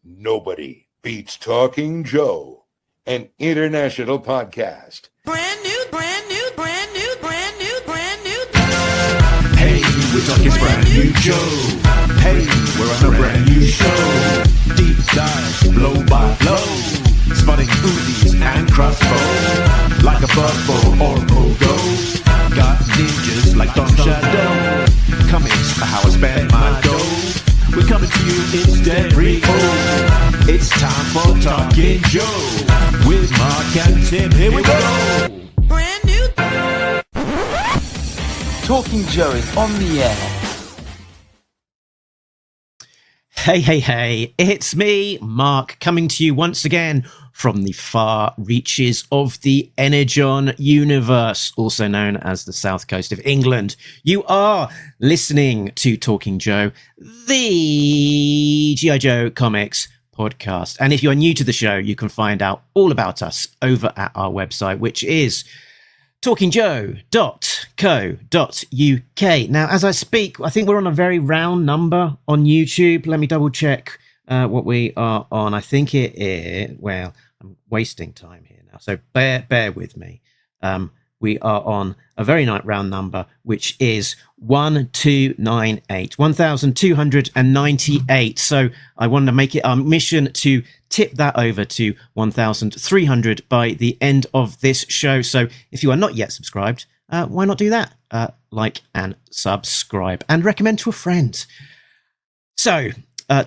Nobody beats Talking Joe, an international podcast. Brand new. Hey, we're talking brand new Joe. Hey, we're on a brand new show. Deep dives, blow by blow. Spotting Uzis and crossbow. Like a buzzball or a pogo. Got ninjas like Don Shadow. Comics for how I spend my dough. We're coming to you in stereo. It's time for Talking Joe. With Mark and Tim, here we go. Brand new. Talking Joe is on the air. Hey, it's me, Mark, coming to you once again from the far reaches of the Energon universe, also known as the south coast of England. You are listening to Talking Joe, the G.I. Joe comics podcast. And if you're new to the show, you can find out all about us over at our website, which is talkingjoe.co.uk. Now, as I speak, I think we're on a very round number on YouTube. Let me double check what we are on. I think it is, well, I'm wasting time here now, so bear with me. We are on a very round number, which is 1298. So I want to make it our mission to tip that over to 1,300 by the end of this show. So if you are not yet subscribed, why not do that? Like and subscribe and recommend to a friend. So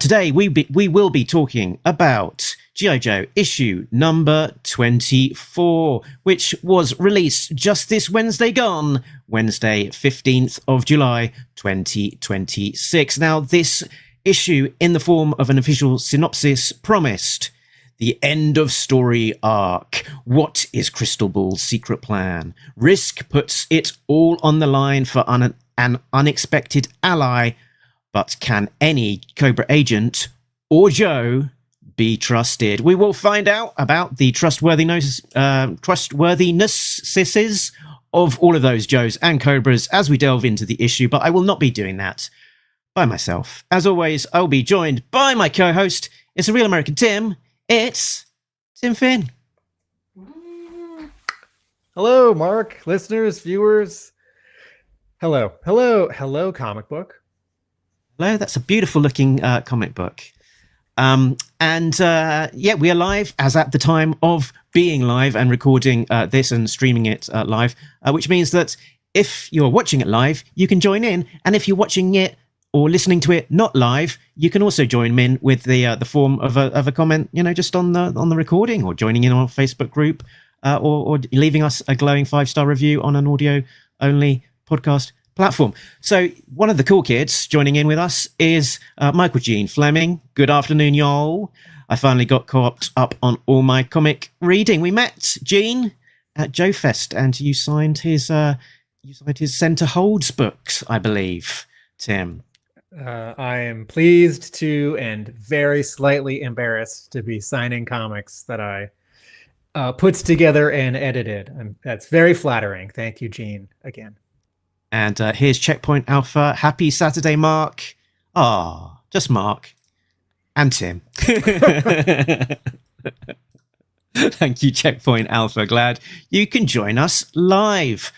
today we will be talking about G.I. Joe issue number 24, which was released just this Wednesday gone, Wednesday 15th of July 2026. Now, this issue, in the form of an official synopsis, promised the end of story arc. What is Crystal Ball's secret plan? Risk puts it all on the line for an unexpected ally, but can any Cobra agent or Joe be trusted? We will find out about the trustworthiness of all of those Joes and Cobras as we delve into the issue, but I will not be doing that by myself. As always, I'll be joined by my co-host. It's a real American Tim. It's Tim Finn. Hello, Mark, listeners, viewers. Hello, comic book. Hello, that's a beautiful looking comic book. We are live as at the time of being live and recording this and streaming it live, which means that if you're watching it live, you can join in. And if you're watching it or listening to it not live, you can also join in with the form of a comment, just on the recording, or joining in on our Facebook group, or leaving us a glowing 5-star review on an audio only podcast platform. So one of the cool kids joining in with us is Michael Gene Fleming. Good afternoon, y'all. I finally got caught up on all my comic reading. We met Gene at Joe Fest, and you signed his Center Holds books, I believe, Tim. I am pleased to and very slightly embarrassed to be signing comics that I put together and edited. That's very flattering. Thank you, Gene, again. And here's Checkpoint Alpha. Happy Saturday, Mark. Just Mark and Tim. Thank you, Checkpoint Alpha. Glad you can join us live.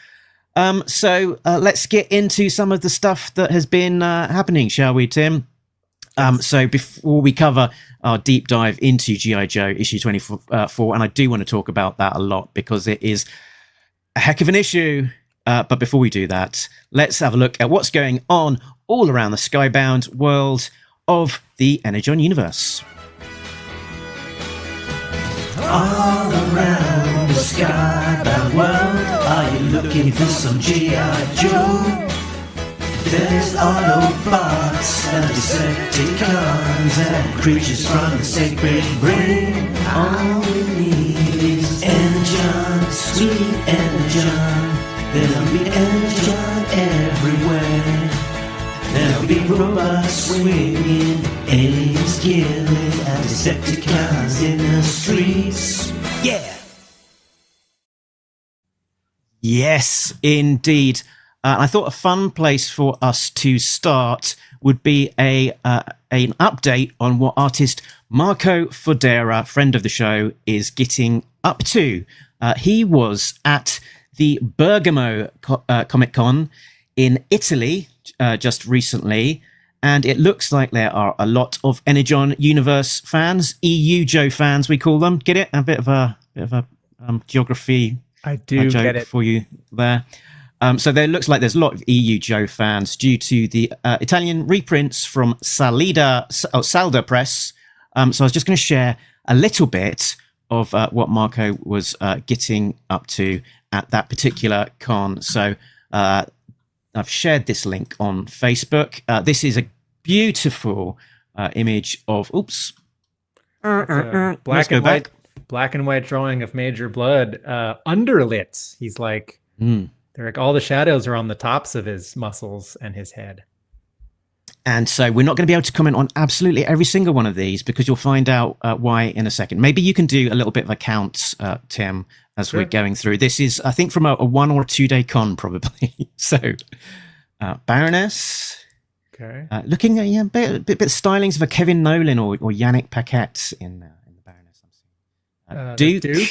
So let's get into some of the stuff that has been happening, shall we, Tim? So before we cover our deep dive into G.I. Joe issue 24, and I do want to talk about that a lot because it is a heck of an issue. But before we do that, let's have a look at what's going on all around the Skybound world of the Energon universe. All around the Skybound world, are you looking for some G.I. Joe? There's Autobots and Decepticons and creatures from the sacred brain. All we need is Energon, sweet Energon. There'll be Energon everywhere. There'll be robots swinging, aliens killing, and Decepticons in the streets. Yeah! Yes, indeed. I thought a fun place for us to start would be an update on what artist Marco Fodera, friend of the show, is getting up to. He was at the Bergamo Comic Con in Italy just recently, and it looks like there are a lot of Energon Universe fans, EU Joe fans, we call them. Get it? A bit of a geography. I do joke get it for you there. So there looks like there's a lot of EU Joe fans due to the Italian reprints from Salda Press. So I was just going to share a little bit of what Marco was getting up to at that particular con. So I've shared this link on Facebook. This is a beautiful image of, black and white drawing of Major Blood, underlit. He's like, they're like all the shadows are on the tops of his muscles and his head. And so we're not going to be able to comment on absolutely every single one of these because you'll find out why in a second. Maybe you can do a little bit of a count, Tim, as we're going through. This is, I think, from a 1 or 2 day con, probably. So, Baroness. Okay. Looking at a bit stylings of a Kevin Nolan or Yannick Paquette in the Baroness. Duke.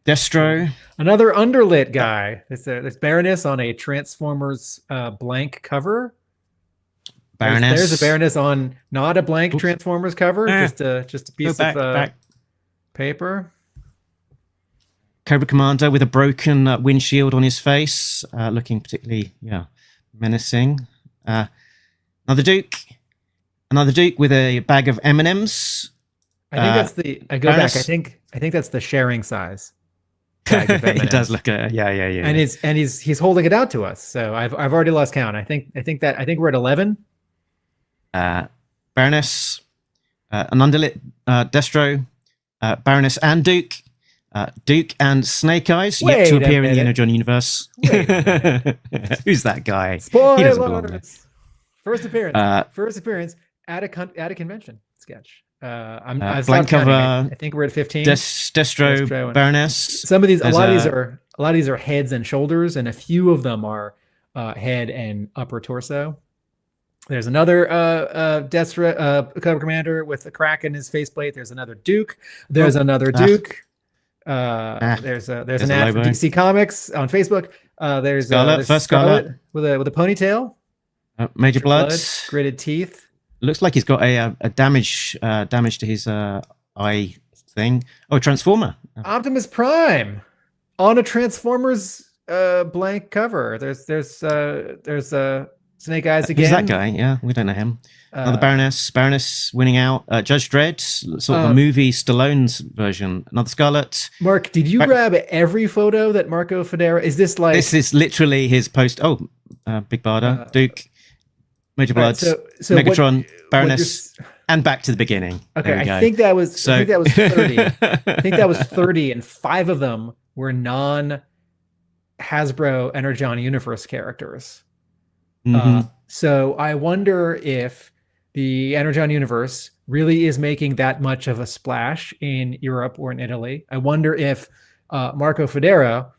Destro. Another underlit guy. There's Baroness on a Transformers blank cover. Baroness. There's a Baroness on not a blank Transformers cover, just a piece of paper. Cobra Commander with a broken windshield on his face, looking particularly menacing. Another Duke with a bag of M&Ms. I think that's the. I go back. I think that's the sharing size. It does look And he's holding it out to us. So I've already lost count. I think we're at 11. Baroness, an underlit Destro, Baroness and Duke, Duke and Snake Eyes yet to appear in the Energon universe. Who's that guy? Spoilers. He doesn't belong there. First appearance at a convention sketch. I've blank cover. I think we're at 15. Destro, Baroness. Some of these, a lot of these are heads and shoulders, and a few of them are head and upper torso. There's another Destro Cobra Commander with a crack in his faceplate. There's another Duke. There's another Duke. There's an ad for DC Comics on Facebook. There's Scarlet with a ponytail. Major Blood, gritted teeth. Looks like he's got a damage to his eye thing. Oh, Transformer. Optimus Prime on a Transformers blank cover. There's Snake Eyes again. Who's that guy? Yeah, we don't know him. Another Baroness winning out. Judge Dredd, sort of a movie Stallone's version. Another Scarlet. Mark, did you grab every photo that Marco Fodera? Is this like? This is literally his post. Oh, Big Barda, Duke. Major Bloods, Megatron, Baroness, and back to the beginning. Okay, I think that was 30. I think that was 30, and 5 of them were non-Hasbro Energon Universe characters. So I wonder if the Energon Universe really is making that much of a splash in Europe or in Italy. I wonder if Marco Fodera,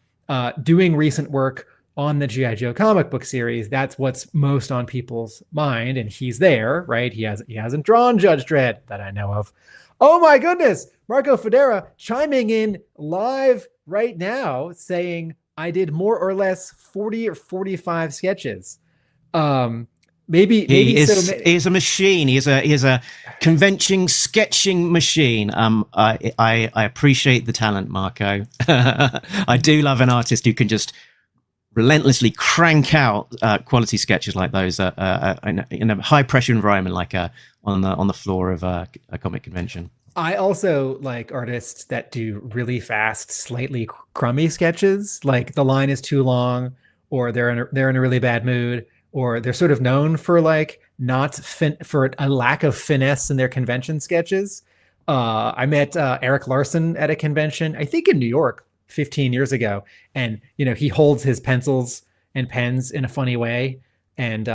doing recent work on the G.I. Joe comic book series, that's what's most on people's mind, and he's there, right? He hasn't drawn Judge Dredd that I know of. Oh my goodness, Marco Fodera chiming in live right now saying I did more or less 40 or 45 sketches. Maybe he's a machine. He is a convention sketching machine. I appreciate the talent, Marco. I do love an artist who can just relentlessly crank out quality sketches like those in a high pressure environment, like on the floor of a comic convention. I also like artists that do really fast, slightly crummy sketches. Like the line is too long, or they're in a really bad mood, or they're sort of known for like for a lack of finesse in their convention sketches. I met Eric Larson at a convention, I think in New York, 15 years ago, and he holds his pencils and pens in a funny way, and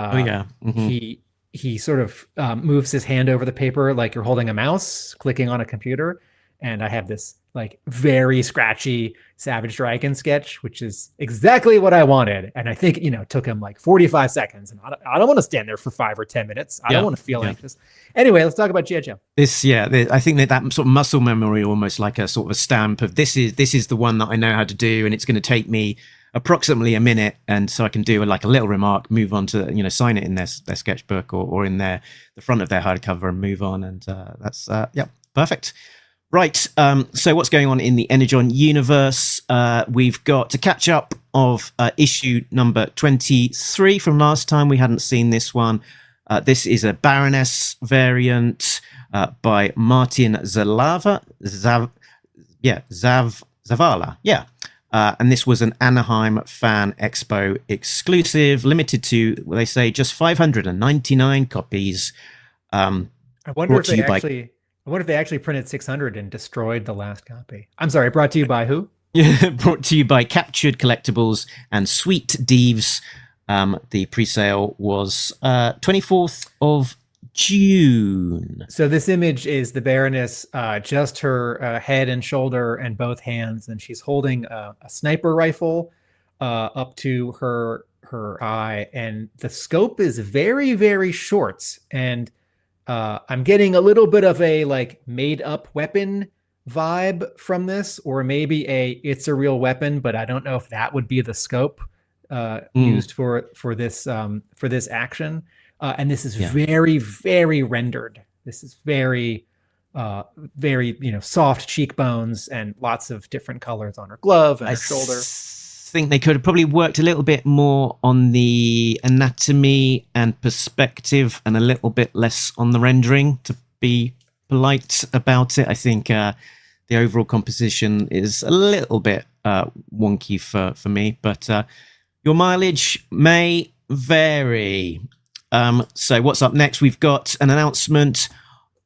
he sort of moves his hand over the paper like you're holding a mouse clicking on a computer, and I have this like very scratchy Savage Dragon sketch, which is exactly what I wanted. And I think, it took him like 45 seconds. And I don't want to stand there for 5 or 10 minutes. I don't want to feel anxious. Anyway, let's talk about G.I. Joe. I think that sort of muscle memory, almost like a sort of a stamp of this is the one that I know how to do, and it's going to take me approximately a minute, and so I can do a little remark, move on to sign it in their sketchbook or in the front of their hardcover and move on, and that's perfect. Right, so what's going on in the Energon universe? We've got to catch up of issue number 23 from last time. We hadn't seen this one. This is a Baroness variant by Martin Zavala. And this was an Anaheim Fan Expo exclusive, limited to, they say, just 599 copies. I wonder if they actually printed 600 and destroyed the last copy. I'm sorry, brought to you by who? Brought to you by Captured Collectibles and Sweet Deeves. The pre-sale was 24th of June. So this image is the Baroness, just her head and shoulder and both hands, and she's holding a sniper rifle up to her eye, and the scope is very, very short, and I'm getting a little bit of a made up weapon vibe from this, or maybe it's a real weapon, but I don't know if that would be the scope used for this action. And this is very, very rendered. This is very, very, soft cheekbones and lots of different colors on her glove and her shoulder. I think they could have probably worked a little bit more on the anatomy and perspective and a little bit less on the rendering, to be polite about it. I think the overall composition is a little bit wonky for me, but your mileage may vary. So what's up next? We've got an announcement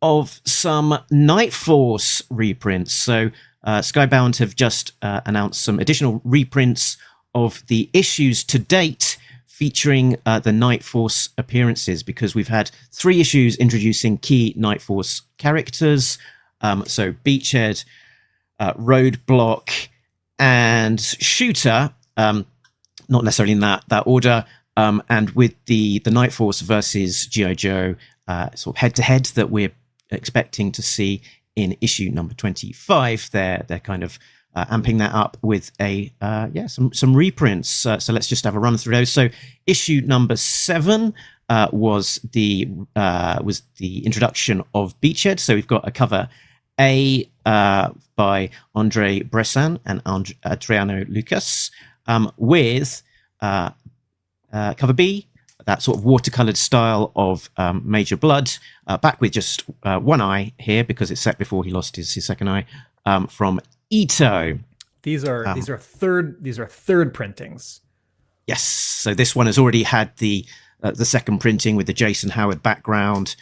of some Night Force reprints. So Skybound have just announced some additional reprints of the issues to date featuring the Night Force appearances, because we've had 3 issues introducing key Night Force characters. So Beachhead, Roadblock, and Shooter, not necessarily in that order. And with the Night Force versus G.I. Joe sort of head-to-head that we're expecting to see in issue number 25, they're kind of amping that up with some reprints. So let's just have a run through those. So issue number 7 was the introduction of Beachhead. So we've got a cover A by Andre Bressan and Adriano Lucas, with cover B, that sort of watercolored style of Major Blood, back with just one eye here because it's set before he lost his second eye, from Ito. These are third printings. Yes, so this one has already had the second printing with the Jason Howard background.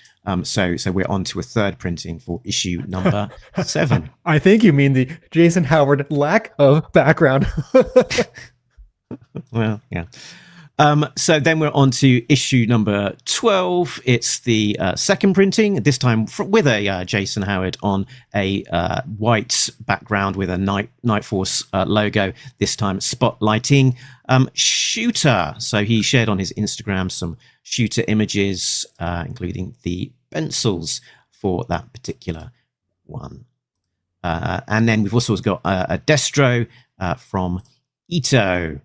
So we're on to a third printing for issue number 7. I think you mean the Jason Howard lack of background. Well, yeah. So then we're on to issue number 12. It's the second printing, this time with a Jason Howard on a white background with a Night Force logo, this time spotlighting Shooter. So he shared on his Instagram some Shooter images, including the pencils for that particular one. And then we've also got a Destro from Ito.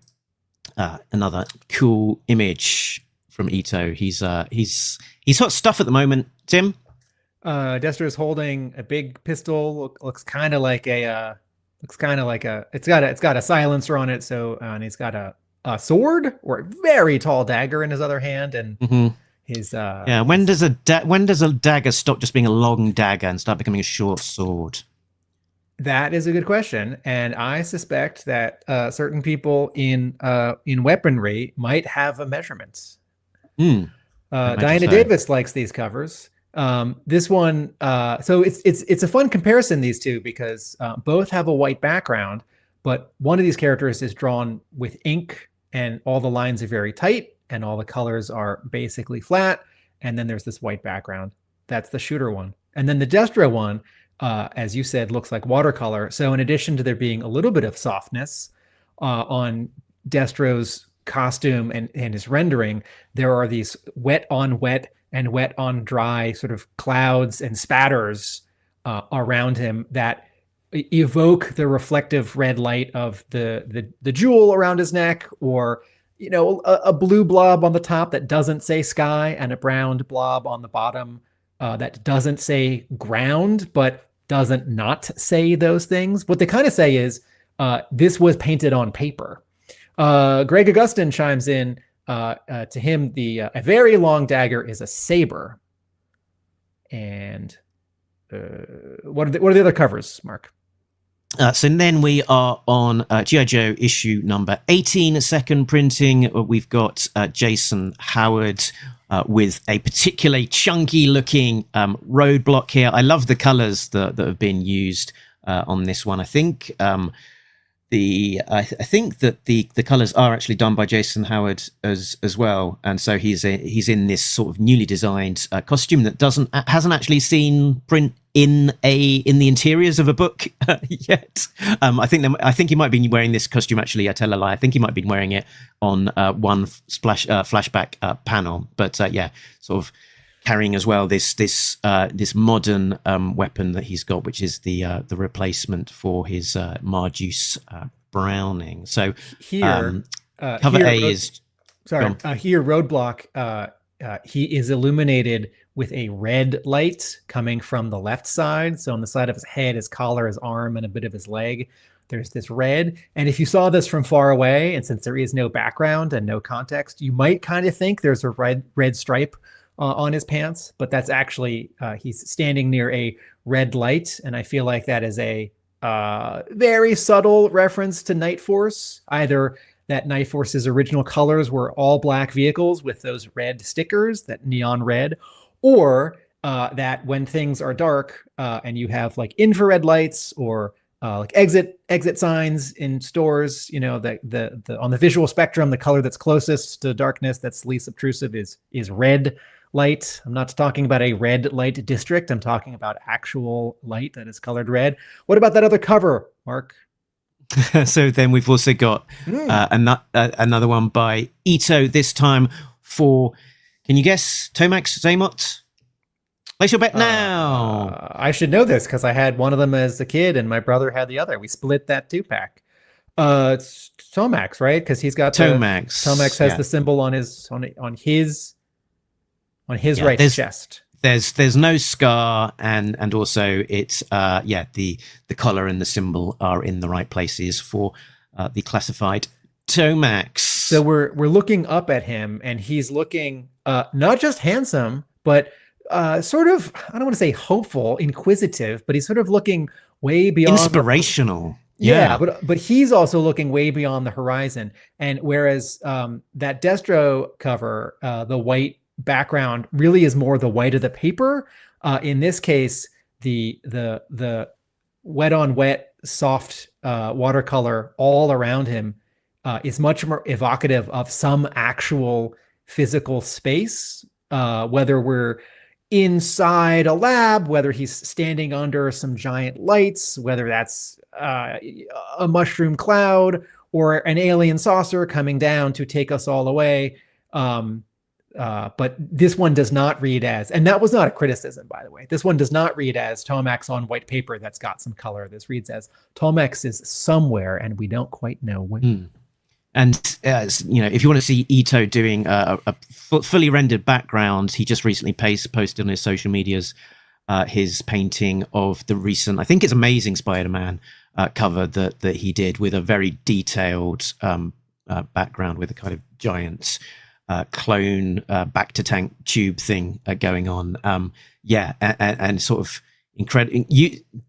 Another cool image from Ito. He's hot stuff at the moment, Tim. Destro is holding a big pistol. Looks kind of like it's got a silencer on it. So and he's got a sword or a very tall dagger in his other hand, and his When does a dagger stop just being a long dagger and start becoming a short sword? That is a good question, and I suspect that certain people in weaponry might have a measurement. Diana Davis likes these covers. This one, so it's a fun comparison, these two, because both have a white background, but one of these characters is drawn with ink, and all the lines are very tight, and all the colors are basically flat, and then there's this white background. That's the Shooter one, and then the Destro one. as you said, looks like watercolor. So in addition to there being a little bit of softness on Destro's costume and his rendering, there are these wet on wet and wet on dry sort of clouds and spatters around him that evoke the reflective red light of the jewel around his neck, or a blue blob on the top that doesn't say sky, and a brown blob on the bottom that doesn't say ground but doesn't not say those things. What they kind of say is this was painted on paper. Greg Augustin chimes in. To him, a very long dagger is a saber. And what are the other covers, Mark? So then we are on G.I. Joe issue number 18, second printing. We've got Jason Howard with a particularly chunky looking roadblock here. I love the colors that have been used on this one. I think I think that the colors are actually done by Jason Howard as well, and so he's in this sort of newly designed costume that hasn't actually seen print in the interiors of a book yet. I think he might be wearing this costume. Actually, I tell a lie. I think he might be wearing it on one flashback panel. But sort of carrying as well this modern weapon that he's got, which is the replacement for his Marjuice Browning. So here, cover here, A is here roadblock. He is illuminated with a red light coming from the left side. So on the side of his head, his collar, his arm, and a bit of his leg, there's this red. And if you saw this from far away, and since there is no background and no context, you might kind of think there's a red stripe on his pants, but that's actually he's standing near a red light, and I feel like that is a very subtle reference to Night Force. Either that Night Force's original colors were all black vehicles with those red stickers, that neon red, or that when things are dark and you have like infrared lights or like exit signs in stores, the on the visual spectrum, the color that's closest to darkness, that's least obtrusive, is red light. I'm not talking about a red light district. I'm talking about actual light that is colored red. What about that other cover, Mark? So then we've also got another one by Ito, this time for, can you guess, Tomax Zaymot? Place your bet now. I should know this because I had one of them as a kid and my brother had the other. We split that 2-pack. It's Tomax, right? Because he's got Tomax. Tomax has the symbol on his right chest. There's no scar, and also it's the collar and the symbol are in the right places for the classified Tomax. So we're looking up at him, and he's looking not just handsome, but sort of, I don't want to say hopeful, inquisitive, but he's sort of looking way beyond, inspirational. Yeah, but he's also looking way beyond the horizon. And whereas that Destro cover, the white background really is more the white of the paper. In this case, the wet on wet soft watercolor all around him is much more evocative of some actual physical space, whether we're inside a lab, whether he's standing under some giant lights, whether that's a mushroom cloud or an alien saucer coming down to take us all away. But this one does not read as, and that was not a criticism, by the way, this one does not read as Tomax on white paper that's got some color. This reads as Tomax is somewhere and we don't quite know when. And if you want to see Ito doing a fully rendered background, he just recently posted on his social medias his painting of the recent, I think it's Amazing Spider-Man cover that he did with a very detailed background with a kind of giant clone back to tank tube thing going on. And sort of incredible.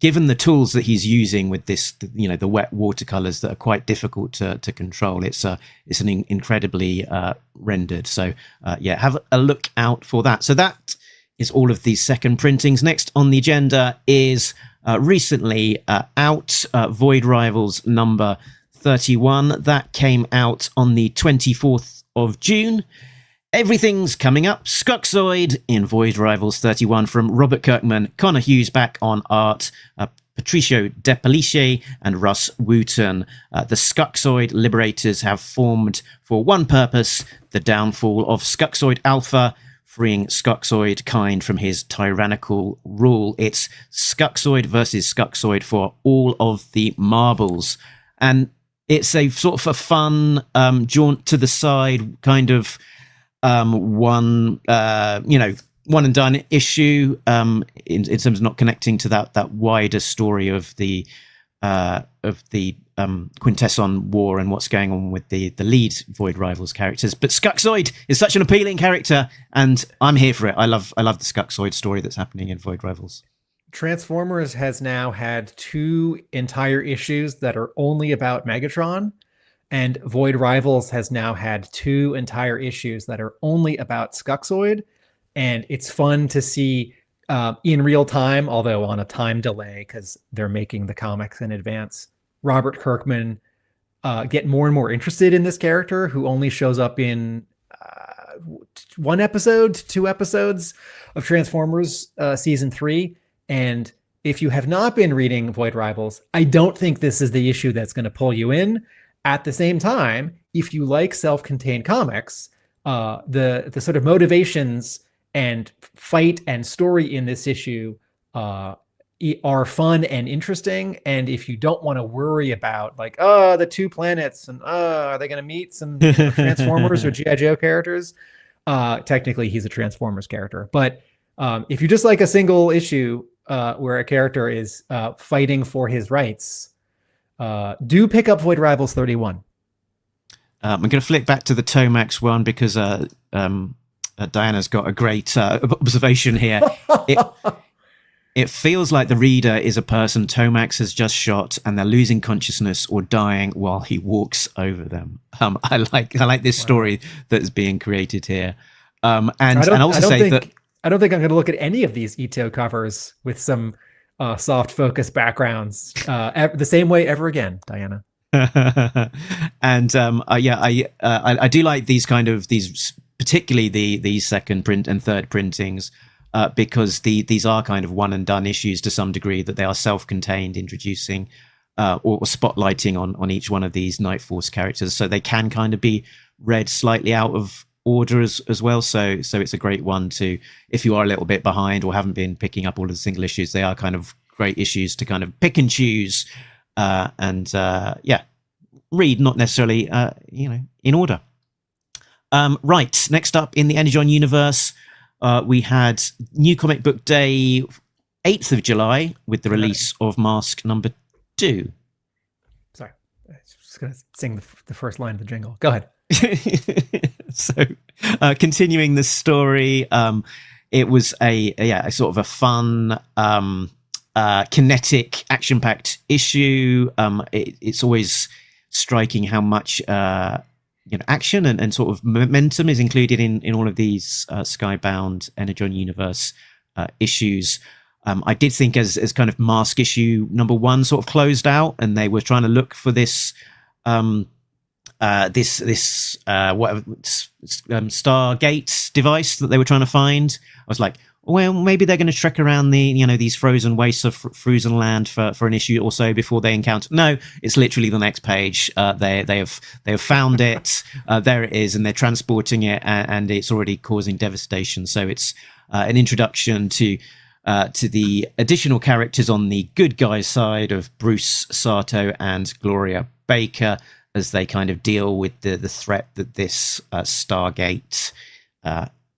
Given the tools that he's using with this, the wet watercolors that are quite difficult to control, it's an incredibly rendered. So have a look out for that. So that is all of these second printings. Next on the agenda is recently out Void Rivals number 31. That came out on the 24th of June. Everything's coming up. Skuxoid in Void Rivals 31 from Robert Kirkman, Connor Hughes back on art, Patricio De Police and Russ Wooton. The Skuxoid Liberators have formed for one purpose, the downfall of Skuxoid Alpha, freeing Skuxoid kind from his tyrannical rule. It's Skuxoid versus Skuxoid for all of the marbles. And it's a sort of a fun jaunt to the side kind of one and done issue in terms of not connecting to that wider story of the Quintesson War and what's going on with the lead Void Rivals characters. But Skuxoid is such an appealing character, and I'm here for it. I love the Skuxoid story that's happening in Void Rivals. Transformers has now had 2 entire issues that are only about Megatron, and Void Rivals has now had 2 entire issues that are only about Skuxoid. And it's fun to see in real time, although on a time delay because they're making the comics in advance, Robert Kirkman get more and more interested in this character who only shows up in 1 episode, 2 episodes of Transformers season 3. And if you have not been reading Void Rivals, I don't think this is the issue that's going to pull you in. At the same time, if you like self-contained comics, the sort of motivations and fight and story in this issue are fun and interesting. And if you don't want to worry about like, the 2 planets and are they going to meet some Transformers or G.I. Joe characters? Technically, he's a Transformers character. But if you just like a single issue where a character is fighting for his rights, do pick up Void Rivals 31. I'm going to flick back to the Tomax one because Diana's got a great observation here. It feels like the reader is a person Tomax has just shot and they're losing consciousness or dying while he walks over them. I like this story that is being created here. And also say that I don't think I'm going to look at any of these Ito covers with some soft focus backgrounds the same way ever again, Diana. And I do like these particularly these second print and third printings because these are kind of one and done issues to some degree, that they are self-contained, introducing or spotlighting on each one of these Night Force characters, so they can kind of be read slightly out of order as well. So it's a great one to, if you are a little bit behind or haven't been picking up all of the single issues, they are kind of great issues to kind of pick and choose and read, not necessarily in order. Right, next up in the Energon universe, we had New Comic Book Day, 8th of July, with the release of Mask number 2. Sorry, I was just going to sing the first line of the jingle. Go ahead. So, continuing the story, it was a sort of a fun, kinetic, action-packed issue. It's always striking how much action and sort of momentum is included in all of these Skybound Energon universe issues. I did think as kind of Mask issue number 1 sort of closed out, and they were trying to look for this Stargate device that they were trying to find. I was like, well, maybe they're going to trek around these frozen wastes of frozen land for an issue or so before they encounter. No, it's literally the next page. They have found it. There it is, and they're transporting it, and it's already causing devastation. So it's an introduction to the additional characters on the good guys side of Bruce Sato and Gloria Baker, as they kind of deal with the threat that this Stargate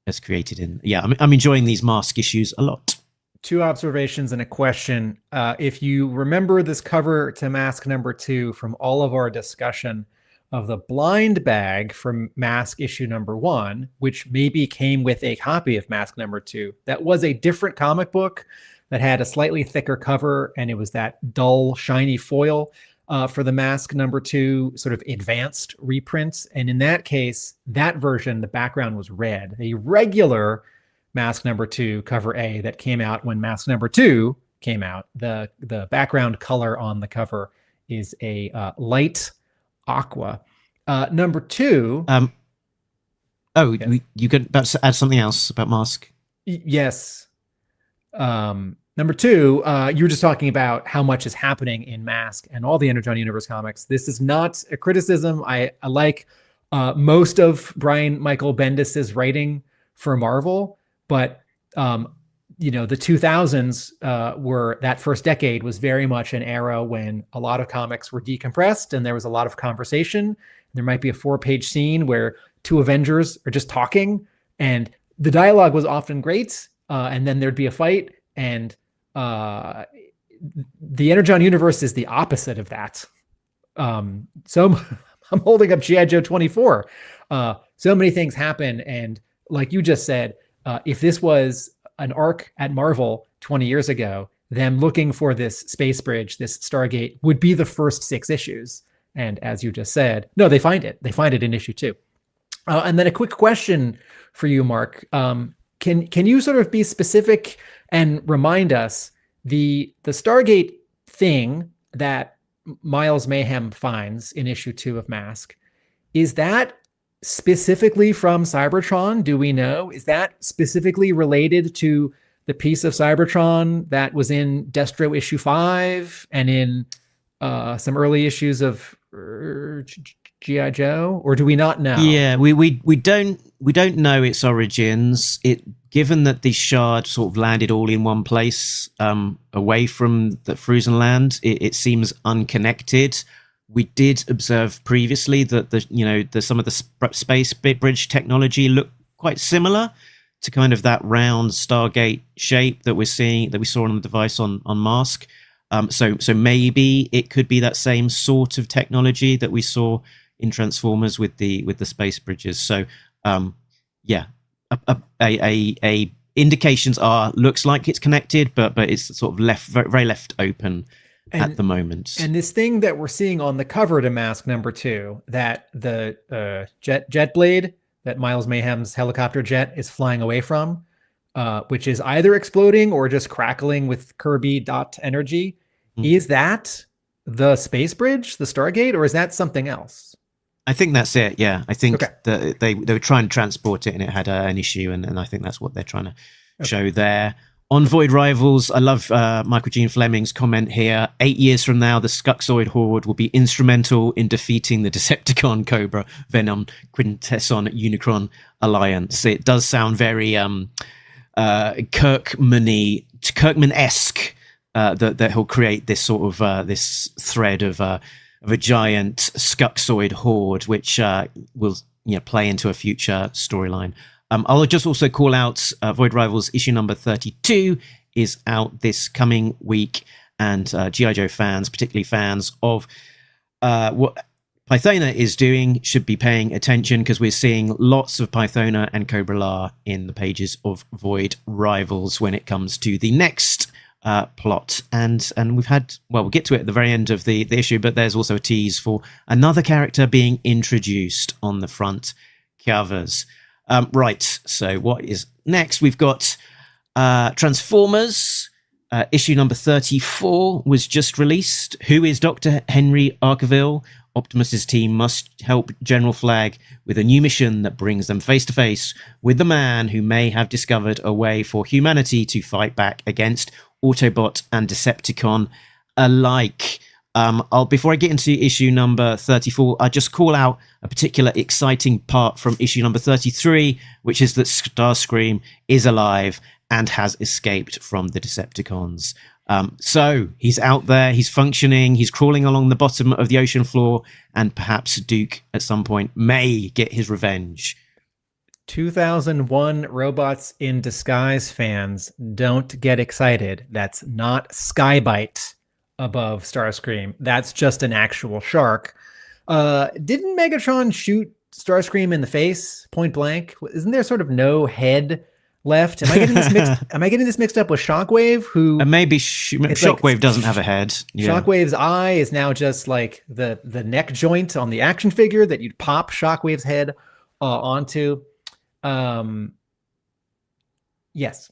has created. I'm enjoying these Mask issues a lot. 2 observations and a question. If you remember this cover to Mask number 2 from all of our discussion of the blind bag from Mask issue number 1, which maybe came with a copy of Mask number 2, that was a different comic book that had a slightly thicker cover, and it was that dull, shiny foil. For the Mask number 2 sort of advanced reprints. And in that case, that version, the background was red. The regular Mask number 2 cover A that came out when Mask number 2 came out, the background color on the cover is a light aqua. Number 2. Oh, Yeah. you could about to add something else about Mask? Yes. Number two, you were just talking about how much is happening in Mask and all the Energon Universe comics. This is not a criticism. I like most of Brian Michael Bendis's writing for Marvel, but the 2000s were that first decade was very much an era when a lot of comics were decompressed and there was a lot of conversation. There might be a 4-page scene where two Avengers are just talking, and the dialogue was often great, and then there'd be a fight, and the Energon universe is the opposite of that. So I'm holding up G.I. Joe 24. So many things happen, and like you just said, if this was an arc at Marvel 20 years ago, them looking for this space bridge, this Stargate, would be the first 6 issues. And as you just said, no, they find it. They find it in issue 2. And then a quick question for you, Mark. Can you sort of be specific and remind us the Stargate thing that Miles Mayhem finds in issue 2 of Mask? Is that specifically from Cybertron? Do we know? Is that specifically related to the piece of Cybertron that was in Destro issue 5 and in some early issues of G.I. Joe, or do we not know? Yeah, we don't know its origins. Given that the shard sort of landed all in one place, away from the frozen land, it seems unconnected. We did observe previously that some of the space bridge technology looked quite similar to kind of that round Stargate shape that we saw on the device on Mask. So maybe it could be that same sort of technology that we saw in Transformers with the space bridges. So indications looks like it's connected, but it's sort of very left open at the moment. And this thing that we're seeing on the cover to Mask number 2, that the jet blade that Miles Mayhem's helicopter jet is flying away from, which is either exploding or just crackling with Kirby dot energy. Is that the space bridge, the Stargate, or is that something else? I think that's it. Yeah, I think that they were trying to transport it and it had an issue, and I think that's what they're trying to show there. On Void Rivals, I love Michael Gene Fleming's comment here. 8 years from now, the Skuxoid Horde will be instrumental in defeating the Decepticon, Cobra, Venom, Quintesson, Unicron alliance. It does sound very Kirkman-esque that he'll create this sort of this thread of a giant Skuxoid Horde, which will play into a future storyline. I'll just also call out Void Rivals issue number 32 is out this coming week, and G.I. Joe fans, particularly fans of what Pythona is doing, should be paying attention, because we're seeing lots of Pythona and Cobra La in the pages of Void Rivals when it comes to the next plot. And we've had, we'll get to it at the very end of the issue, but there's also a tease for another character being introduced on the front covers. Right, so what is next? We've got Transformers. Issue number 34 was just released. Who is Dr. Henry Arkaville? Optimus's team must help General Flag with a new mission that brings them face to face with the man who may have discovered a way for humanity to fight back against Autobot and Decepticon alike. Before I get into issue number 34, I'll just call out a particular exciting part from issue number 33, which is that Starscream is alive and has escaped from the Decepticons. So he's out there, he's functioning, he's crawling along the bottom of the ocean floor, and perhaps Duke at some point may get his revenge. 2001 Robots in Disguise fans, don't get excited. That's not Skybite above Starscream. That's just an actual shark. Didn't Megatron shoot Starscream in the face point blank? Isn't there sort of no head left? Am I getting this mixed? Am I getting this mixed up with Shockwave? Who maybe Shockwave doesn't have a head. Yeah. Shockwave's eye is now just like the neck joint on the action figure that you'd pop Shockwave's head onto. Yes.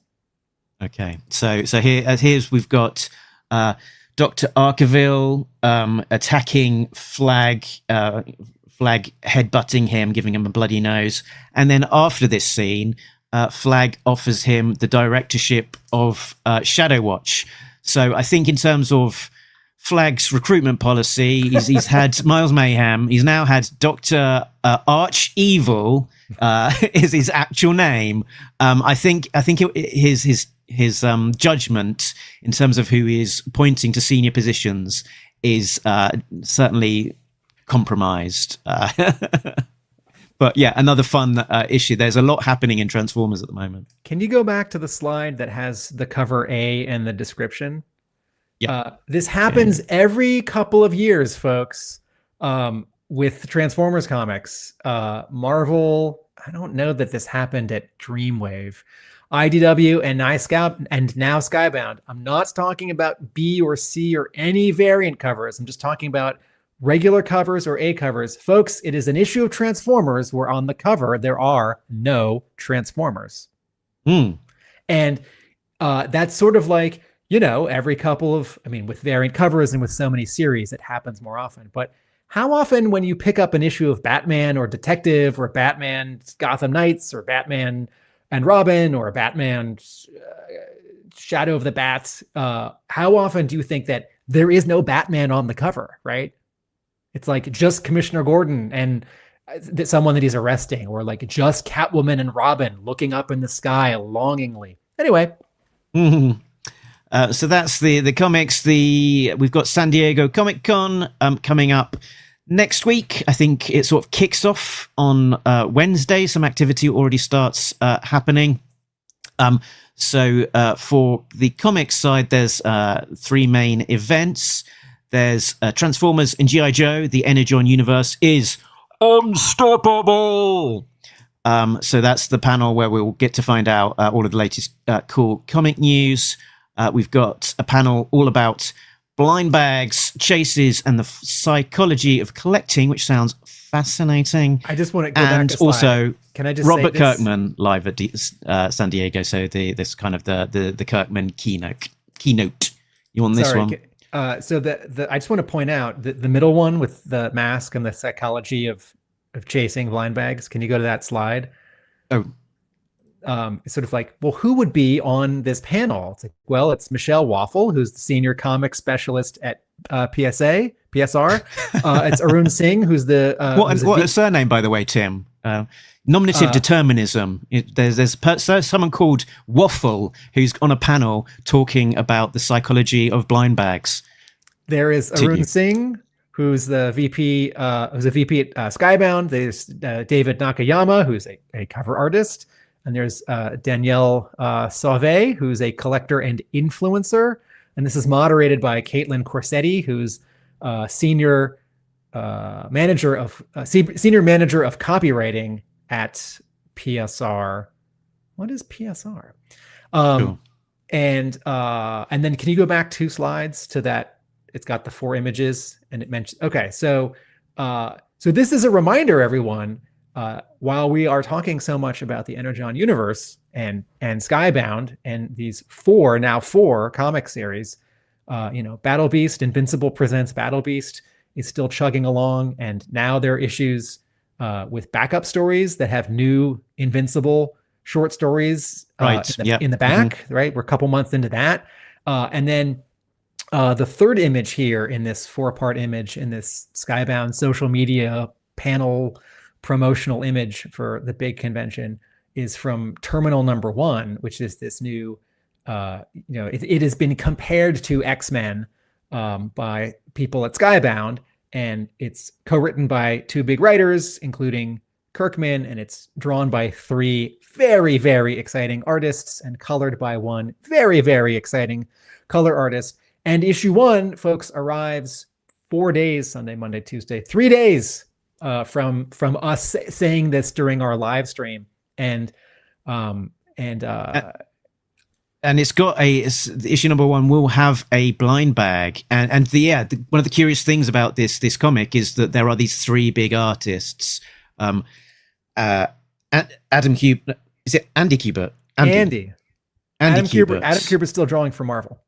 Okay. So here's we've got Dr. Arkaville attacking Flag Flag headbutting him, giving him a bloody nose. And then after this scene, Flag offers him the directorship of Shadow Watch. So I think in terms of Flag's recruitment policy, he's had Miles Mayhem. He's now had Dr. Arch Evil is his actual name. I think his judgment in terms of who is pointing to senior positions is certainly compromised. But yeah, another fun issue. There's a lot happening in Transformers at the moment. Can you go back to the slide that has the cover A and the description? Yeah. This happens every couple of years, folks, with Transformers comics. Marvel, I don't know that this happened at Dreamwave. IDW and now Skybound. I'm not talking about B or C or any variant covers. I'm just talking about regular covers or A covers. Folks, it is an issue of Transformers where on the cover there are no Transformers. And that's sort of like, every couple of, with variant covers and with so many series, it happens more often. But how often when you pick up an issue of Batman or Detective or Batman Gotham Knights or Batman and Robin or Batman Shadow of the Bats, how often do you think that there is no Batman on the cover, right? It's like just Commissioner Gordon and someone that he's arresting, or like just Catwoman and Robin looking up in the sky longingly. Anyway. So that's the comics. We've got San Diego Comic-Con coming up next week. I think it sort of kicks off on Wednesday. Some activity already starts happening. So for the comics side, there's 3 main events. There's Transformers and G.I. Joe. The Energon universe is unstoppable. So that's the panel where we'll get to find out all of the latest cool comic news. We've got a panel all about blind bags, chases, and the psychology of collecting, which sounds fascinating. I just want to go and back a slide. Also, can I just Robert say Kirkman live at San Diego. So this kind of the Kirkman keynote. You on this one? So I just want to point out the middle one with the mask and the psychology of chasing blind bags. Can you go to that slide? Oh. It's sort of like, well, who would be on this panel? It's like, well, it's Michelle Waffle, who's the senior comic specialist at PSR. It's Arun Singh, who's the what a surname, by the way, Tim. Nominative determinism. There's someone called Waffle who's on a panel talking about the psychology of blind bags. There is Arun Singh, who's the VP. Who's a VP at Skybound. There's David Nakayama, who's a cover artist. And there's Danielle Sauvé, who's a collector and influencer. And this is moderated by Caitlin Corsetti, who's senior manager of copywriting at PSR. What is PSR? Cool. And then can you go back 2 slides to that? It's got the 4 images and it mentions. Okay, so this is a reminder, everyone. While we are talking so much about the Energon universe and Skybound and these 4 comic series, Battle Beast, Invincible presents Battle Beast is still chugging along, and now there are issues with backup stories that have new Invincible short stories in the back. Right, we're a couple months into that, and then the 3rd image here in this 4-part image in this Skybound social media panel promotional image for the big convention is from Terminal Number 1, which is this new, it has been compared to X-Men by people at Skybound, and it's co-written by 2 big writers, including Kirkman, and it's drawn by 3 very, very exciting artists and colored by 1 very, very exciting color artist. And issue 1, folks, arrives 4 days, Sunday, Monday, Tuesday, 3 days from us saying this during our live stream, and it's got issue number 1 will have a blind bag, and one of the curious things about this comic is that there are these 3 big artists, Adam Kubert, is it Andy Kubert? Andy Kubert. Adam Kubert's still drawing for Marvel.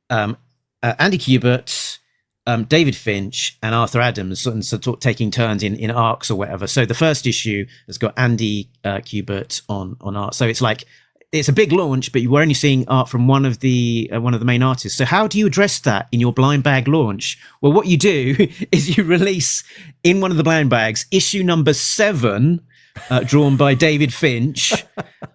Andy Kubert, David Finch and Arthur Adams sort of taking turns in arcs or whatever. So the first issue has got Andy Kubert on art. So it's like it's a big launch, but you were only seeing art from one of the main artists. So how do you address that in your blind bag launch? Well, what you do is you release in one of the blind bags issue number 7, drawn by David Finch,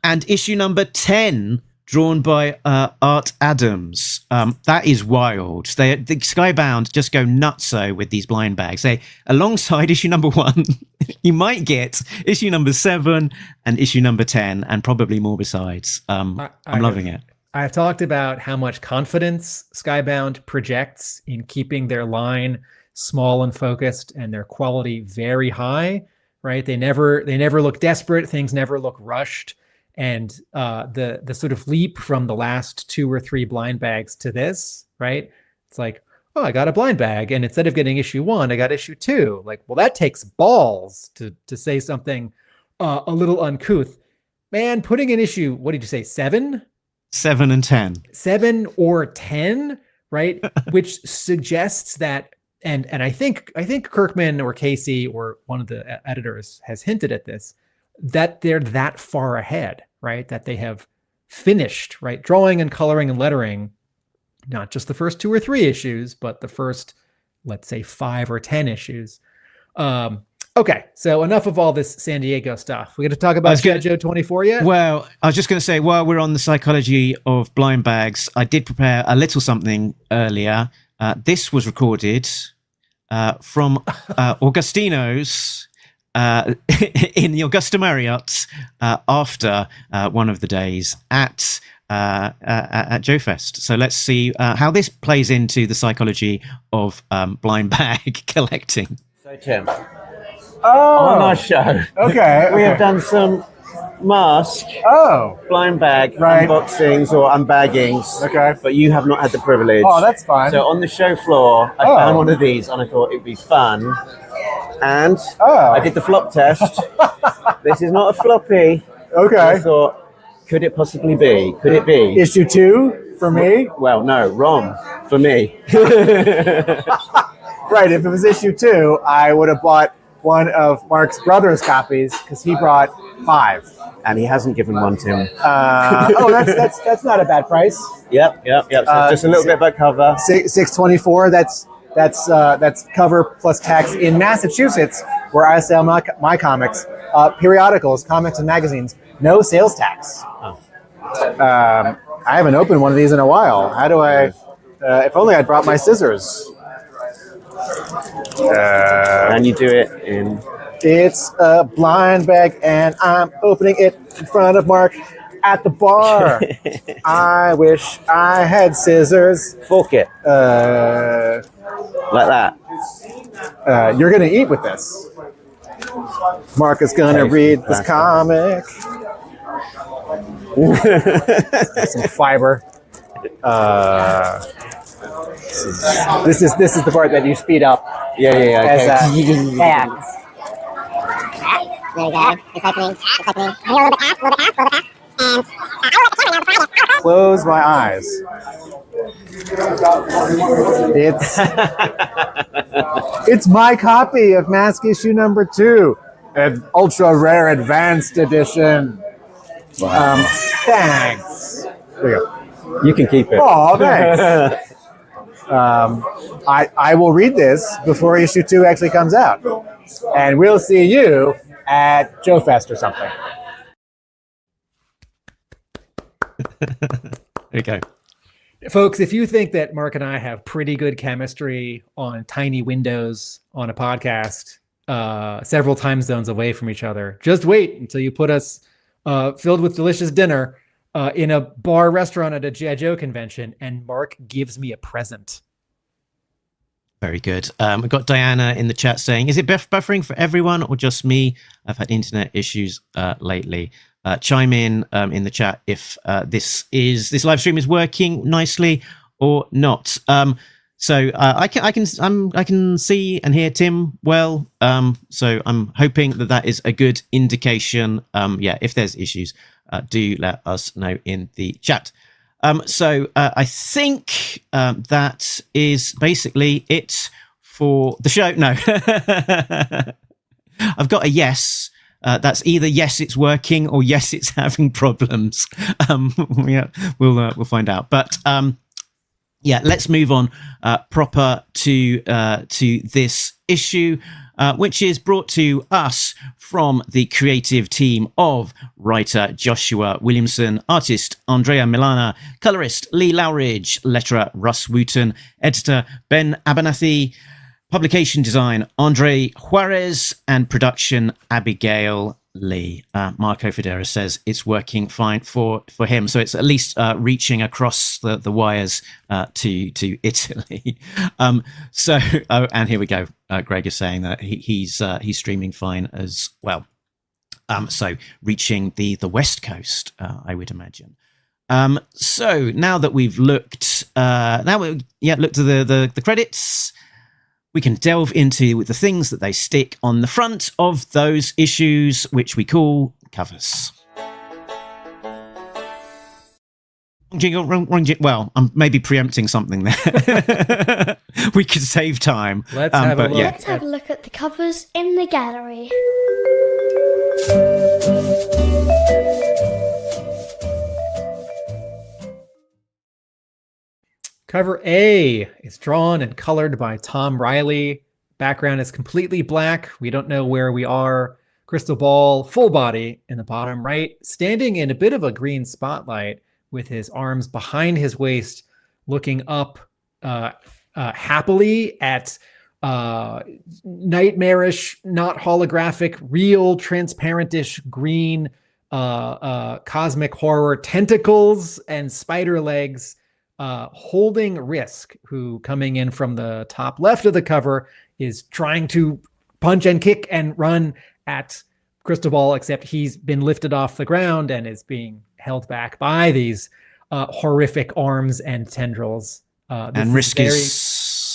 and issue number 10, drawn by Art Adams. That is wild. The Skybound just go nutso with these blind bags. They, alongside issue number 1, you might get issue number 7 and issue number 10, and probably more besides. I'm loving it. I've talked about how much confidence Skybound projects in keeping their line small and focused, and their quality very high. Right? They never look desperate. Things never look rushed. And the sort of leap from the last 2 or 3 blind bags to this, right? It's like, oh, I got a blind bag, and instead of getting issue 1, I got issue 2. Like, well, that takes balls to say something a little uncouth. Man, putting in issue, what did you say, 7? 7 and 10. 7 or 10, right? Which suggests that, and I think Kirkman or Casey or one of the editors has hinted at this, that they're that far ahead, right? That they have finished, right? Drawing and coloring and lettering, not just the first 2 or 3 issues, but the first, let's say, 5 or 10 issues. Okay, so enough of all this San Diego stuff. We're going to talk about Joe 24 yet? Well, I was just going to say, while we're on the psychology of blind bags, I did prepare a little something earlier. This was recorded from Augustino's in the Augusta Marriott after one of the days at Joe Fest. So let's see how this plays into the psychology of blind bag collecting. So Tim, on our show, we have done some mask, blind bag unboxings or unbaggings, but you have not had the privilege. Oh, that's fine. So on the show floor, I found one of these and I thought it'd be fun. And I did the flop test. This is not a floppy. Okay. I thought, could it possibly be? Could it be? Issue 2 for me? Well, no, wrong for me. Right, if it was issue 2, I would have bought one of Mark's brother's copies because he brought 5. And he hasn't given one to him. That's not a bad price. Yep. So just a little bit about cover. $6.24. That's cover plus tax in Massachusetts, where I sell my comics, periodicals, comics, and magazines. No sales tax. I haven't opened one of these in a while. How do I? If only I'd brought my scissors. And you do it in. It's a blind bag, and I'm opening it in front of Mark at the bar. I wish I had scissors. Fork it. Like that. You're going to eat with this. Mark is going to read this comic. Some fiber. This is the part that you speed up. Yeah. Okay. Bags. There you go. It's happening. And you're a little bit fast. And I'll let the camera now before I Close my eyes. It's my copy of Mask issue number 2, an ultra rare advanced edition. Wow. Thanks. There you go. You can keep it. Oh, thanks. I will read this before issue 2 actually comes out, and we'll see you at Joe Fest or something. There you go. Folks, if you think that Mark and I have pretty good chemistry on tiny windows on a podcast, several time zones away from each other, just wait until you put us filled with delicious dinner in a bar restaurant at a G.I. Joe convention, and Mark gives me a present. Very good. We've got Diana in the chat saying, is it buffering for everyone or just me? I've had internet issues lately. Chime in the chat if this live stream is working nicely or not. So I can see and hear Tim well. So I'm hoping that is a good indication. If there's issues, do let us know in the chat. So I think that is basically it for the show. No, I've got a yes. That's either yes, it's working, or yes, it's having problems. Yeah, we'll find out. But yeah, let's move on proper to this issue, which is brought to us from the creative team of writer Joshua Williamson, artist Andrea Milana, colorist Lee Loughridge, letterer Russ Wooton, editor Ben Abernathy, publication design Andres Juarez, and production Abigail Lee. Marco Federa says it's working fine for him, so it's at least reaching across the wires to Italy. And here we go. Greg is saying that he's streaming fine as well. So reaching the West Coast, I would imagine. So now that we've looked, looked at the credits, we can delve into the things that they stick on the front of those issues, which we call covers. Wrong jingle. Well, I'm maybe preempting something there. We could save time. Let's have a look. Let's have a look at the covers in the gallery. Cover A is drawn and colored by Tom Riley. Background is completely black. We don't know where we are. Crystal ball, full body in the bottom right, standing in a bit of a green spotlight with his arms behind his waist, looking up happily at nightmarish, not holographic, real, transparentish green cosmic horror tentacles and spider legs. Holding Risk, who coming in from the top left of the cover is trying to punch and kick and run at Crystal Ball, except he's been lifted off the ground and is being held back by these horrific arms and tendrils. And Risk is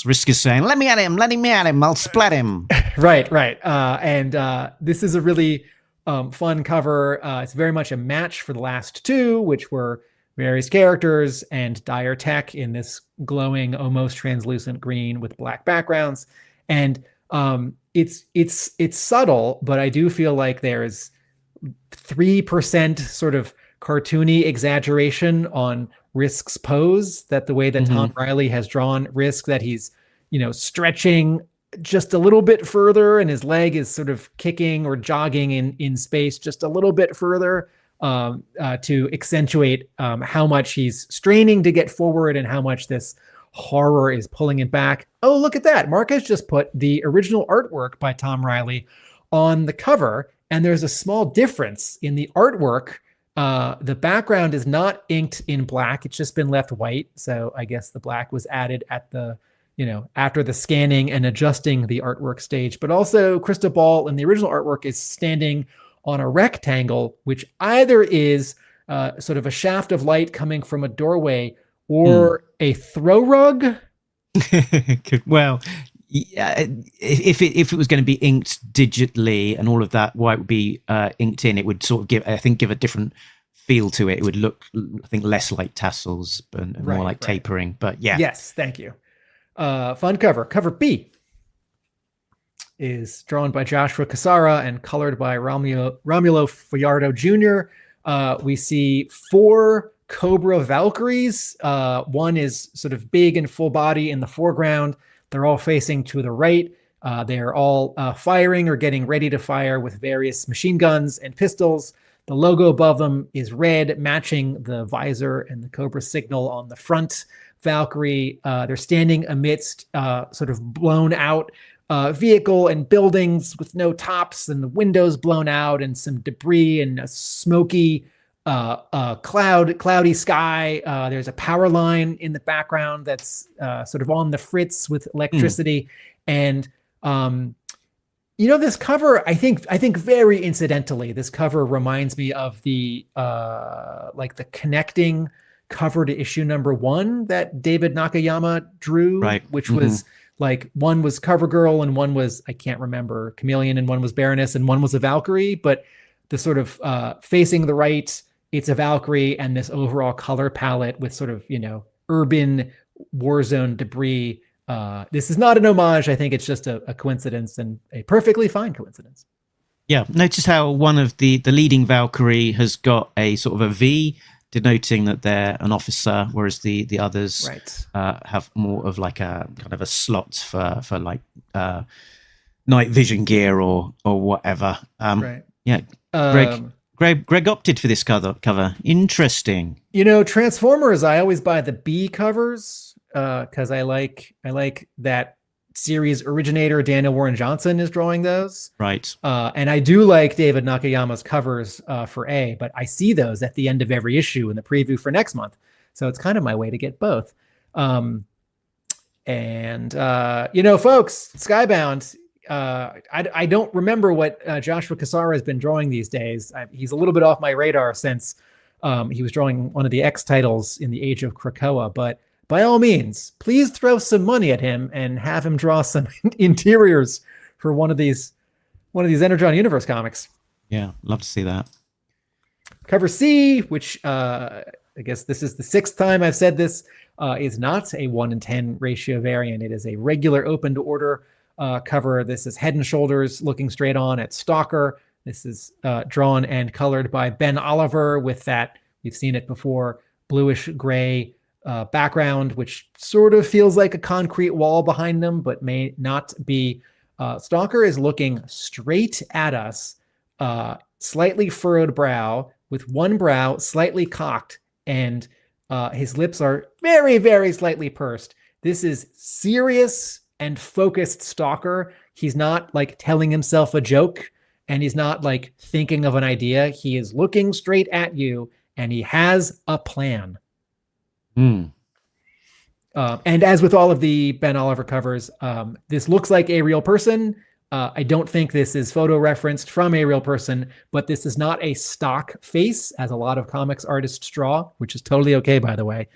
saying, let me at him, I'll splat him. Right. And this is a really fun cover. It's very much a match for the last two, which were various characters and dire tech in this glowing, almost translucent green with black backgrounds. And it's subtle, but I do feel like there's 3% sort of cartoony exaggeration on Risk's pose, that the way that Tom Riley has drawn Risk, that he's, stretching just a little bit further and his leg is sort of kicking or jogging in space just a little bit further. To accentuate how much he's straining to get forward and how much this horror is pulling it back. Oh, look at that. Mark has just put the original artwork by Tom Riley on the cover, and there's a small difference in the artwork. The background is not inked in black. It's just been left white. So I guess the black was added at the, after the scanning and adjusting the artwork stage. But also Crystal Ball in the original artwork is standing on a rectangle, which either is sort of a shaft of light coming from a doorway or a throw rug. Well, yeah, if it was going to be inked digitally and all of that, why it would be inked in, it would sort of give a different feel to it. It would look, I think, less like tassels and more like tapering. But yeah. Yes, thank you. Fun cover. Cover B is drawn by Joshua Cassara and colored by Romulo Fajardo Jr. We see 4 Cobra Valkyries. One is sort of big and full body in the foreground. They're all facing to the right. They're all firing or getting ready to fire with various machine guns and pistols. The logo above them is red, matching the visor and the Cobra signal on the front Valkyrie. They're standing amidst sort of blown out vehicle and buildings with no tops and the windows blown out and some debris and a smoky cloudy sky. There's a power line in the background that's sort of on the fritz with electricity. And this cover, I think very incidentally, this cover reminds me of the like the connecting cover to issue number 1 that David Nakayama drew, which was like one was Cover Girl and one was, I can't remember, Chameleon, and one was Baroness and one was a Valkyrie, but the sort of facing the right, it's a Valkyrie and this overall color palette with sort of, urban war zone debris. This is not an homage. I think it's just a coincidence, and a perfectly fine coincidence. Yeah, notice how one of the leading Valkyrie has got a sort of a V, denoting that they're an officer, whereas the others have more of like a kind of a slot for like night vision gear or whatever. Yeah, Greg opted for this cover. Interesting. Transformers, I always buy the B covers because I like that series originator Daniel Warren Johnson is drawing those. Right. And I do like David Nakayama's covers for A, but I see those at the end of every issue in the preview for next month. So it's kind of my way to get both. Folks, Skybound, I don't remember what Joshua Cassara has been drawing these days. He's a little bit off my radar since he was drawing one of the X titles in the Age of Krakoa, but by all means, please throw some money at him and have him draw some interiors for one of these Energon Universe comics. Yeah, love to see that. Cover C, which I guess this is the 6th time I've said this, is not a 1-in-10 ratio variant. It is a regular open to order cover. This is head and shoulders looking straight on at Stalker. This is drawn and colored by Ben Oliver with that, we've seen it before, bluish gray background, which sort of feels like a concrete wall behind them, but may not be. Stalker is looking straight at us, slightly furrowed brow, with one brow slightly cocked, and his lips are very, very slightly pursed. This is serious and focused Stalker. He's not like telling himself a joke, and he's not like thinking of an idea. He is looking straight at you, and he has a plan. And as with all of the Ben Oliver covers, this looks like a real person. I don't think this is photo referenced from a real person, but this is not a stock face, as a lot of comics artists draw, which is totally okay, by the way.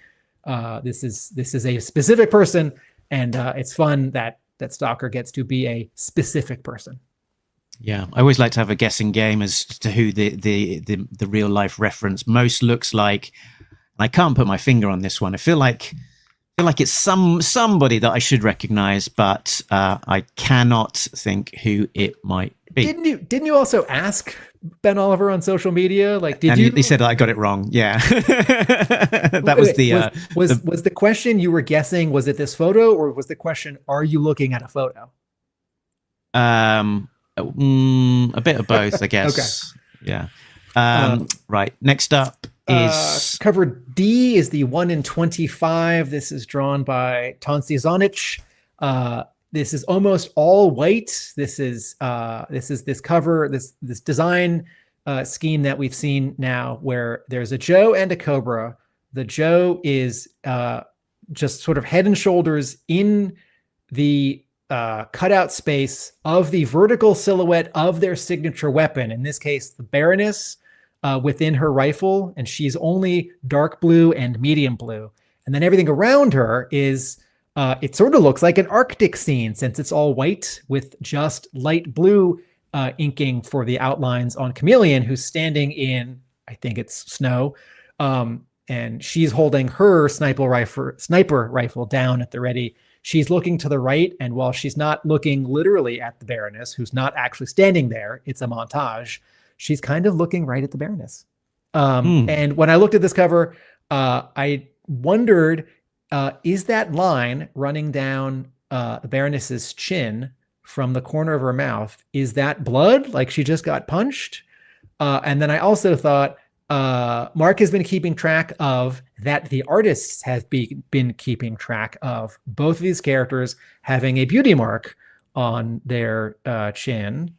This is a specific person, and it's fun that Stalker gets to be a specific person. Yeah, I always like to have a guessing game as to who the real life reference most looks like. I can't put my finger on this one. I feel like it's somebody that I should recognize, but I cannot think who it might be. Didn't you also ask Ben Oliver on social media? Like, He said that I got it wrong. Yeah, that was was the question you were guessing? Was it this photo, or was the question, are you looking at a photo? A bit of both, I guess. Okay. Yeah. Right. Next up is cover D is the 1-in-25. This is drawn by Tonsi Zonic. This is almost all white. This is this cover, this design scheme that we've seen now, where there's a Joe and a Cobra. The Joe is just sort of head and shoulders in the cutout space of the vertical silhouette of their signature weapon. In this case, the Baroness. Within her rifle, and she's only dark blue and medium blue. And then everything around her is, it sort of looks like an Arctic scene, since it's all white with just light blue inking for the outlines on Chameleon, who's standing in, I think it's snow, and she's holding her sniper rifle down at the ready. She's looking to the right, and while she's not looking literally at the Baroness, who's not actually standing there, it's a montage, she's kind of looking right at the Baroness. And when I looked at this cover, I wondered, is that line running down the Baroness's chin from the corner of her mouth, is that blood? Like she just got punched? And then I also thought, Mark has been keeping track of that. The artists have been keeping track of both of these characters having a beauty mark on their chin.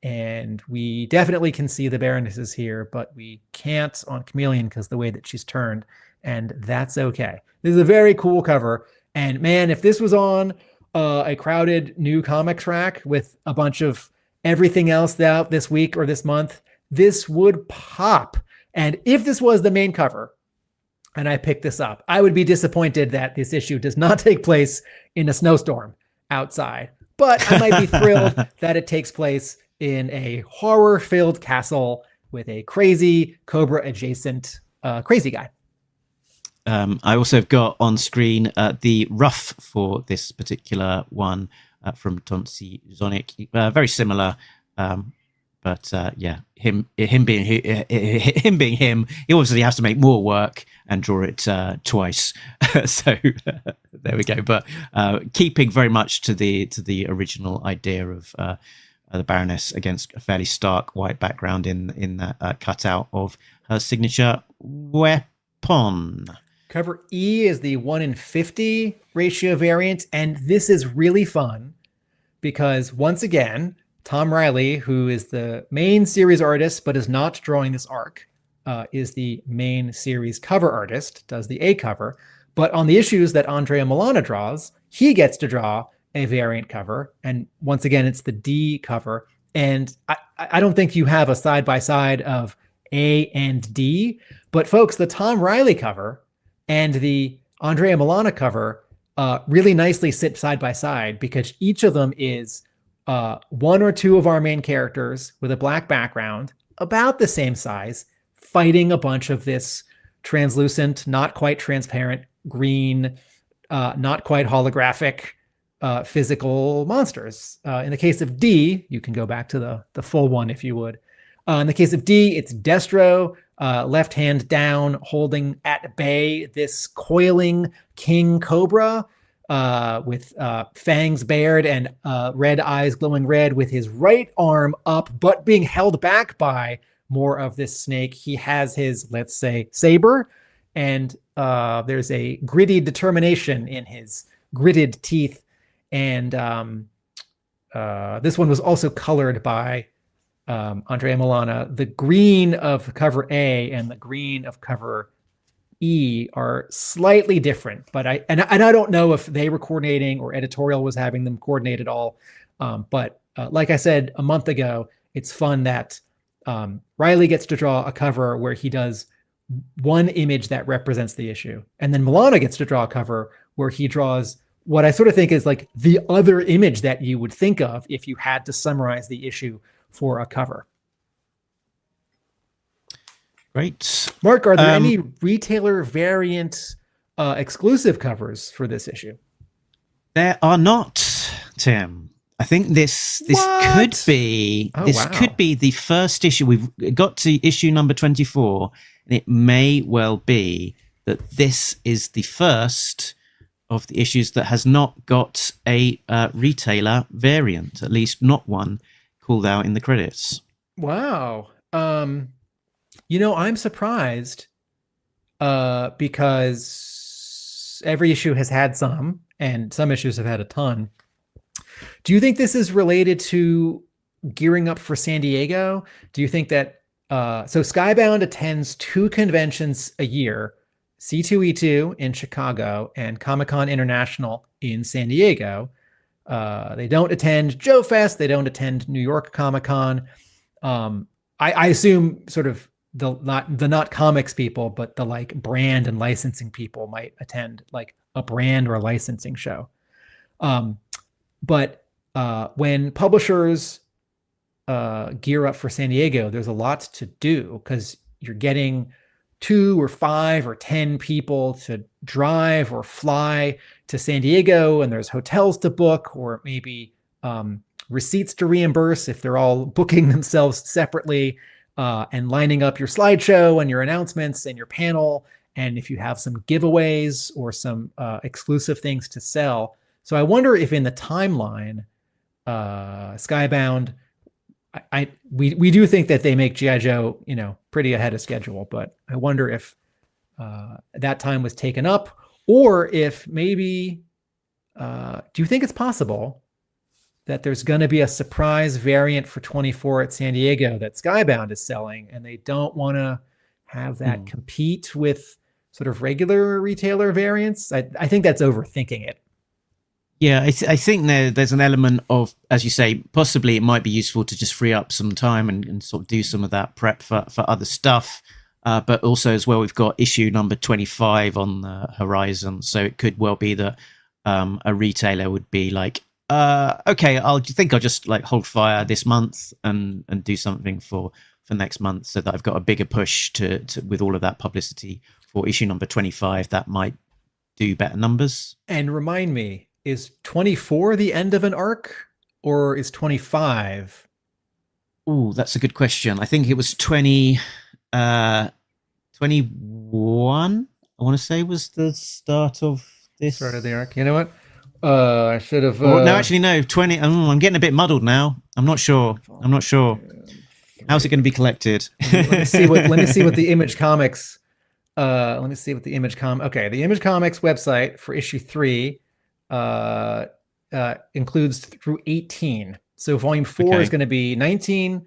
And we definitely can see the Baronesses here, but we can't on Chameleon because the way that she's turned, and that's okay. This is a very cool cover. And man, if this was on a crowded new comic track with a bunch of everything else out this week or this month, this would pop. And if this was the main cover and I picked this up, I would be disappointed that this issue does not take place in a snowstorm outside. But I might be thrilled that it takes place in a horror-filled castle with a crazy Cobra adjacent crazy guy. I also have got on screen the rough for this particular one from Tonsi Zonic. Very similar, but him being him, he obviously has to make more work and draw it twice. So there we go. But keeping very much to the original idea of the Baroness against a fairly stark white background in that cutout of her signature weapon. Cover E is the 1 in 50 ratio variant, and this is really fun because once again, Tom Riley, who is the main series artist but is not drawing this arc, is the main series cover artist, does the A cover. But on the issues that Andrea Milana draws, he gets to draw a variant cover, and once again, it's the D cover. And I don't think you have a side-by-side of A and D, but folks, the Tom Riley cover and the Andrea Milana cover really nicely sit side by side because each of them is one or two of our main characters with a black background, about the same size, fighting a bunch of this translucent, not quite transparent, green, not quite holographic physical monsters. In the case of D, you can go back to the full one if you would. In the case of D, it's Destro, left hand down, holding at bay this coiling king cobra with fangs bared and red eyes glowing red, with his right arm up, but being held back by more of this snake. He has his, let's say, saber, and there's a gritty determination in his gritted teeth. And this one was also colored by Andrea Milana. The green of cover A and the green of cover E are slightly different, but I don't know if they were coordinating or editorial was having them coordinate at all. But like I said a month ago, it's fun that Riley gets to draw a cover where he does one image that represents the issue, and then Milana gets to draw a cover where he draws what I sort of think is like the other image that you would think of if you had to summarize the issue for a cover. Great. Mark, are there any retailer variant exclusive covers for this issue? There are not, Tim. I think this could be could be the first issue. We've got to issue number 24, and it may well be that this is the first of the issues that has not got a retailer variant, at least not one called out in the credits. Wow. I'm surprised because every issue has had some, and some issues have had a ton. Do you think this is related to gearing up for San Diego? Do you think that so Skybound attends 2 conventions a year, C2E2 in Chicago and Comic-Con International in San Diego? They don't attend Joe Fest. They don't attend New York Comic-Con. I assume sort of the not comics people, but the like brand and licensing people might attend like a brand or a licensing show. But when publishers gear up for San Diego, there's a lot to do because you're getting 2 or 5 or 10 people to drive or fly to San Diego, and there's hotels to book, or maybe receipts to reimburse if they're all booking themselves separately, and lining up your slideshow and your announcements and your panel, and if you have some giveaways or some exclusive things to sell. So I wonder if in the timeline, Skybound, we do think that they make G.I. Joe, pretty ahead of schedule, but I wonder if that time was taken up, or if maybe, do you think it's possible that there's going to be a surprise variant for 24 at San Diego that Skybound is selling, and they don't want to have that compete with sort of regular retailer variants? I think that's overthinking it. Yeah, I think there's an element of, as you say, possibly it might be useful to just free up some time and sort of do some of that prep for other stuff. But also as well, we've got issue number 25 on the horizon. So it could well be that a retailer would be like, okay, I'll just like hold fire this month and do something for for next month, so that I've got a bigger push to with all of that publicity for issue number 25. That might do better numbers. And remind me, is 24 the end of an arc, or is 25? Oh, that's a good question. I think it was 21, I want to say, was the start of this. Start of the arc. You know what? I should have... no, actually, no, 20. I'm getting a bit muddled now. I'm not sure. How's it going to be collected? Let me see what the Image Comics... Okay, the Image Comics website for issue 3 includes through 18. So volume 4 is going to be 19,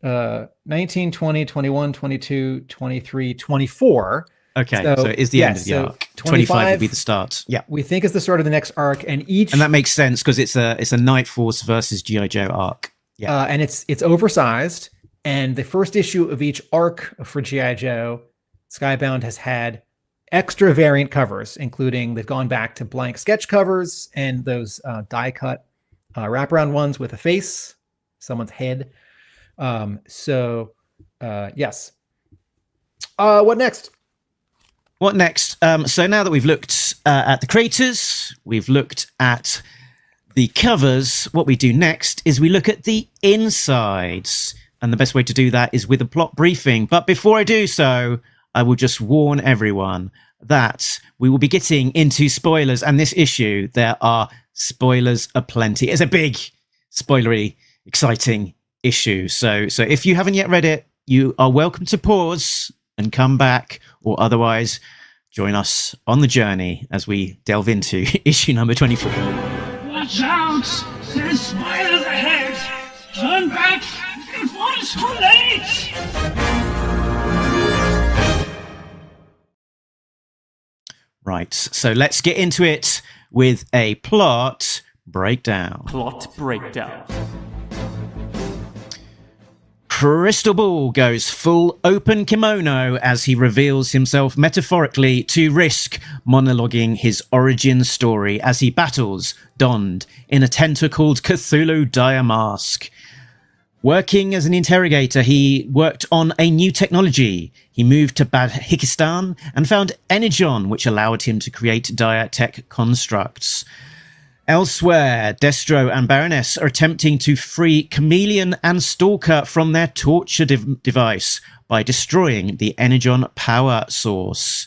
20, 21, 22, 23, 24. Okay, so it is the end of the arc. 25 will be the start. Yeah, we think it's the start of the next arc, and that makes sense because it's a Night Force versus G.I. Joe arc. Yeah, and it's oversized. And the first issue of each arc for G.I. Joe, Skybound has had extra variant covers, including they've gone back to blank sketch covers and those die cut wraparound ones with a face, someone's head. Yes. What next? What next? So now that we've looked at the creators, we've looked at the covers, what we do next is we look at the insides. And the best way to do that is with a plot briefing. But before I do so, I will just warn everyone that we will be getting into spoilers. And this issue, there are spoilers aplenty. It's a big, spoilery, exciting issue. So if you haven't yet read it, you are welcome to pause and come back, or otherwise join us on the journey as we delve into issue number 24. Watch out! There's spoilers ahead! Turn back before it's too late! Right, so let's get into it with a plot breakdown. Plot breakdown. Crystal Ball goes full open kimono as he reveals himself metaphorically to risk monologuing his origin story as he battles, donned in a tentacled Cthulhu dire mask. Working as an interrogator, he worked on a new technology. He moved to Badhikistan and found Energon, which allowed him to create dire tech constructs. Elsewhere, Destro and Baroness are attempting to free Chameleon and Stalker from their torture device by destroying the Energon power source.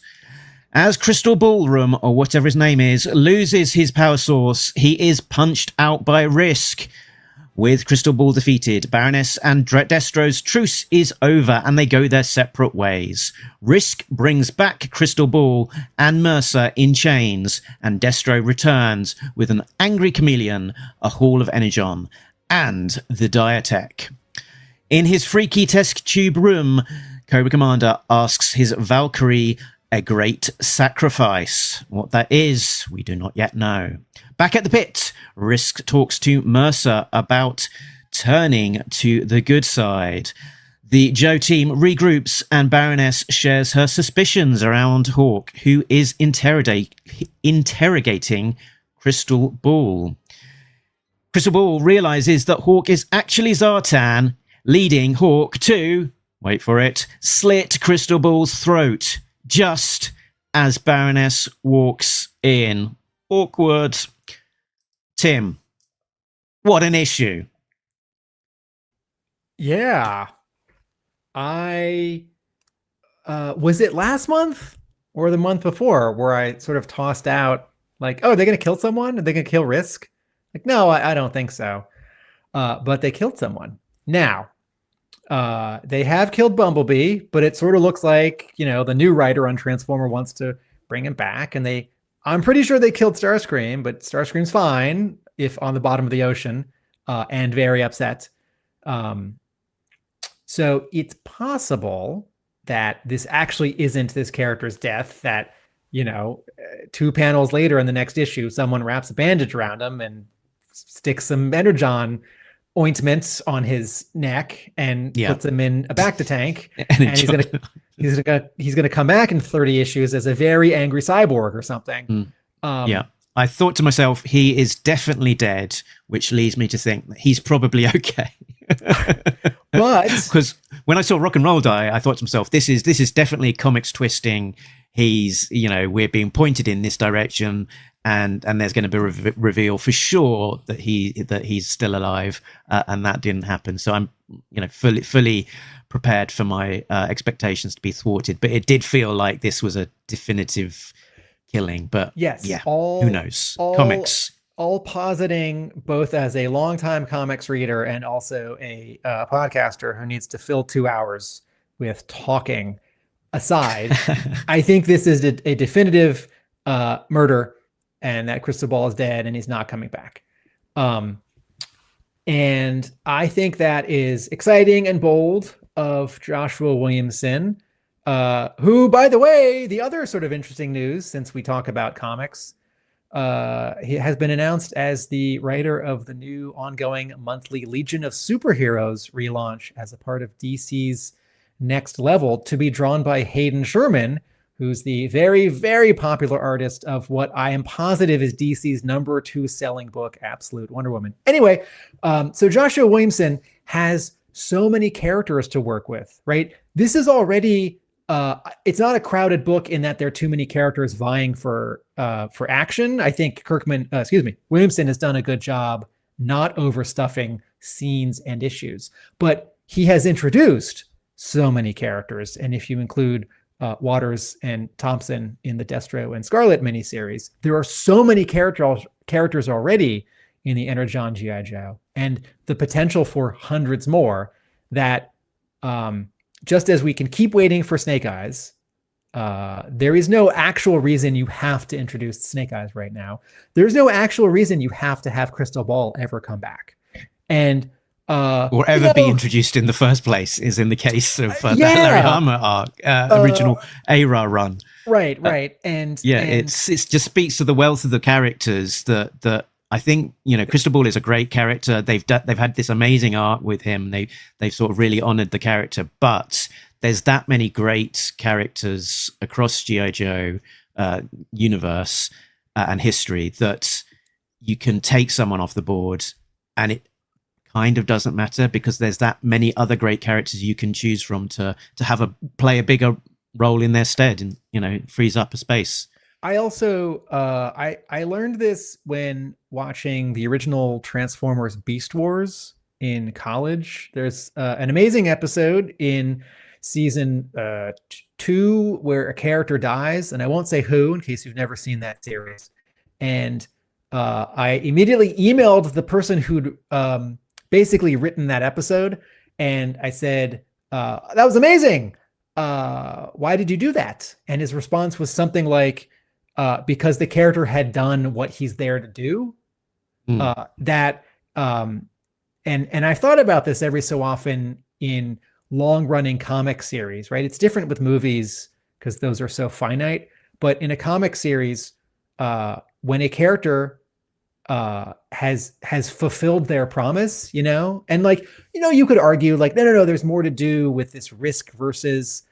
As Crystal Ballroom, or whatever his name is, loses his power source, he is punched out by Risk. With Crystal Ball defeated, Baroness and Destro's truce is over and they go their separate ways. Risk brings back Crystal Ball and Mercer in chains, and Destro returns with an angry Chameleon, a Hall of Energon, and the Diatech. In his freaky test tube room, Cobra Commander asks his Valkyrie a great sacrifice. What that is, we do not yet know. Back at the pit, Risk talks to Mercer about turning to the good side. The Joe team regroups and Baroness shares her suspicions around Hawk, who is interrogating Crystal Ball. Crystal Ball realizes that Hawk is actually Zartan, leading Hawk to, wait for it, slit Crystal Ball's throat, just as Baroness walks in. Awkward. Tim, what an issue. Yeah. I was it last month or the month before where I sort of tossed out like, oh, they're going to kill someone? Are they going to kill Risk? Like, no, I don't think so. But they killed someone. Now, they have killed Bumblebee, but it sort of looks like, you know, the new writer on Transformer wants to bring him back. And I'm pretty sure they killed Starscream, but Starscream's fine if on the bottom of the ocean and very upset. So it's possible that this actually isn't this character's death, that, you know, 2 panels later in the next issue, someone wraps a bandage around him and sticks some Energon ointment on his neck and puts him in a Bacta tank. And he's gonna come back in 30 issues as a very angry cyborg or something. Yeah. I thought to myself, he is definitely dead, which leads me to think that he's probably okay. But because when I saw Rock and Roll die, I thought to myself, this is definitely comics twisting. He's, we're being pointed in this direction, and there's going to be a reveal for sure that he's still alive, and that didn't happen. So I'm, fully prepared for my expectations to be thwarted. But it did feel like this was a definitive killing. But yes, yeah, who knows? Comics. All positing, both as a longtime comics reader and also a podcaster who needs to fill 2 hours with talking aside, I think this is a definitive murder, and that Cristobal is dead and he's not coming back. And I think that is exciting and bold of Joshua Williamson, who, by the way, the other sort of interesting news, since we talk about comics, he has been announced as the writer of the new ongoing monthly Legion of Superheroes relaunch as a part of DC's Next Level, to be drawn by Hayden Sherman, who's the very, very popular artist of what I am positive is DC's #2 selling book, Absolute Wonder Woman. Anyway, so Joshua Williamson has so many characters to work with, right? This is already, it's not a crowded book in that there are too many characters vying for action. I think Williamson has done a good job not overstuffing scenes and issues, but he has introduced so many characters. And if you include Waters and Thompson in the Destro and Scarlet miniseries, there are so many characters already in the Energon G.I. Joe, and the potential for hundreds more, that just as we can keep waiting for Snake Eyes, there is no actual reason you have to introduce Snake Eyes right now. There's no actual reason you have to have Cristobal ever come back. And or ever be introduced in the first place, is in the case of the Larry Hama arc, original ARA run. Right. And it just speaks to the wealth of the characters that I think, Cristobal is a great character. They've had this amazing arc with him. They've sort of really honored the character, but there's that many great characters across G.I. Joe universe and history that you can take someone off the board and it kind of doesn't matter, because there's that many other great characters you can choose from to have play a bigger role in their stead, and it frees up a space. I also I learned this when watching the original Transformers Beast Wars in college. There's an amazing episode in season 2 where a character dies, and I won't say who in case you've never seen that series. And I immediately emailed the person who'd basically written that episode, and I said, that was amazing. Why did you do that? And his response was something like, because the character had done what he's there to do. And I thought about this every so often in long-running comic series, right? It's different with movies because those are so finite, but in a comic series, when a character has fulfilled their promise, and you could argue no, there's more to do with this Risk versus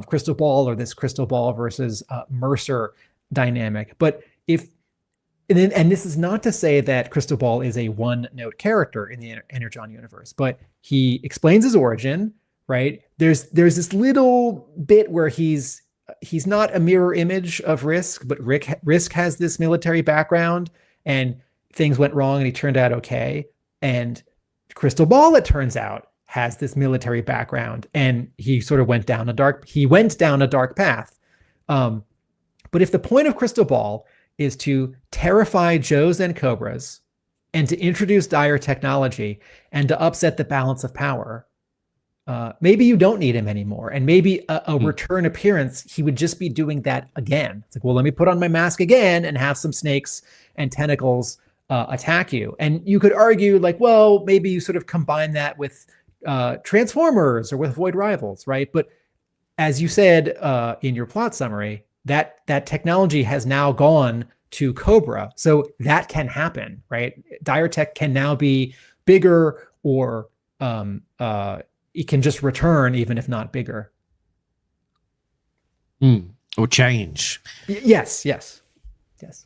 Cristobal, or this Cristobal versus Mercer dynamic. But and this is not to say that Cristobal is a one-note character in the Energon universe, but he explains his origin, right? There's this little bit where he's not a mirror image of Risk, but Risk has this military background, and things went wrong and he turned out okay. And Cristobal, it turns out, has this military background, and he sort of went down a dark path. But if the point of Cristobal is to terrify Joes and Cobras and to introduce dire technology and to upset the balance of power, maybe you don't need him anymore. And maybe a return appearance, he would just be doing that again. It's like, well, let me put on my mask again and have some snakes and tentacles attack you. And you could argue well, maybe you sort of combine that with Transformers or with Void Rivals, right? But as you said in your plot summary, that technology has now gone to Cobra. So that can happen, right? Dire tech can now be bigger, or it can just return even if not bigger. Or change. Yes.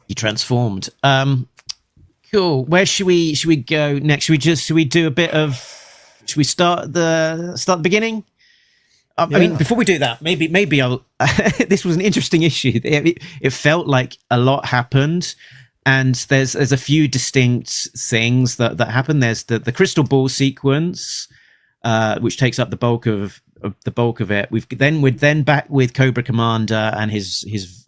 He transformed. Cool. Where should we go next? Should we do a bit of should we start the beginning? I mean, before we do that, maybe I'll. This was an interesting issue. It felt like a lot happened, and there's a few distinct things that happen. There's the crystal ball sequence, which takes up the bulk of it. We're then back with Cobra Commander and his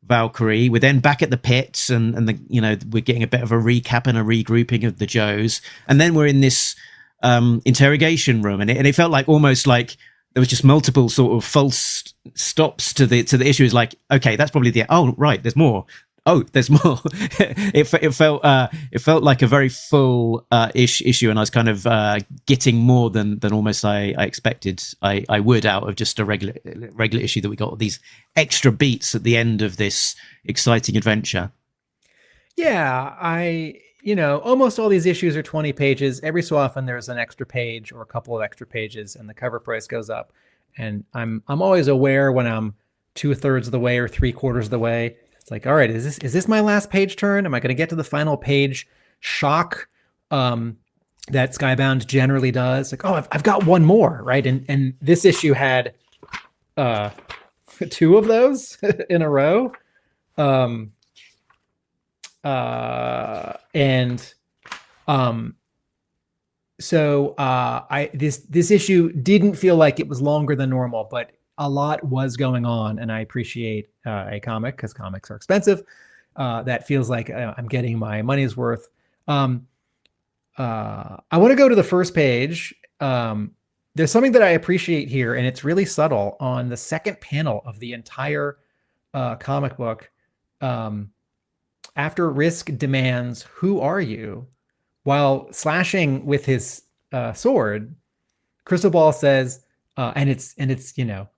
Valkyrie. We're then back at the pits, and we're getting a bit of a recap and a regrouping of the Joes, and then we're in this interrogation room, and it felt like almost like there was just multiple sort of false stops to the issue. It's like, okay, that's probably there's more. Oh, there's more. It felt like a very full issue, and I was kind of getting more than almost I expected I would out of just a regular issue, that we got these extra beats at the end of this exciting adventure. Yeah, almost all these issues are 20 pages. Every so often there's an extra page or a couple of extra pages, and the cover price goes up. And I'm always aware when I'm 2/3 of the way or 3/4 of the way. It's like, all right, is this my last page turn? Am I going to get to the final page shock that Skybound generally does? Like, oh, I've got one more, right? And this issue had 2 of those in a row. So this issue didn't feel like it was longer than normal, but a lot was going on, and I appreciate a comic, because comics are expensive. That feels like I'm getting my money's worth. I want to go to the first page. There's something that I appreciate here, and it's really subtle. On the second panel of the entire comic book, after Risk demands, "Who are you?" while slashing with his sword, Crystal Ball says, and it's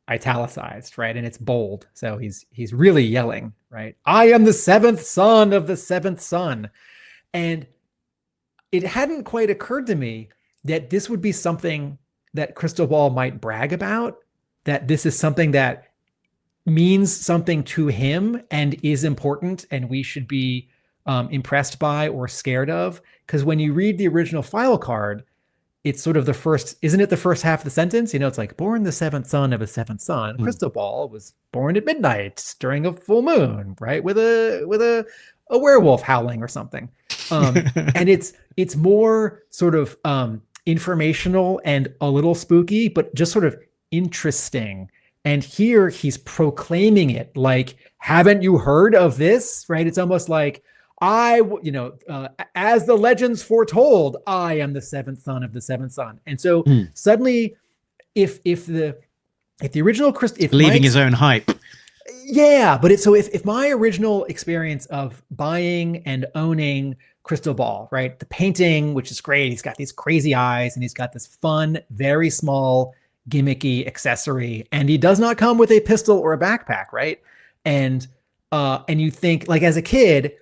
italicized, right? And it's bold. So he's really yelling, right? "I am the 7th son of the 7th son." And it hadn't quite occurred to me that this would be something that Crystal Ball might brag about, that this is something that means something to him and is important, and we should be impressed by or scared of. Because when you read the original file card, it's sort of isn't it the first half of the sentence? It's like, born the 7th son of a 7th son. Crystal Ball was born at midnight during a full moon, right? With a werewolf howling or something. And it's more sort of informational and a little spooky, but just sort of interesting. And here he's proclaiming it like, haven't you heard of this? Right? It's almost like, as the legends foretold, I am the 7th son of the 7th son. And so suddenly, if the original leaving his own hype. Yeah, but if my original experience of buying and owning Crystal Ball, right? The painting, which is great. He's got these crazy eyes, and he's got this fun, very small, gimmicky accessory, and he does not come with a pistol or a backpack, right? And you think, like, as a kid,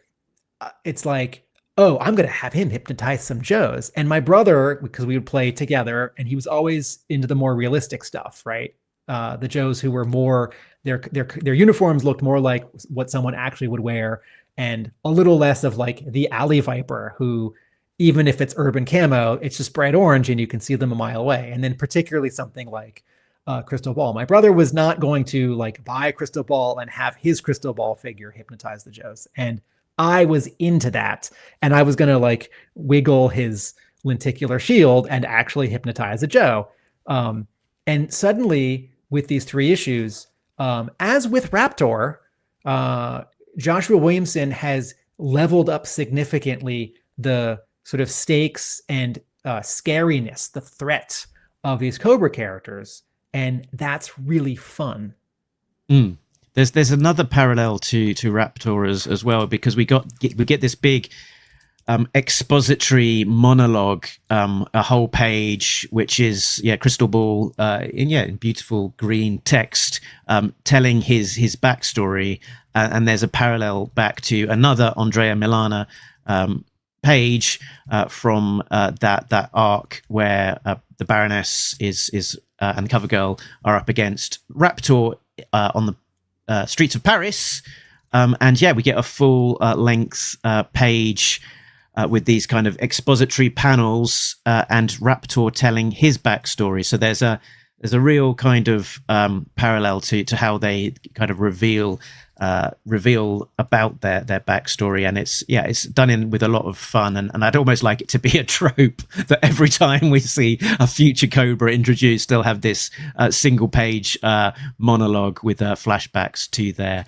it's like, oh, I'm going to have him hypnotize some Joes. And my brother, because we would play together, and he was always into the more realistic stuff, right? The Joes who were more, their uniforms looked more like what someone actually would wear, and a little less of like the Alley Viper, who, even if it's urban camo, it's just bright orange and you can see them a mile away. And then particularly something like Crystal Ball. My brother was not going to like buy a Crystal Ball and have his Crystal Ball figure hypnotize the Joes. And I was into that. And I was going to like wiggle his lenticular shield and actually hypnotize a Joe. And suddenly with these 3 issues, as with Raptor, Joshua Williamson has leveled up significantly the sort of stakes and scariness, the threat of these Cobra characters. And that's really fun. There's another parallel to Raptor as well, because we get this big expository monologue, a whole page, which is Crystal Ball in beautiful green text, telling his backstory, and there's a parallel back to another Andrea Milana page from that arc where the Baroness is and CoverGirl are up against Raptor on the streets of Paris, and we get a full length page with these kind of expository panels and Raptor telling his backstory. So there's a real kind of parallel to how they kind of reveal about their backstory, and it's done in with a lot of fun, and I'd almost like it to be a trope that every time we see a future Cobra introduced, they'll have this single page monologue with flashbacks to their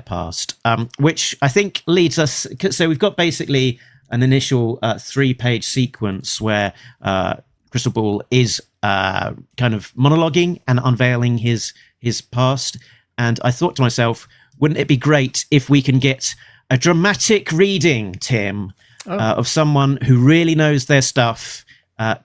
past, which I think leads us. So we've got basically an initial 3-page sequence where Crystal Ball is kind of monologuing and unveiling his past. And I thought to myself, wouldn't it be great if we can get a dramatic reading, Tim, of someone who really knows their stuff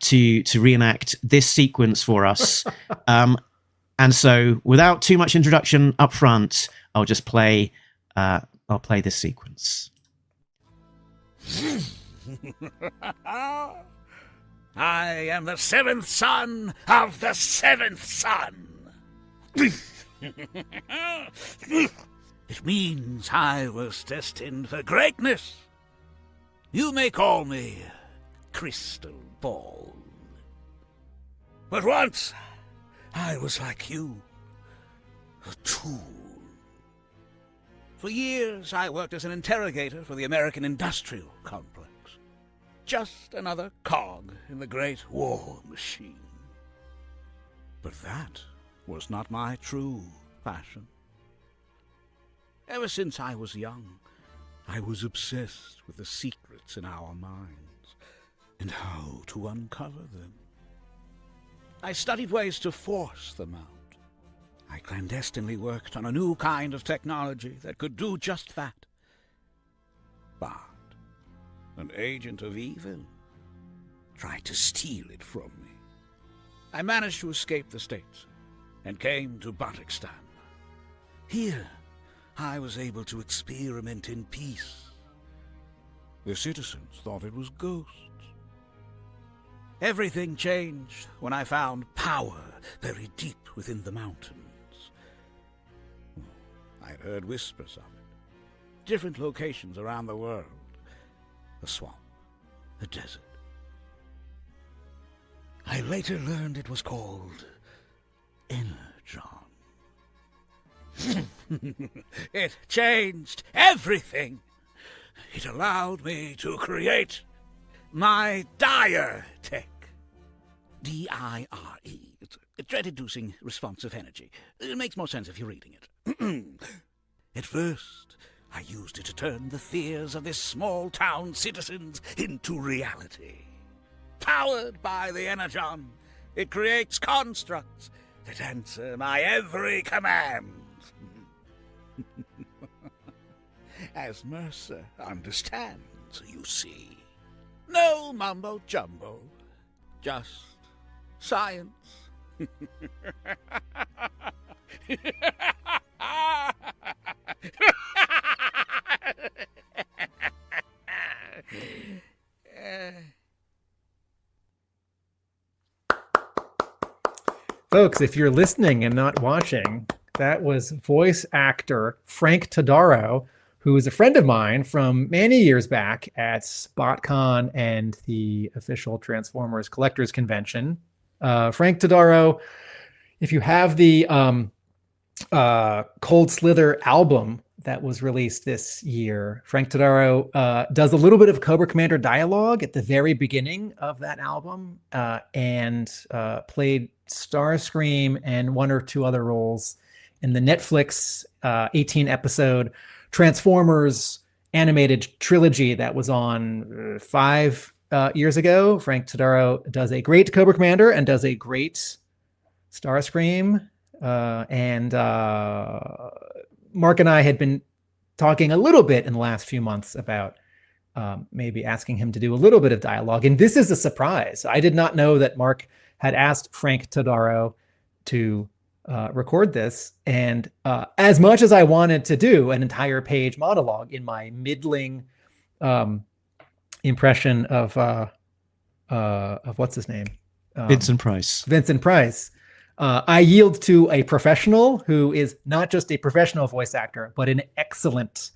to reenact this sequence for us? And so, without too much introduction up front, I'll just play. I'll play this sequence. I am the 7th son of the 7th son. It means I was destined for greatness. You may call me Crystal Ball. But once, I was like you, a tool. For years, I worked as an interrogator for the American industrial complex. Just another cog in the great war machine. But that was not my true passion. Ever since I was young, I was obsessed with the secrets in our minds and how to uncover them. I studied ways to force them out. I clandestinely worked on a new kind of technology that could do just that. But an agent of evil tried to steal it from me. I managed to escape the States and came to Batakistan. Here, I was able to experiment in peace. The citizens thought it was ghosts. Everything changed when I found power very deep within the mountains. I'd heard whispers of it. Different locations around the world. A swamp, a desert. I later learned it was called Energon. It changed everything. It allowed me to create my dire tech. D-I-R-E. It's a dread-inducing responsive energy. It makes more sense if you're reading it. At first, I used it to turn the fears of this small-town citizens into reality. Powered by the Energon, it creates constructs that answer my every command. As Mercer understands, you see. No mumbo-jumbo, just science. Folks, if you're listening and not watching, that was voice actor Frank Todaro, who is a friend of mine from many years back at SpotCon and the official Transformers Collectors Convention. Frank Todaro, if you have the Cold Slither album that was released this year, Frank Todaro does a little bit of Cobra Commander dialogue at the very beginning of that album, and played Starscream and one or two other roles in the Netflix 18-episode Transformers animated trilogy that was on 5 years ago. Frank Todaro does a great Cobra Commander and does a great Starscream. And Mark and I had been talking a little bit in the last few months about maybe asking him to do a little bit of dialogue. And this is a surprise. I did not know that Mark had asked Frank Todaro to record this. And as much as I wanted to do an entire page monologue in my middling impression of what's his name? Vincent Price. Vincent Price. I yield to a professional who is not just a professional voice actor, but an excellent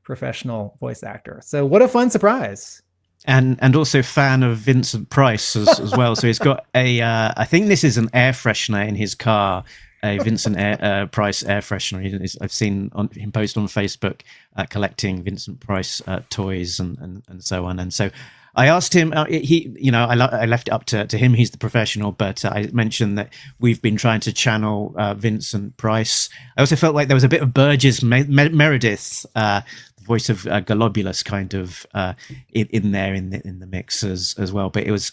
professional voice actor. So what a fun surprise. And also fan of Vincent Price as well. So he's got I think this is an air freshener in his car, a Vincent Price air freshener. I've seen him post on Facebook collecting Vincent Price toys and so on. And so I asked him, I left it up to him. He's the professional, but I mentioned that we've been trying to channel Vincent Price. I also felt like there was a bit of Burgess Meredith, voice of Golobulus kind of in there in the mix as well. But it was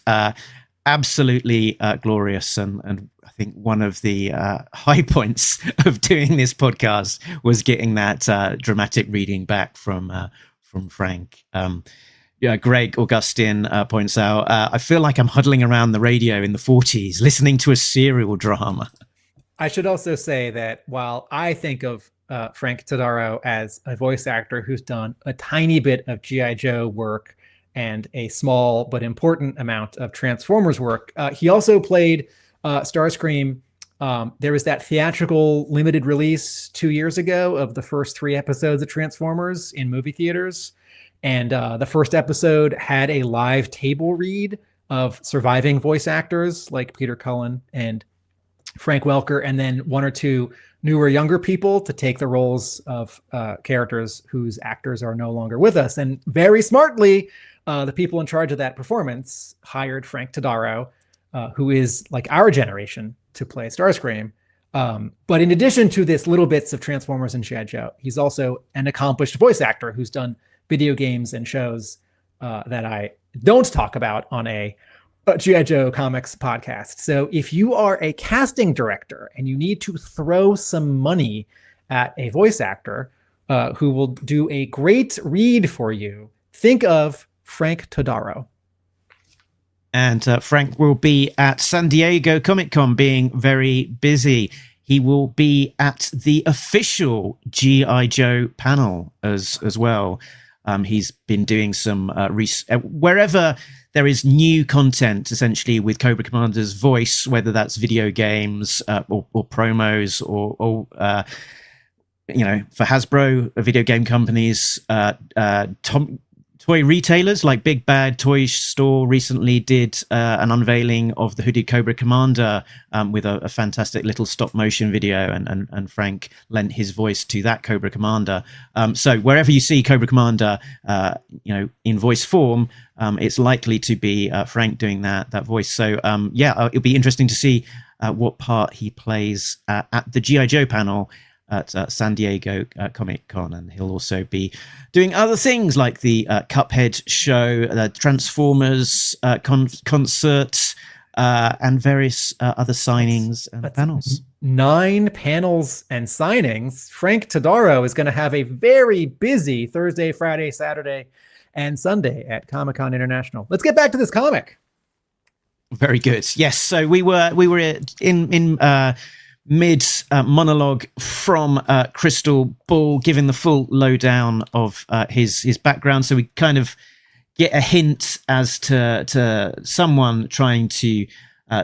absolutely glorious, and I think one of the high points of doing this podcast was getting that dramatic reading back from Frank. Greg Augustine points out, I feel like I'm huddling around the radio in the 40s listening to a serial drama. I should also say that while I think of Frank Todaro as a voice actor who's done a tiny bit of G.I. Joe work and a small but important amount of Transformers work, he also played Starscream. There was that theatrical limited release 2 years ago of the first 3 episodes of Transformers in movie theaters. And the first episode had a live table read of surviving voice actors like Peter Cullen and Frank Welker, and then 1 or 2 newer, younger people to take the roles of characters whose actors are no longer with us. And very smartly, the people in charge of that performance hired Frank Todaro, who is like our generation, to play Starscream. But in addition to this little bits of Transformers and G.I. Joe, he's also an accomplished voice actor who's done video games and shows that I don't talk about on a G.I. Joe comics podcast. So if you are a casting director and you need to throw some money at a voice actor who will do a great read for you, think of Frank Todaro. And Frank will be at San Diego Comic-Con, being very busy. He will be at the official G.I. Joe panel as well. He's been doing some wherever there is new content, essentially, with Cobra Commander's voice, whether that's video games or promos or for Hasbro, video game companies, toy retailers like Big Bad Toy Store recently did an unveiling of the hooded Cobra Commander with a fantastic little stop motion video, and Frank lent his voice to that Cobra Commander. So wherever you see Cobra Commander, in voice form, it's likely to be Frank doing that voice. So it'll be interesting to see what part he plays at the G.I. Joe panel at San Diego Comic-Con, and he'll also be doing other things like the Cuphead show, the Transformers concert, and various other signings and panels. 9 panels and signings. Frank Todaro is going to have a very busy Thursday, Friday, Saturday, and Sunday at Comic-Con International. Let's get back to this comic. Very good. Yes, so we were in mid monologue from Crystal Ball, giving the full lowdown of his background. So we kind of get a hint as to someone trying to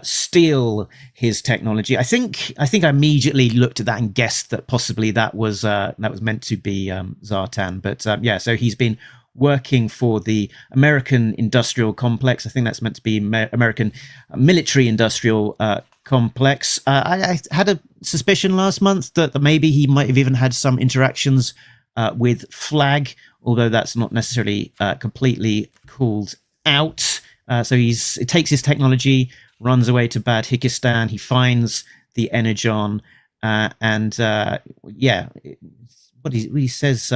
steal his technology. I think I immediately looked at that and guessed that possibly that was meant to be Zartan. But so he's been working for the American Industrial Complex. I think that's meant to be American Military Industrial Complex. I had a suspicion last month that maybe he might have even had some interactions with Flag, although that's not necessarily completely called out. So he takes his technology, runs away to Bad Hickistan. He finds the Energon, what he says.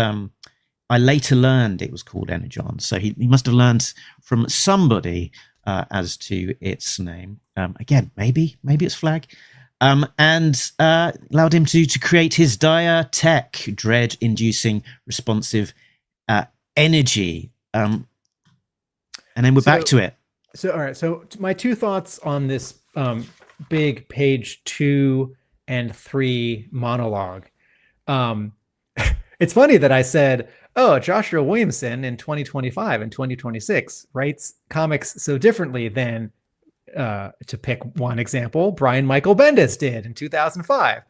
I later learned it was called Energon. So he must have learned from somebody as to its name. Again, maybe it's Flag. And allowed him to create his dire tech, dread-inducing responsive energy. And then we're back to it. So, all right. So my 2 thoughts on this big page 2 and 3 monologue. It's funny that I said, Joshua Williamson in 2025 and 2026 writes comics so differently than, to pick one example, Brian Michael Bendis did in 2005,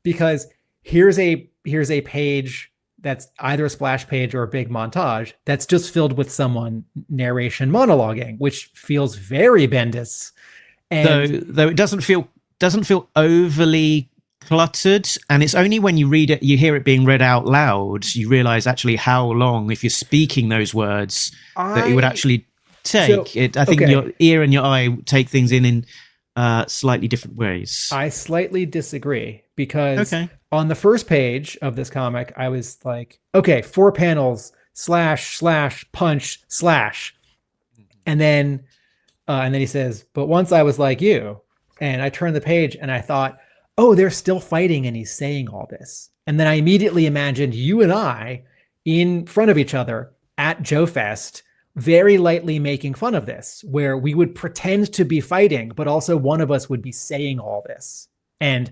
because here's a page that's either a splash page or a big montage that's just filled with someone narration monologuing, which feels very Bendis. And though it doesn't feel overly cluttered, and it's only when you read it, you hear it being read out loud, you realize actually how long, if you're speaking those words, that it would actually take. I think your ear and your eye take things in slightly different ways. I slightly disagree, because on the first page of this comic, I was like, okay, 4 panels, / punch / and then he says, but once I was like you, and I turned the page and I thought, oh, they're still fighting and he's saying all this. And then I immediately imagined you and I in front of each other at Joe Fest, very lightly making fun of this, where we would pretend to be fighting, but also one of us would be saying all this. And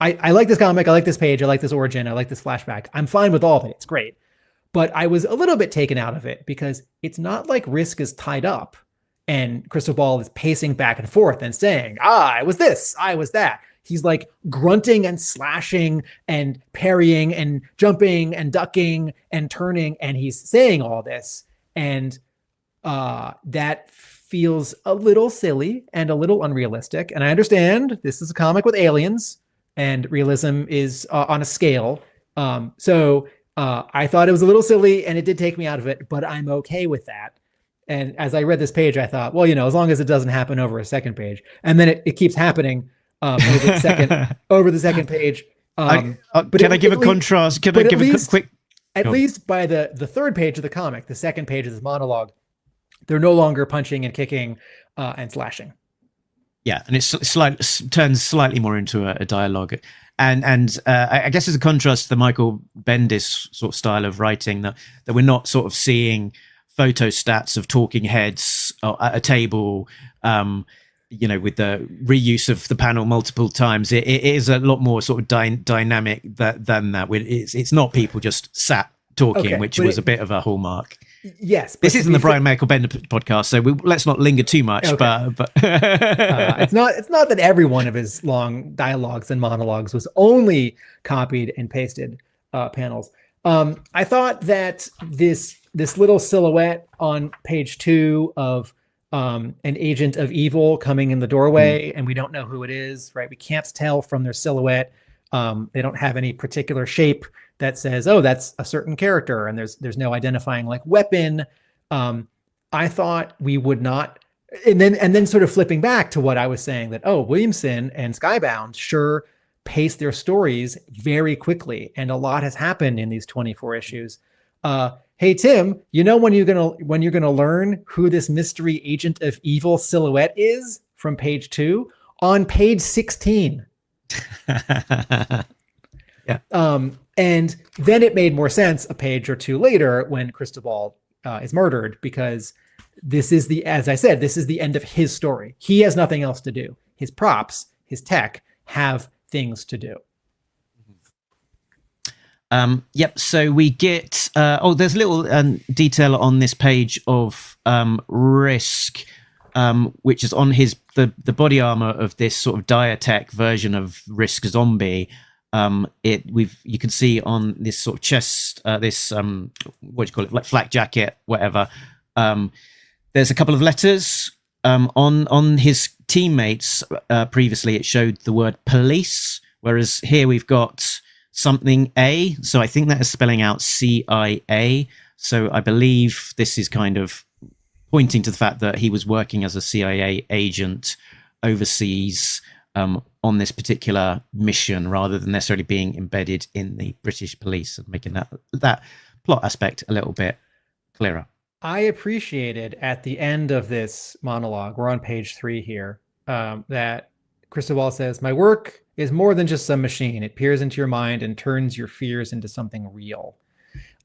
I like this comic. I like this page. I like this origin. I like this flashback. I'm fine with all of it. It's great. But I was a little bit taken out of it because it's not like Risk is tied up and Crystal Ball is pacing back and forth and saying, I was this, I was that. He's like grunting and slashing and parrying and jumping and ducking and turning, and he's saying all this. And that feels a little silly and a little unrealistic. And I understand this is a comic with aliens and realism is on a scale. So I thought it was a little silly and it did take me out of it, but I'm okay with that. And as I read this page, I thought, well, as long as it doesn't happen over a second page, and then it keeps happening over the second page. But can I give a contrast? Can I give a quick? At least by the third page of the comic, the second page of this monologue, they're no longer punching and kicking and slashing. Yeah, and it turns slightly more into a dialogue. And I guess as a contrast to the Michael Bendis sort of style of writing, that we're not sort of seeing photo stats of talking heads at a table, with the reuse of the panel multiple times. It is a lot more sort of dynamic than that. It's not people just sat talking, which was a bit of a hallmark. Yes, this isn't the Brian Michael Bendis podcast, so let's not linger too much. Okay. But it's not that every one of his long dialogues and monologues was only copied and pasted panels. I thought that this little silhouette on page 2 of an agent of evil coming in the doorway, and we don't know who it is, right? We can't tell from their silhouette. They don't have any particular shape that says, oh, that's a certain character, and there's no identifying like weapon. I thought we would not, and then sort of flipping back to what I was saying, that Williamson and Skybound sure pace their stories very quickly, and a lot has happened in these 24 issues. Hey Tim, when you're gonna learn who this mystery agent of evil silhouette is from page 2? On page 16. Yeah. And then it made more sense a page or 2 later when Crystal Ball is murdered, because as I said, this is the end of his story. He has nothing else to do. His props, his tech have things to do. Yep. So we get. There's a little detail on this page of Risk, which is on the body armor of this sort of Diatech version of Risk Zombie. You can see on this sort of chest, this what do you call it, like flak jacket, whatever. There's a couple of letters on his teammates. Previously, it showed the word police, whereas here we've got something A. So I think that is spelling out CIA. So I believe this is kind of pointing to the fact that he was working as a CIA agent overseas on this particular mission, rather than necessarily being embedded in the British police, and making that plot aspect a little bit clearer. I appreciated at the end of this monologue, we're on page 3 here, that Crystal Ball says, my work is more than just some machine. It peers into your mind and turns your fears into something real.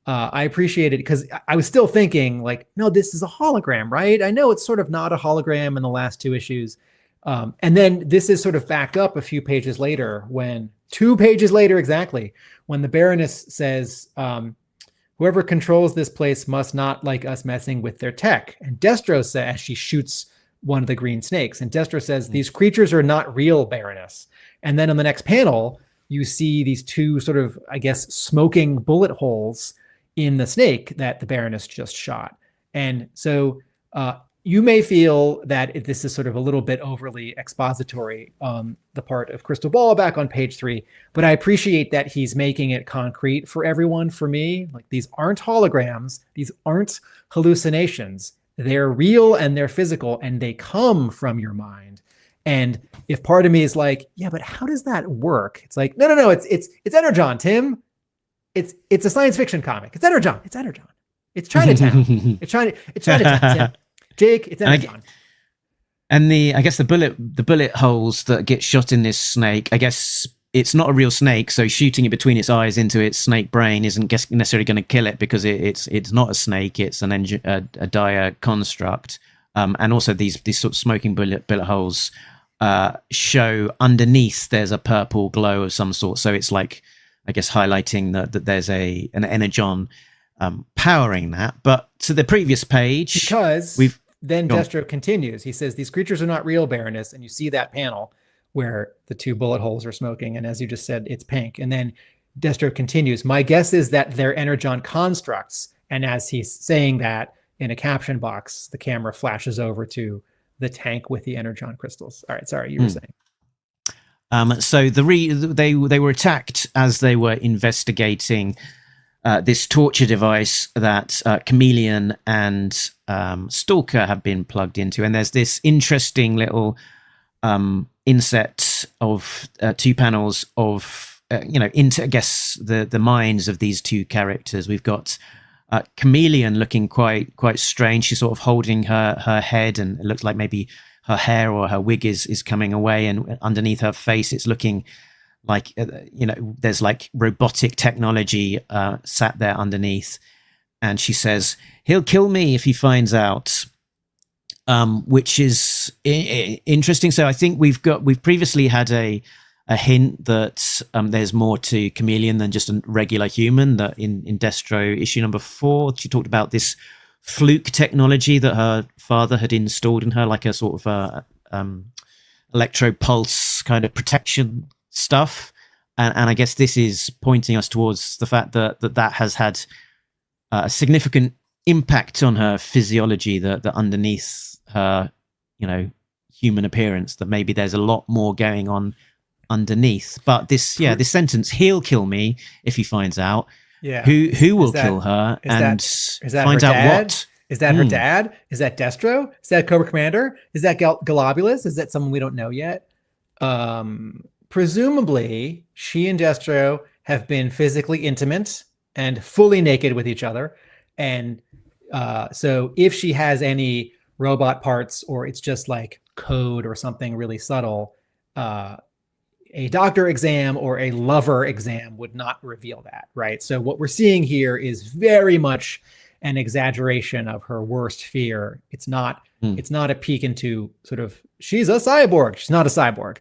I appreciate it because I was still thinking like, no, this is a hologram, right? I know it's sort of not a hologram in the last 2 issues. And then this is sort of backed up a few pages later, 2 pages later exactly, when the Baroness says, whoever controls this place must not like us messing with their tech. And Destro says, she shoots one of the green snakes, and Destro says, these creatures are not real, Baroness. And then on the next panel, you see these two sort of, I guess, smoking bullet holes in the snake that the Baroness just shot. And so you may feel that this is sort of a little bit overly expository on the part of Crystal Ball back on page 3, but I appreciate that he's making it concrete for everyone. For me, like, these aren't holograms, these aren't hallucinations. They're real and they're physical, and they come from your mind. And if part of me is like, yeah, but how does that work? It's like, no, it's Energon, Tim. It's a science fiction comic. It's Energon. It's Chinatown. it's Chinatown, Tim. Jake, it's Energon. And I guess the bullet holes that get shot in this snake, I guess it's not a real snake, so shooting it between its eyes into its snake brain isn't necessarily going to kill it, because it's not a snake, it's a dire construct. And also these sort of smoking bullet holes show underneath there's a purple glow of some sort, so it's like, I guess, highlighting that there's an Energon powering that. But to the previous page, because then Destro continues. He says, these creatures are not real, Baroness. And you see that panel where the two bullet holes are smoking. And as you just said, it's pink. And then Destro continues, my guess is that they're Energon constructs. And as he's saying that, in a caption box, the camera flashes over to the tank with the Energon crystals. All right, sorry, you were saying. So they were attacked as they were investigating this torture device that Chameleon and Stalker have been plugged into, and there's this interesting little inset of 2 panels of into, I guess, the minds of these 2 characters. We've got Chameleon looking quite strange. She's sort of holding her head, and it looks like maybe her hair or her wig is coming away, and underneath her face it's looking like there's like robotic technology sat there underneath. And she says, he'll kill me if he finds out, which is interesting. So I think we've previously had a hint that there's more to Chameleon than just a regular human. That in Destro issue number 4, she talked about this fluke technology that her father had installed in her, like a sort of electro pulse kind of protection stuff. And I guess this is pointing us towards the fact that has had a significant impact on her physiology, that underneath her, human appearance, that maybe there's a lot more going on underneath. But this sentence, he'll kill me if he finds out. Yeah. Who will kill her and finds out what? Is that her dad? Is that Destro? Is that Cobra Commander? Is that Galobulus? Is that someone we don't know yet? Presumably, she and Destro have been physically intimate and fully naked with each other. And so if she has any robot parts, or it's just like code or something really subtle, a doctor exam or a lover exam would not reveal that, right? So what we're seeing here is very much an exaggeration of her worst fear. It's not a peek into sort of, she's a cyborg. She's not a cyborg.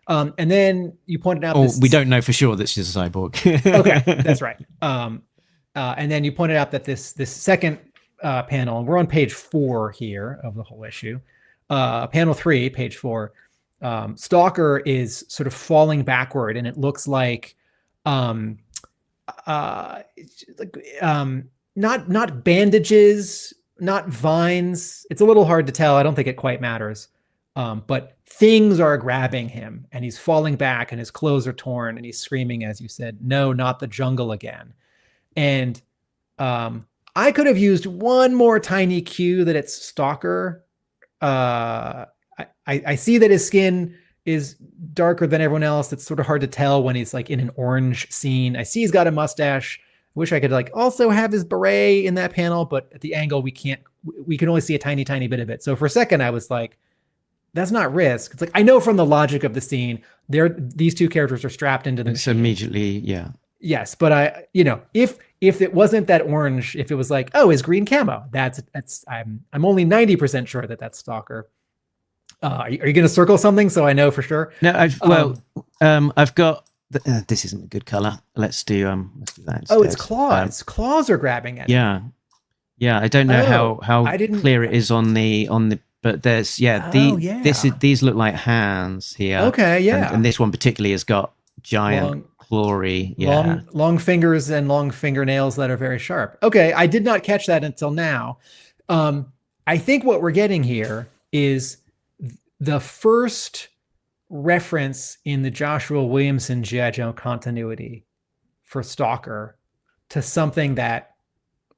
And then you pointed out we don't know for sure that she's a cyborg. Okay, that's right. And then you pointed out that this second panel, and we're on page 4 here of the whole issue, panel 3, page 4, Stalker is sort of falling backward, and it looks like not bandages, not vines. It's a little hard to tell. I don't think it quite matters. But things are grabbing him, and he's falling back, and his clothes are torn, and he's screaming, as you said, no, not the jungle again. And I could have used one more tiny cue that it's Stalker. I see that his skin is darker than everyone else. It's sort of hard to tell when he's like in an orange scene. I see he's got a mustache. I wish I could like also have his beret in that panel, but at the angle we can only see a tiny bit of it. So for a second I was like, that's not Risk. It's like, I know from the logic of the scene, these 2 characters are strapped into the machine. Immediately, yeah. Yes, but if it wasn't that orange, if it was like, oh, his green camo, that's I'm only 90% sure that that's Stalker. Are you going to circle something so I know for sure? No, I've got. This isn't a good color. Let's do that. Oh, it's claws. Claws are grabbing at it. Yeah. I don't know how clear it is on the. But there's these look like hands here. Okay, yeah. And this one particularly has got giant clawy. Yeah. Long fingers and long fingernails that are very sharp. Okay, I did not catch that until now. I think what we're getting here is the first reference in the Joshua Williamson G.I. Joe continuity for Stalker to something that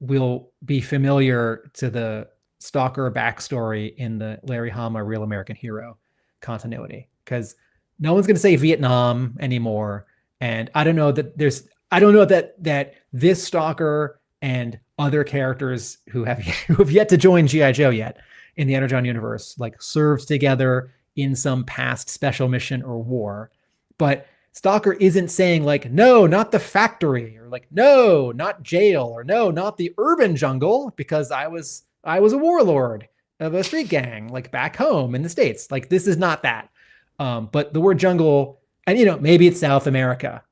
will be familiar to the Stalker backstory in the Larry Hama Real American Hero continuity, because no one's going to say Vietnam anymore. And I don't know that that this Stalker and other characters who have yet to join G.I. Joe yet in the Energon universe, like served together in some past special mission or war. But Stalker isn't saying like, no, not the factory, or like, no, not jail, or no, not the urban jungle, because I was a warlord of a street gang, like back home in the States. Like, this is not that. But the word jungle, and maybe it's South America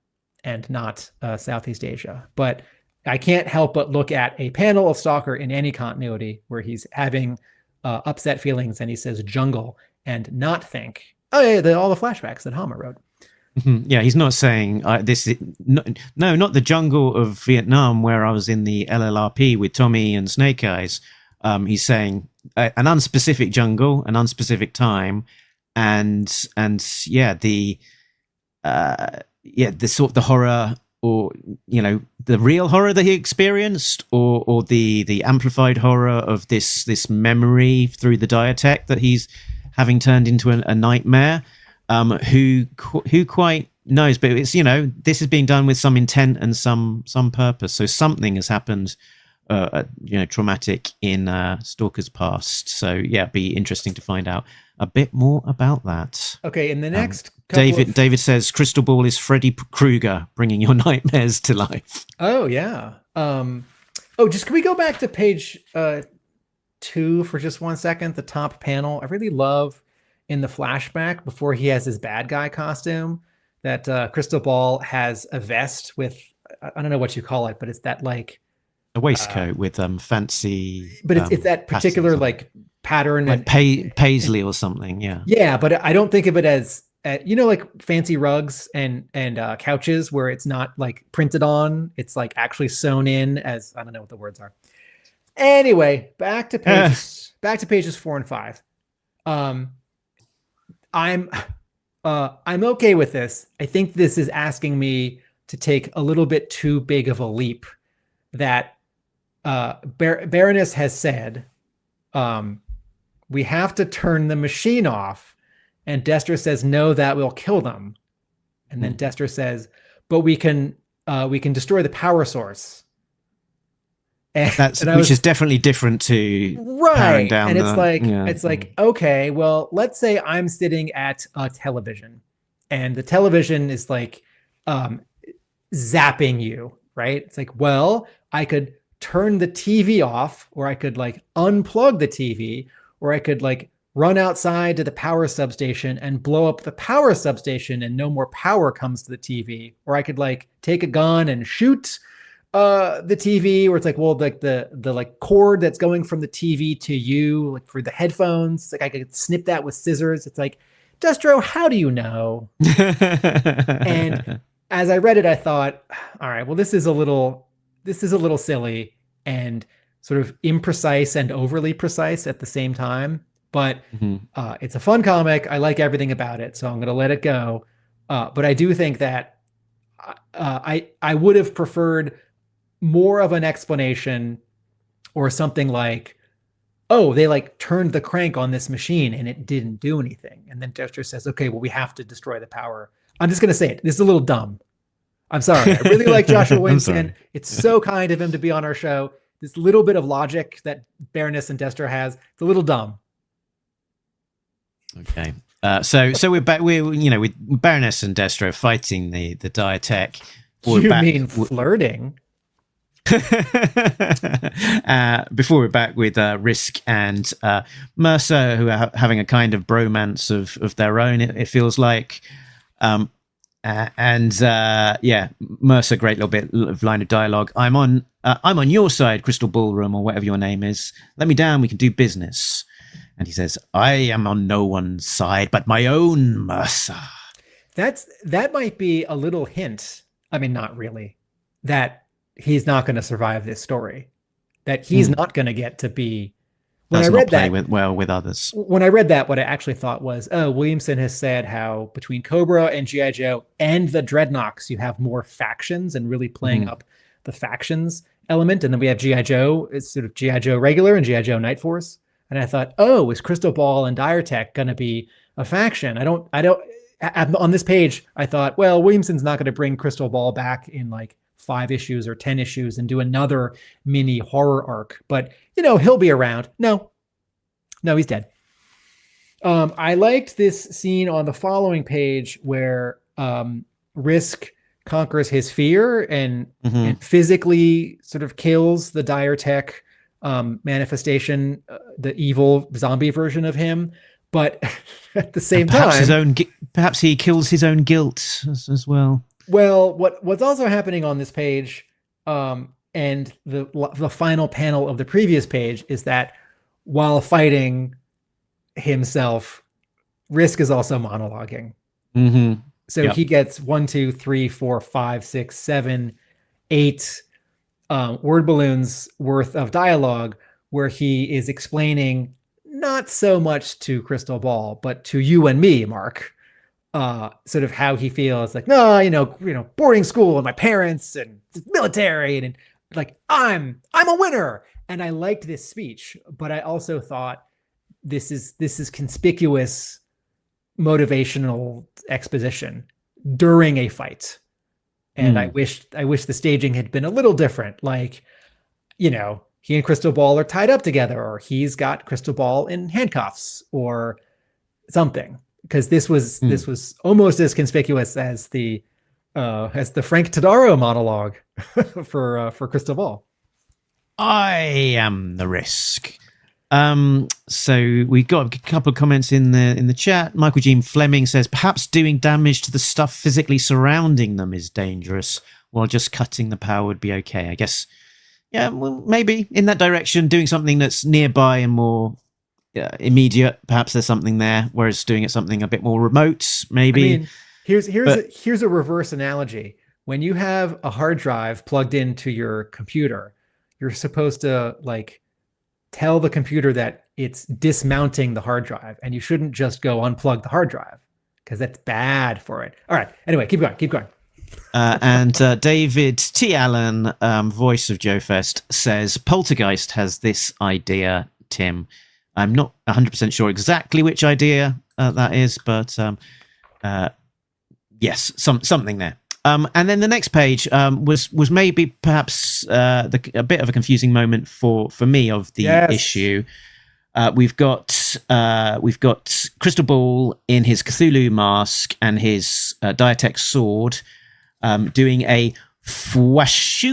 and not Southeast Asia. But I can't help but look at a panel of Stalker in any continuity where he's having upset feelings and he says jungle, and not think, oh yeah, all the flashbacks that Hama wrote. Yeah, he's not saying this is not the jungle of Vietnam where I was in the LLRP with Tommy and Snake Eyes. He's saying an unspecific jungle, an unspecific time, and the horror, or the real horror that he experienced, or the amplified horror of this memory through the diatech that he's having turned into a nightmare. Who quite knows? But it's this is being done with some intent and some purpose. So something has happened, traumatic in Stalker's past. So yeah, it'd be interesting to find out a bit more about that. Okay, in the next David says Crystal Ball is Freddy Krueger bringing your nightmares to life. Oh yeah. Can we go back to page 2 for just 1 second? The top panel. I really love in the flashback before he has his bad guy costume that Crystal Ball has a vest with, I don't know what you call it, but it's that like a waistcoat with fancy. But it's that particular like pattern, like paisley or something. Yeah. Yeah, but I don't think of it as like fancy rugs and couches where it's not like printed on. It's like actually sewn in as, I don't know what the words are. Anyway, back to pages 4 and 5. I'm okay with this. I think this is asking me to take a little bit too big of a leap. That Baroness has said, we have to turn the machine off, and Destro says, no, that will kill them. And then Destro says, but we can destroy the power source. Which is definitely different to right. Down and it's like, okay, well, let's say I'm sitting at a television, and the television is like zapping you, right? It's like, well, I could turn the TV off, or I could like unplug the TV, or I could like run outside to the power substation and blow up the power substation, and no more power comes to the TV, or I could like take a gun and shoot the TV, where it's like, well, like the like cord that's going from the TV to you, like for the headphones, like I could snip that with scissors. It's like, Destro, how do you know? And as I read it, I thought, all right, well, this is a little silly and sort of imprecise and overly precise at the same time. But it's a fun comic. I like everything about it, so I'm going to let it go. But I do think that I would have preferred more of an explanation, or something like, oh, they like turned the crank on this machine and it didn't do anything. And then Destro says, okay, well, we have to destroy the power. I'm just going to say it. This is a little dumb. I'm sorry. I really like Joshua Williamson. It's so kind of him to be on our show. This little bit of logic that Baroness and Destro has, it's a little dumb. Okay. So we're back. We're with Baroness and Destro fighting the diatech. Mean flirting? Before we're back with Risk and Mercer, who are having a kind of bromance of their own. It feels like, Mercer, great little bit of line of dialogue. I'm on your side, Crystal Ballroom, or whatever your name is. Let me down. We can do business. And he says, I am on no one's side but my own, Mercer. That might be a little hint I mean, not really, that he's not going to survive this story, that he's not going to get to be. When Does I read not play that, well with others. When I read that, what I actually thought was, oh, Williamson has said how between Cobra and G.I. Joe and the Dreadnoks, you have more factions and really playing up the factions element. And then we have G.I. Joe, it's sort of G.I. Joe regular and G.I. Joe Night Force. And I thought, oh, is Crystal Ball and Diretech going to be a faction? On this page, I thought, well, Williamson's not going to bring Crystal Ball back in like 5 issues or 10 issues and do another mini horror arc, but he'll be around. No, he's dead. I liked this scene on the following page where Risk conquers his fear and physically sort of kills the Diretech manifestation, the evil zombie version of him. But at the same time, perhaps he kills his own guilt as well. Well, what's also happening on this page, and the final panel of the previous page, is that while fighting himself, Risk is also monologuing. So he gets 1, 2, 3, 4, 5, 6, 7, 8 word balloons worth of dialogue where he is explaining not so much to Crystal Ball, but to you and me, Mark, sort of how he feels like, no, boarding school and my parents and military and like, I'm a winner. And I liked this speech, but I also thought this is conspicuous motivational exposition during a fight. And I wish the staging had been a little different. Like, he and Crystal Ball are tied up together, or he's got Crystal Ball in handcuffs or something. Because this was almost as conspicuous as the Frank Tadaro monologue for Crystal Ball. I am the Risk. So we got a couple of comments in the chat. Michael Jean Fleming says perhaps doing damage to the stuff physically surrounding them is dangerous, while just cutting the power would be okay. I guess, yeah, well, maybe in that direction, doing something that's nearby and more immediate. Perhaps there's something there. Whereas doing it something a bit more remote, maybe. I mean, here's a reverse analogy. When you have a hard drive plugged into your computer, you're supposed to like tell the computer that it's dismounting the hard drive, and you shouldn't just go unplug the hard drive because that's bad for it. All right. Anyway, keep going. And David T. Allen, voice of Joe Fest, says Poltergeist has this idea, Tim. I'm not 100% sure exactly which idea that is, but yes, something there. And then the next page was maybe perhaps a bit of a confusing moment for me of the issue. We've got Crystal Ball in his Cthulhu mask and his Diatech sword, doing a fwash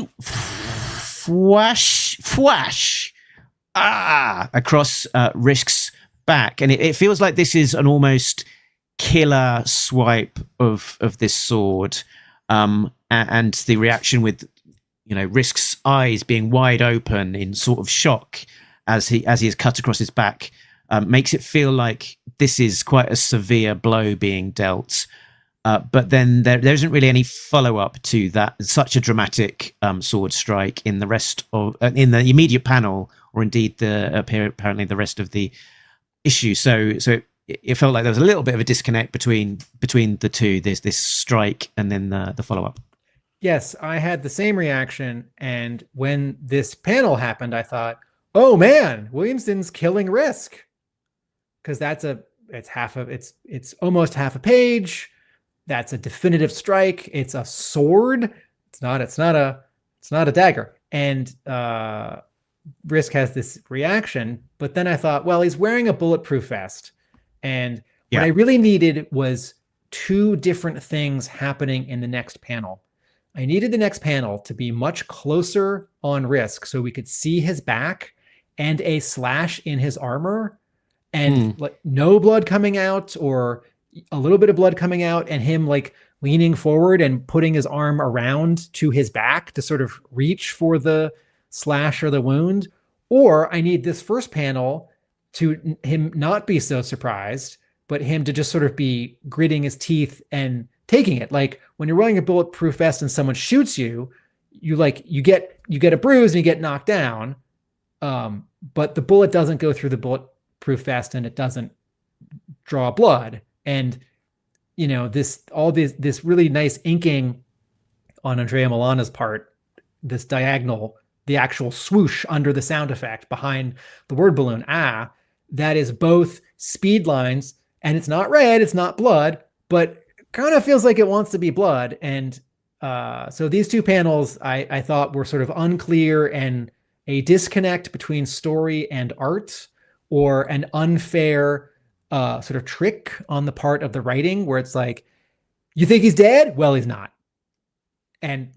across Risk's back, and it feels like this is an almost killer swipe of this sword. And the reaction with, Risk's eyes being wide open in sort of shock as he is cut across his back, makes it feel like this is quite a severe blow being dealt. But then there isn't really any follow up to that, such a dramatic sword strike in the rest of in the immediate panel, or indeed apparently the rest of the issue. So it felt like there was a little bit of a disconnect between the two. There's this strike and then the follow-up. Yes, I had the same reaction. And when this panel happened, I thought, oh man, Williamson's killing Risk. Because it's almost half a page. That's a definitive strike. It's a sword. It's not a dagger. And Risk has this reaction, but then I thought, well, he's wearing a bulletproof vest. And what I really needed was 2 different things happening in the next panel. I needed the next panel to be much closer on Risk so we could see his back and a slash in his armor, and like no blood coming out or a little bit of blood coming out, and him like leaning forward and putting his arm around to his back to sort of reach for the slash or the wound. Or I need this first panel to him not be so surprised, but him to just sort of be gritting his teeth and taking it. Like when you're wearing a bulletproof vest and someone shoots you, you get a bruise and you get knocked down. But the bullet doesn't go through the bulletproof vest and it doesn't draw blood. And this really nice inking on Andrea Milana's part, this diagonal, the actual swoosh under the sound effect behind the word balloon, that is both speed lines, and it's not red, it's not blood, but kind of feels like it wants to be blood. And so these two panels I thought were sort of unclear and a disconnect between story and art, or an unfair sort of trick on the part of the writing, where it's like, you think he's dead? Well, he's not. And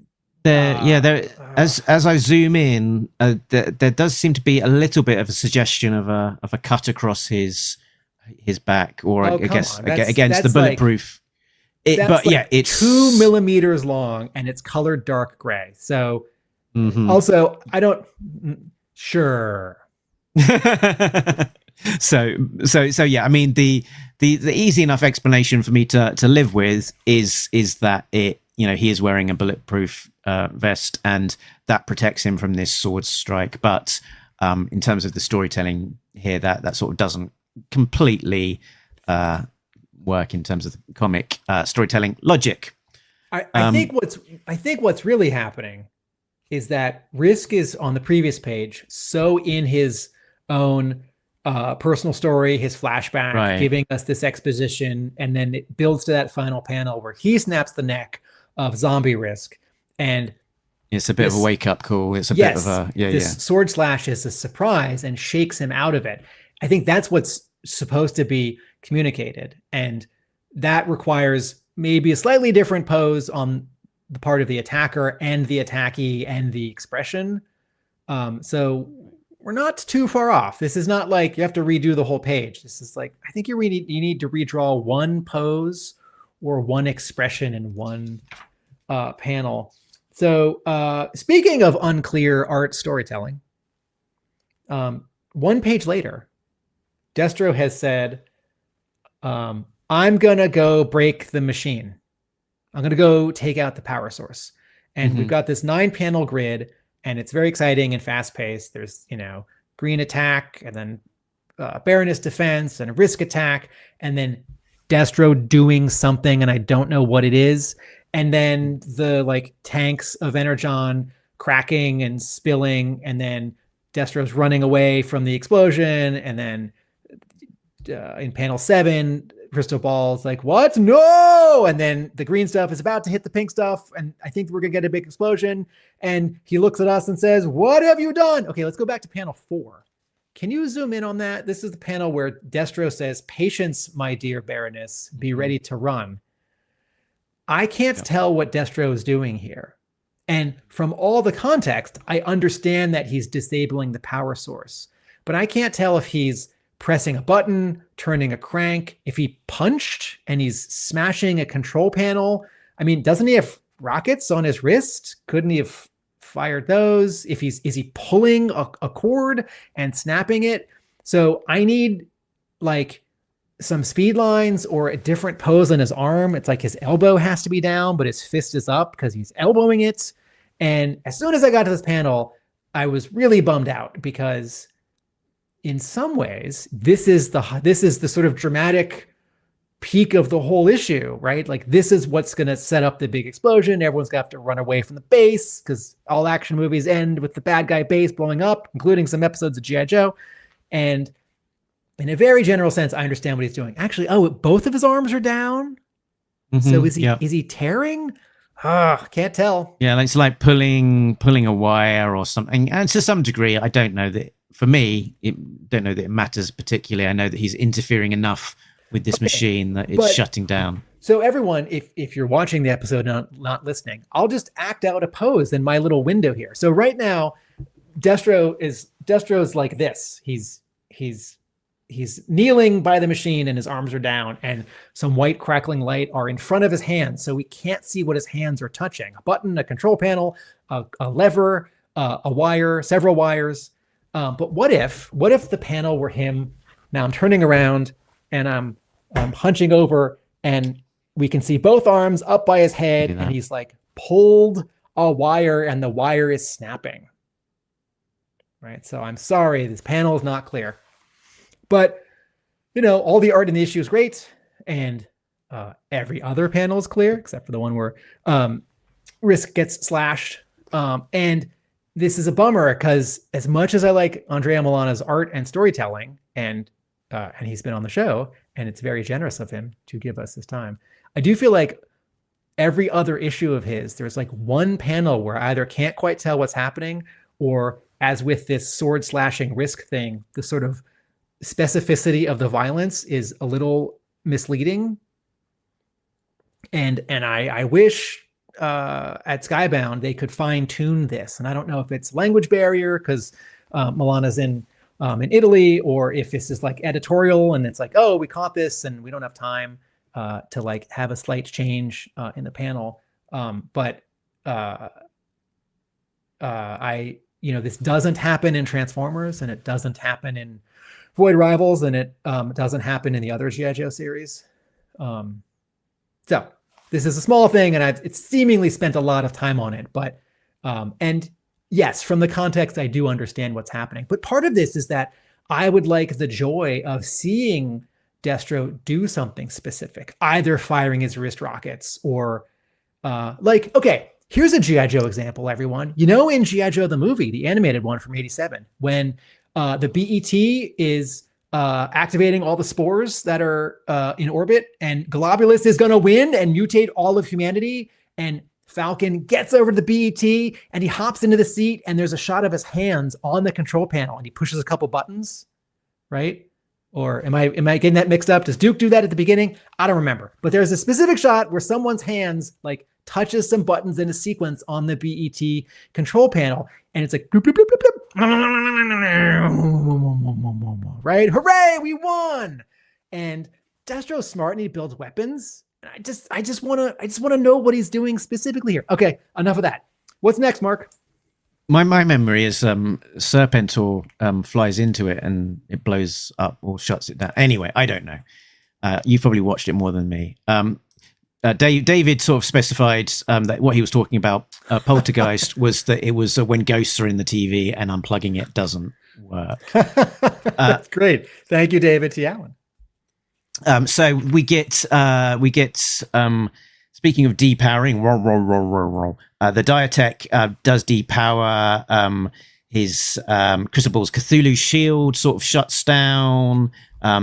as I zoom in, there does seem to be a little bit of a suggestion of a cut across his back, or I guess against the bulletproof. It's 2 millimeters long and it's colored dark gray. So also, I don't sure. So yeah, I mean the easy enough explanation for me to live with is that he is wearing a bulletproof vest and that protects him from this sword strike. But in terms of the storytelling here, that sort of doesn't completely work in terms of the comic storytelling logic. I think what's really happening is that Risk is on the previous page, so in his own personal story, his flashback, giving us this exposition, and then it builds to that final panel where he snaps the neck of zombie Risk, and it's a bit of a wake-up call. It's a bit of a sword slash is a surprise and shakes him out of it. I think that's what's supposed to be communicated, and that requires maybe a slightly different pose on the part of the attacker and the attackee and the expression. So we're not too far off. This is not like you have to redo the whole page. This is like, I think you need to redraw one pose or one expression in one panel. So speaking of unclear art storytelling, 1 page later, Destro has said, I'm going to go break the machine. I'm going to go take out the power source. And we've got this 9-panel grid, and it's very exciting and fast paced. There's, green attack, and then Baroness defense, and a Risk attack, and then Destro doing something, and I don't know what it is. And then the tanks of Energon cracking and spilling, and then Destro's running away from the explosion. And then in panel 7, Crystal Ball's like, what? No! And then the green stuff is about to hit the pink stuff, and I think we're gonna get a big explosion. And he looks at us and says, what have you done? Okay, let's go back to panel 4. Can you zoom in on that? This is the panel where Destro says, patience, my dear Baroness, be ready to run. I can't tell what Destro is doing here. And from all the context, I understand that he's disabling the power source, but I can't tell if he's pressing a button, turning a crank, if he punched and he's smashing a control panel. I mean, doesn't he have rockets on his wrist? Couldn't he have fired those? Is he pulling a cord and snapping it? So I need some speed lines or a different pose on his arm. It's like his elbow has to be down, but his fist is up because he's elbowing it. And as soon as I got to this panel, I was really bummed out, because in some ways, this is the sort of dramatic peak of the whole issue, right? Like, this is what's going to set up the big explosion. Everyone's going to have to run away from the base, because all action movies end with the bad guy base blowing up, including some episodes of G.I. Joe. And in a very general sense, I understand what he's doing. Actually, both of his arms are down. So is he tearing? Can't tell. Yeah, it's like pulling a wire or something. And to some degree, I don't know that, for me, don't know that it matters particularly. I know that he's interfering enough with this machine that it's shutting down. So everyone, if you're watching the episode and not listening, I'll just act out a pose in my little window here. So right now, Destro's like this. He's kneeling by the machine and his arms are down, and some white crackling light are in front of his hands, so we can't see what his hands are touching. A button, a control panel, a lever, a wire, several wires. But what if the panel were him? Now I'm turning around and I'm hunching over, and we can see both arms up by his head, and he's like pulled a wire, and the wire is snapping. Right. So I'm sorry, this panel is not clear, but all the art in the issue is great, and every other panel is clear except for the one where Risk gets slashed. And this is a bummer because as much as I like Andrea Milana's art and storytelling, and he's been on the show, and it's very generous of him to give us his time, I do feel like every other issue of his, there's like one panel where I either can't quite tell what's happening, or as with this sword slashing Risk thing, the sort of specificity of the violence is a little misleading. And I wish at Skybound they could fine tune this. And I don't know if it's language barrier because Milana's in Italy, or if this is like editorial and it's like, oh, we caught this and we don't have time to like have a slight change in the panel. But this doesn't happen in Transformers, and it doesn't happen in Void Rivals, and it doesn't happen in the other G.I. Joe series. So this is a small thing, and it's seemingly spent a lot of time on it. But and yes, from the context, I do understand what's happening. But part of this is that I would like the joy of seeing Destro do something specific, either firing his wrist rockets or okay, here's a G.I. Joe example, everyone. In G.I. Joe the movie, the animated one from '87, when the BET is activating all the spores that are in orbit, and Globulus is going to win and mutate all of humanity, and Falcon gets over to the BET and he hops into the seat, and there's a shot of his hands on the control panel and he pushes a couple buttons, right? Or am I getting that mixed up? Does Duke do that at the beginning? I don't remember. But there's a specific shot where someone's hands like touches some buttons in a sequence on the BET control panel, and it's like bloop, bloop, bloop, bloop, bloop. Right? Hooray, we won. And Destro's smart and he builds weapons. And I just want to know what he's doing specifically here. Okay, enough of that. What's next, Mark? My memory is Serpentor flies into it and it blows up or shuts it down. Anyway, I don't know. You've probably watched it more than me. David sort of specified that what he was talking about, Poltergeist, was that it was when ghosts are in the TV and unplugging it doesn't work. That's great. Thank you, David T. Allen. So we get speaking of depowering, the Diatech does depower. His Crystal Ball's Cthulhu shield sort of shuts down.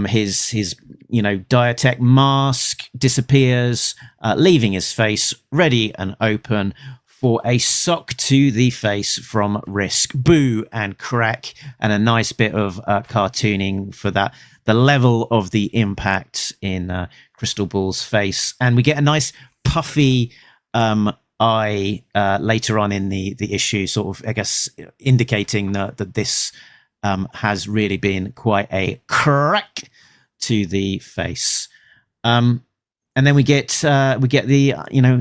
His Diatech mask disappears, leaving his face ready and open for a sock to the face from Risk. Boo and crack, and a nice bit of cartooning for that. The level of the impact in Crystal Ball's face, and we get a nice puffy eye later on in the issue, sort of, I guess, indicating that this has really been quite a crack to the face. And then we get the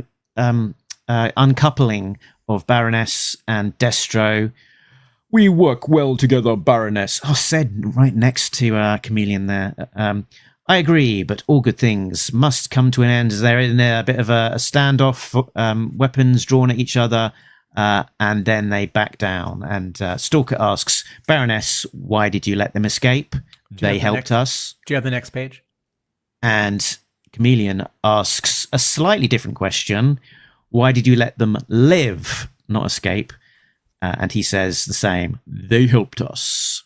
uncoupling of Baroness and Destro. We work well together, Baroness. Said right next to Chameleon there. I agree, but all good things must come to an end as they're in a bit of a standoff, weapons drawn at each other, and then they back down. And Stalker asks, Baroness, why did you let them escape? They helped us. Do you have the next page? And Chameleon asks a slightly different question. Why did you let them live, not escape? And he says the same. They helped us.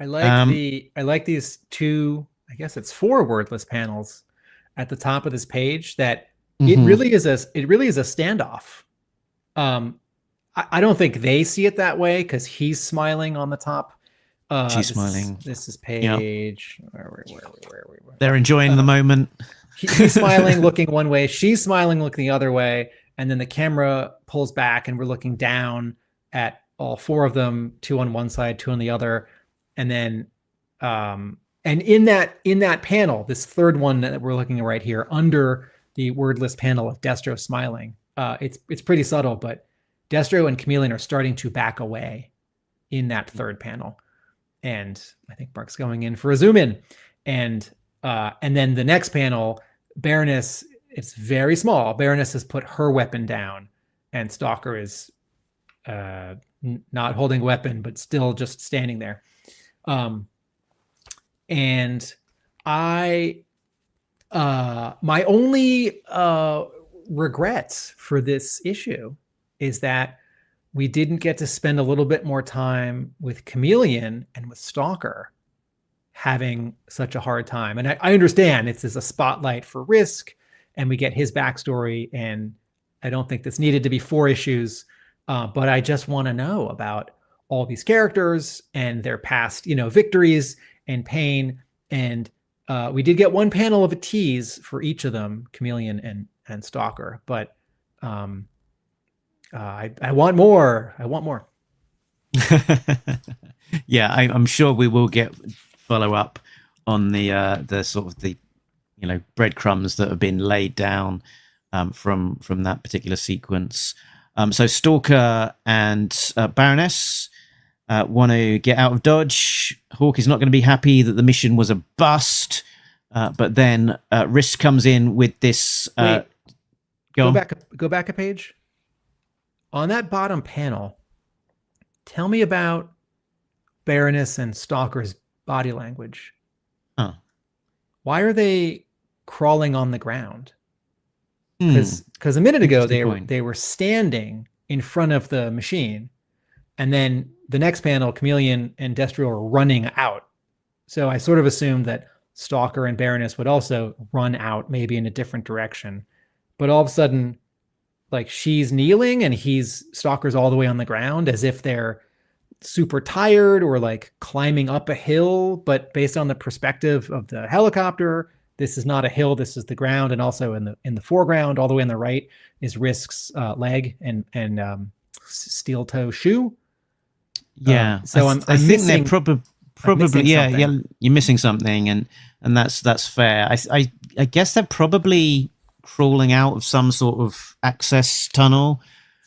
I like these two, I guess it's 4 wordless panels at the top of this page that it really is a standoff. I don't think they see it that way because he's smiling on the top. She's smiling. This is page. Yep. Where They're enjoying the moment. He's smiling, looking one way. She's smiling, looking the other way. And then the camera pulls back and we're looking down at all 4 of them, 2 on one side, 2 on the other. And then, and in that panel, this third one that we're looking at right here, under the wordless panel of Destro smiling, it's pretty subtle, but Destro and Chameleon are starting to back away in that third panel. And I think Mark's going in for a zoom in. And And then the next panel, Baroness, it's very small. Baroness has put her weapon down, and Stalker is not holding a weapon, but still just standing there. And my only regrets for this issue is that we didn't get to spend a little bit more time with Chameleon and with Stalker having such a hard time. And I understand it's a spotlight for Risk, and we get his backstory, and I don't think this needed to be 4 issues, but I just want to know about all these characters and their past, victories and pain. And we did get one panel of a tease for each of them, Chameleon and Stalker, but I want more. I want more. Yeah, I'm sure we will get follow up on the sort of the breadcrumbs that have been laid down from that particular sequence. So Stalker and Baroness want to get out of Dodge. Hawk is not going to be happy that the mission was a bust, but then Risk comes in with this. Go back a page. On that bottom panel, tell me about Baroness and Stalker's body language. Why are they crawling on the ground? Because a minute ago they were standing in front of the machine, and then the next panel, Chameleon and Destro are running out. So I sort of assumed that Stalker and Baroness would also run out, maybe in a different direction. But all of a sudden, like, she's kneeling and Stalker's all the way on the ground, as if they're super tired or like climbing up a hill. But based on the perspective of the helicopter, this is not a hill, this is the ground. And also in the foreground, all the way on the right, is Risk's leg and steel toe shoe. Yeah, so I think they're probably you're missing something, and that's fair. I guess they're probably crawling out of some sort of access tunnel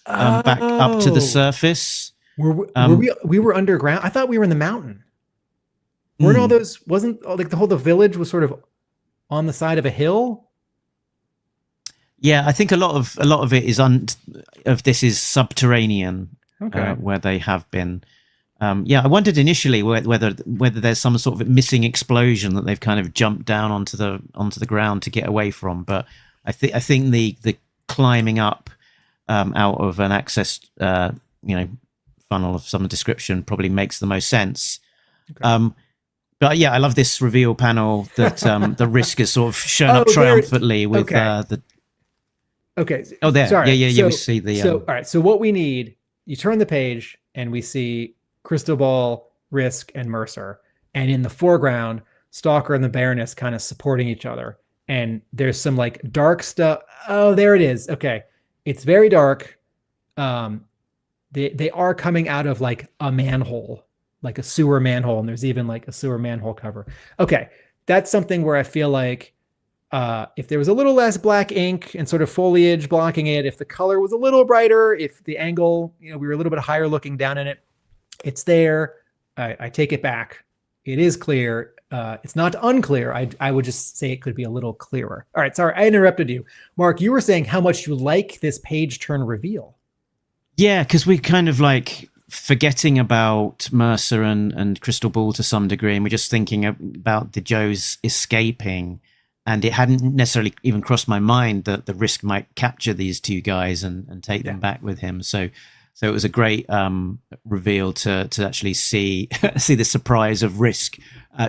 back up to the surface. We were underground? I thought we were in the mountain. Weren't all those? Wasn't like the village was sort of on the side of a hill? Yeah, I think a lot of it is this is subterranean, where they have been. I wondered initially whether there's some sort of missing explosion that they've kind of jumped down onto the ground to get away from. But I think the climbing up out of an access funnel of some description probably makes the most sense. But yeah, I love this reveal panel that the Risk has sort of shown up triumphantly with the. Okay. Oh, there. Sorry. Yeah. We see the. So all right. So what we need, you turn the page and we see Crystal Ball, Risk, and Mercer, and in the foreground, Stalker and the Baroness kind of supporting each other. And there's some like dark stuff. Oh, there it is. Okay, it's very dark. They are coming out of like a manhole, like a sewer manhole, and there's even like a sewer manhole cover. Okay, that's something where I feel like if there was a little less black ink and sort of foliage blocking it, if the color was a little brighter, if the angle, we were a little bit higher looking down in it, it's there. I take it back. It is clear. It's not unclear. I would just say it could be a little clearer. All right, sorry, I interrupted you. Mark, you were saying how much you like this page turn reveal. Yeah, because we're kind of like forgetting about Mercer and Crystal Ball to some degree, and we're just thinking about the Joes escaping, and it hadn't necessarily even crossed my mind that the Risk might capture these two guys and take them back with him. So it was a great reveal to actually see the surprise of Risk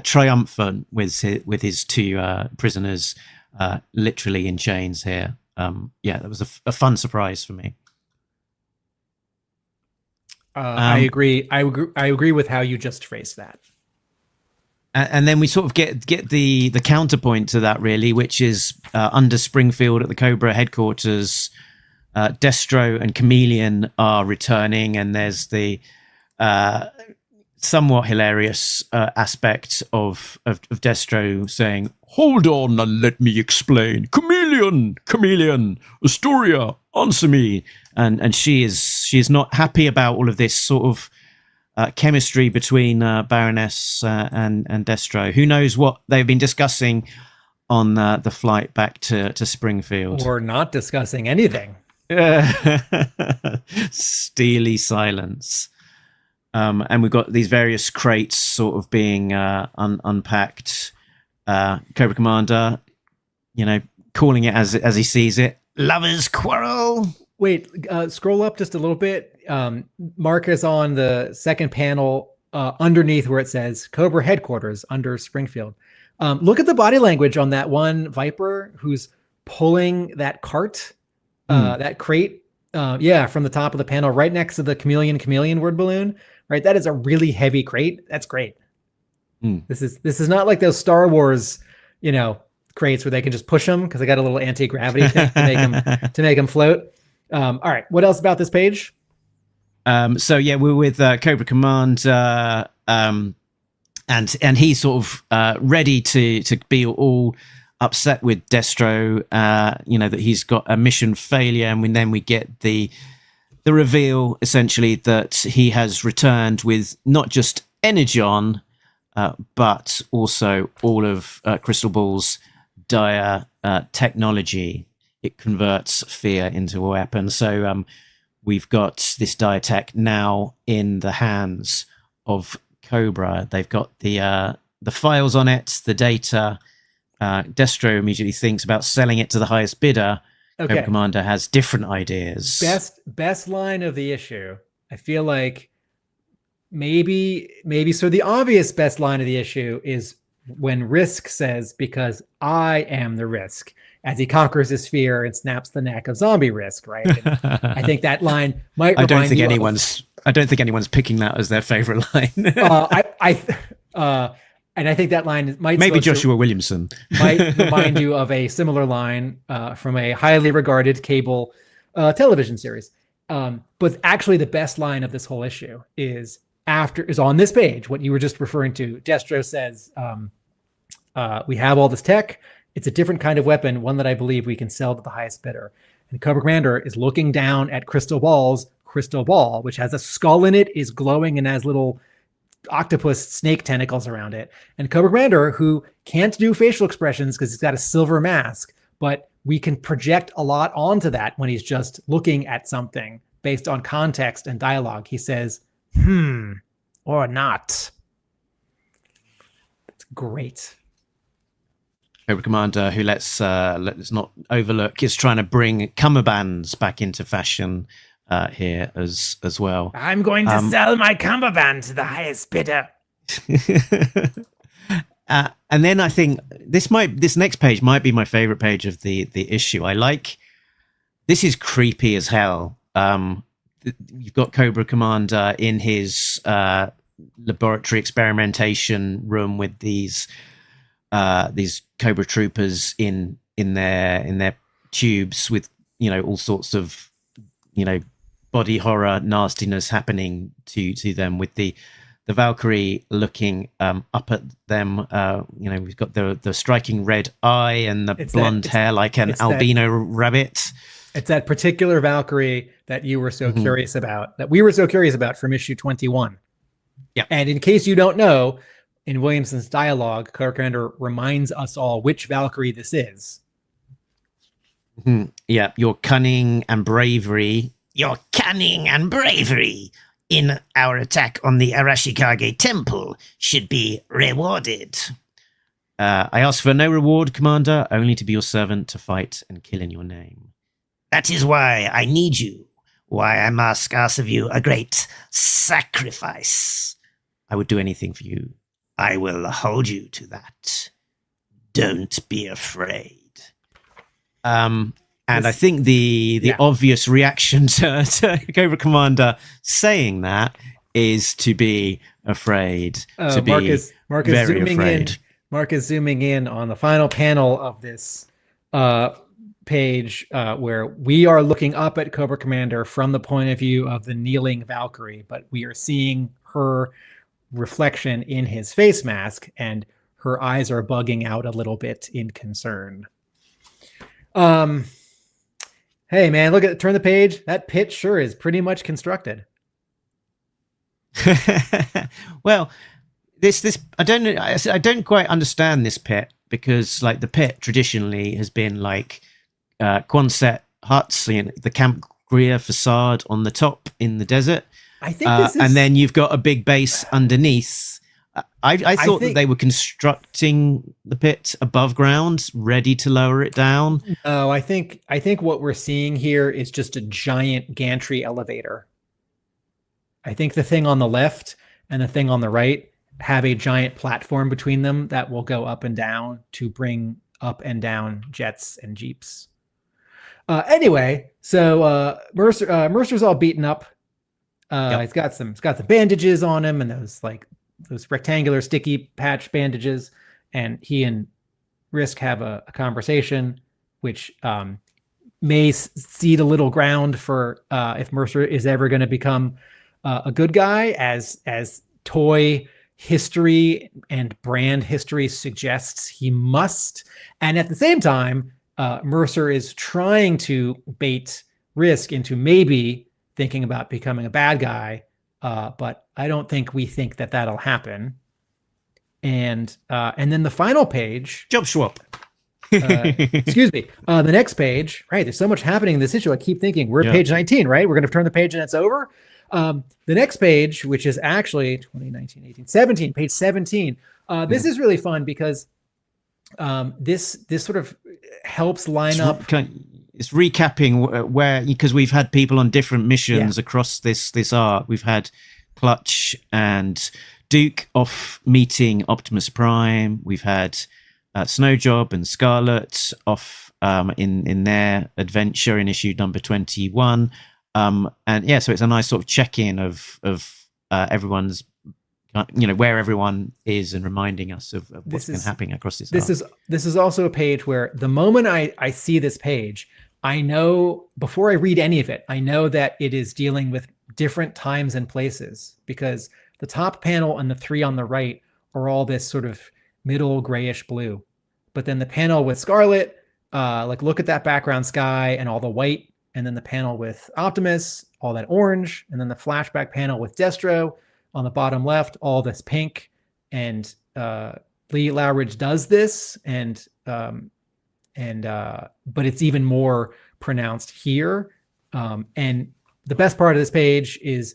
triumphant with his two prisoners literally in chains here. That was a fun surprise for me. I agree. I agree with how you just phrased that. And then we sort of get the counterpoint to that, really, which is under Springfield at the Cobra headquarters. Destro and Chameleon are returning, and there's the somewhat hilarious aspect of Destro saying, "Hold on and let me explain. Chameleon, Astoria, answer me." And she is not happy about all of this sort of chemistry between Baroness and Destro. Who knows what they've been discussing on the flight back to Springfield. Or not discussing anything. Steely silence. And we've got these various crates sort of being unpacked. Cobra Commander, calling it as he sees it. Lovers quarrel. Wait, scroll up just a little bit. Mark is on the second panel underneath where it says Cobra headquarters under Springfield. Look at the body language on that one Viper who's pulling that cart, that crate. From the top of the panel right next to the chameleon word balloon. Right, that is a really heavy crate. That's great. This is not like those Star Wars, crates where they can just push them because they got a little anti-gravity thing to make them float. All right, what else about this page? We're with Cobra Command, and he's sort of ready to be all upset with Destro. That he's got a mission failure, and then we get the reveal essentially that he has returned with not just Energon, but also all of Crystal Ball's dire technology. It converts fear into a weapon. So we've got this dire tech now in the hands of Cobra. They've got the files on it, the data. Destro immediately thinks about selling it to the highest bidder. Okay. Cobra Commander has different ideas. Best line of the issue. I feel like maybe so the obvious best line of the issue is when Risk says, "Because I am the Risk," as he conquers his fear and snaps the neck of zombie Risk, right? And I think that line might. I don't think anyone's picking that as their favorite line. And I think that line might maybe Joshua Williamson might remind you of a similar line from a highly regarded cable television series. But actually, the best line of this whole issue is on this page. What you were just referring to. Destro says, "We have all this tech. It's a different kind of weapon, one that I believe we can sell to the highest bidder." And Cobra Commander is looking down at Crystal Ball's crystal ball, which has a skull in it, is glowing, and has little octopus snake tentacles around it. And Cobra Commander, who can't do facial expressions because he's got a silver mask, but we can project a lot onto that when he's just looking at something based on context and dialogue. He says, or not. That's great. Cobra Commander, who let's not overlook, is trying to bring cummerbunds back into fashion here as well. I'm going to sell my cummerbund to the highest bidder. And then I think this next page might be my favorite page of the issue. This is creepy as hell. You've got Cobra Commander in his laboratory experimentation room with these Cobra troopers in their tubes with all sorts of body horror nastiness happening to them, with the Valkyrie looking up at them. We've got the striking red eye and the blonde hair like an albino rabbit. It's that particular Valkyrie that you were so curious about, that we were so curious about from issue 21. Yeah. And in case you don't know, in Williamson's dialogue, Cobra Commander reminds us all which Valkyrie this is. Yeah, your cunning and bravery in our attack on the Arashikage Temple should be rewarded. I ask for no reward, Commander, only to be your servant, to fight and kill in your name. That is why I need you, why I must ask of you a great sacrifice. I would do anything for you. I will hold you to that. Don't be afraid. And I think the obvious reaction to Cobra Commander saying that is to be afraid. Mark is zooming in on the final panel of this page where we are looking up at Cobra Commander from the point of view of the kneeling Valkyrie, but we are seeing her reflection in his face mask, and her eyes are bugging out a little bit in concern. Hey man, turn the page. That pit sure is pretty much constructed. Well, this I don't quite understand this pit, because like the pit traditionally has been like Quonset huts, the Camp Greer facade on the top in the desert. I think this is... and then you've got a big base underneath. I thought that they were constructing the pit above ground, ready to lower it down. No, I think what we're seeing here is just a giant gantry elevator. I think the thing on the left and the thing on the right have a giant platform between them that will go up and down to bring up and down jets and jeeps. Anyway, so Mercer's all beaten up. He's got the bandages on him, and those rectangular sticky patch bandages, and he and Risk have a conversation, which may cede a little ground for if Mercer is ever going to become a good guy, as toy history and brand history suggests he must. And at the same time, Mercer is trying to bait Risk into maybe thinking about becoming a bad guy, but I don't think we think that that'll happen. And then the final page, job swap. Excuse me. The next page, right? There's so much happening in this issue. I keep thinking we're at page 19, right? We're going to turn the page and it's over. The next page, which is actually 2019, 18, 17, page 17. This is really fun because this sort of helps line up. It's recapping where, because we've had people on different missions across this arc. We've had Clutch and Duke off meeting Optimus Prime. We've had Snowjob and Scarlet off in their adventure in issue number 21. So it's a nice sort of check-in of everyone's, where everyone is, and reminding us of what's been happening across this arc. This is also a page where the moment I see this page, I know, before I read any of it, I know that it is dealing with different times and places, because the top panel and the three on the right are all this sort of middle grayish blue. But then the panel with Scarlet, look at that background sky and all the white. And then the panel with Optimus, all that orange. And then the flashback panel with Destro on the bottom left, all this pink. And Lee Loughridge does this, but it's even more pronounced here. And the best part of this page is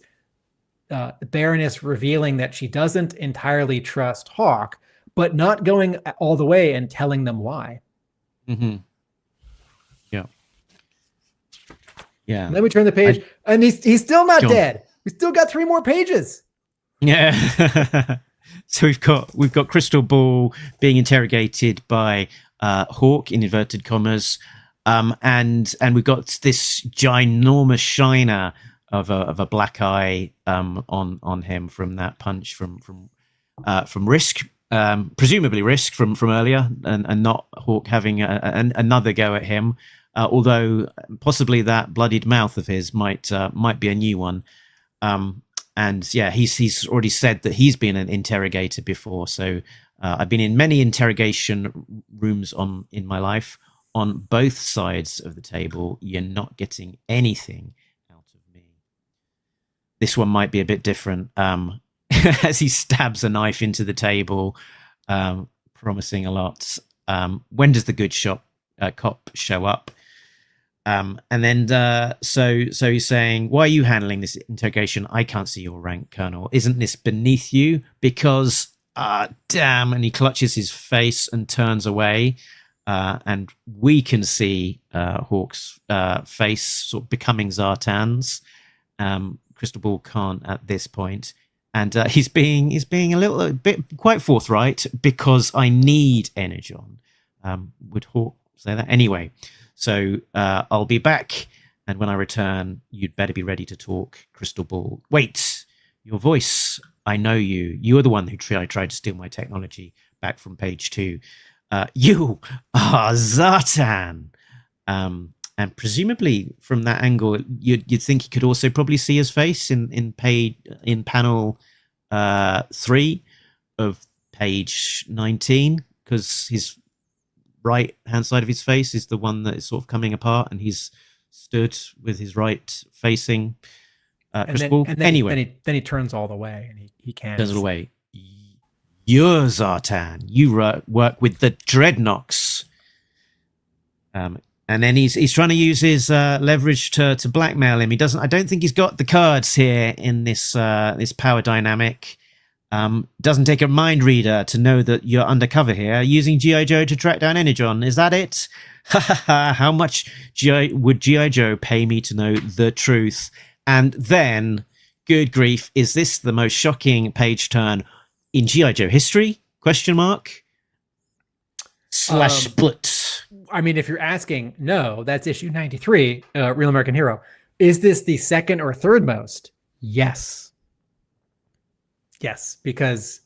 the Baroness revealing that she doesn't entirely trust Hawk, but not going all the way and telling them why. Mm-hmm. Yeah. Let me turn the page, and he's still not dead. We still got 3 more pages. Yeah. So we've got Crystal Ball being interrogated by Hawk in inverted commas, and we've got this ginormous shiner of a black eye on him from that punch from Risk, presumably Risk from earlier, and not Hawk having another go at him. Although possibly that bloodied mouth of his might be a new one. He's already said that he's been an interrogator before. So I've been in many interrogation rooms in my life. On both sides of the table, you're not getting anything out of me. This one might be a bit different. As he stabs a knife into the table, promising a lot. When does the good cop show up? So he's saying, why are you handling this interrogation? I can't see your rank, Colonel. Isn't this beneath you? Because, damn. And he clutches his face and turns away. And we can see Hawk's face sort of becoming Zartan's. Crystal Ball can't at this point. And he's being a little bit quite forthright, because I need Energon. Would Hawk say that? Anyway. So I'll be back, and when I return, you'd better be ready to talk, Crystal Ball. Wait, your voice, I know you. You are the one who tried to steal my technology back from page 2. You are Zartan. And presumably from that angle, you'd think you could also probably see his face in panel 3 of page 19, because his right hand side of his face is the one that is sort of coming apart, and he's stood with his right facing. crystal ball. Anyway, then he turns all the way, and he can turns all the way. You're Zartan. You work with the Dreadnoks. And then he's trying to use his leverage to blackmail him. He doesn't. I don't think he's got the cards here in this power dynamic. Doesn't take a mind reader to know that you're undercover here, using G.I. Joe to track down Energon. Is that it? How much would G.I. Joe pay me to know the truth? And then, good grief, is this the most shocking page turn in G.I. Joe history? Question mark. Slash split. I mean, if you're asking, no, that's issue 93, Real American Hero. Is this the second or third most? Yes. Yes, because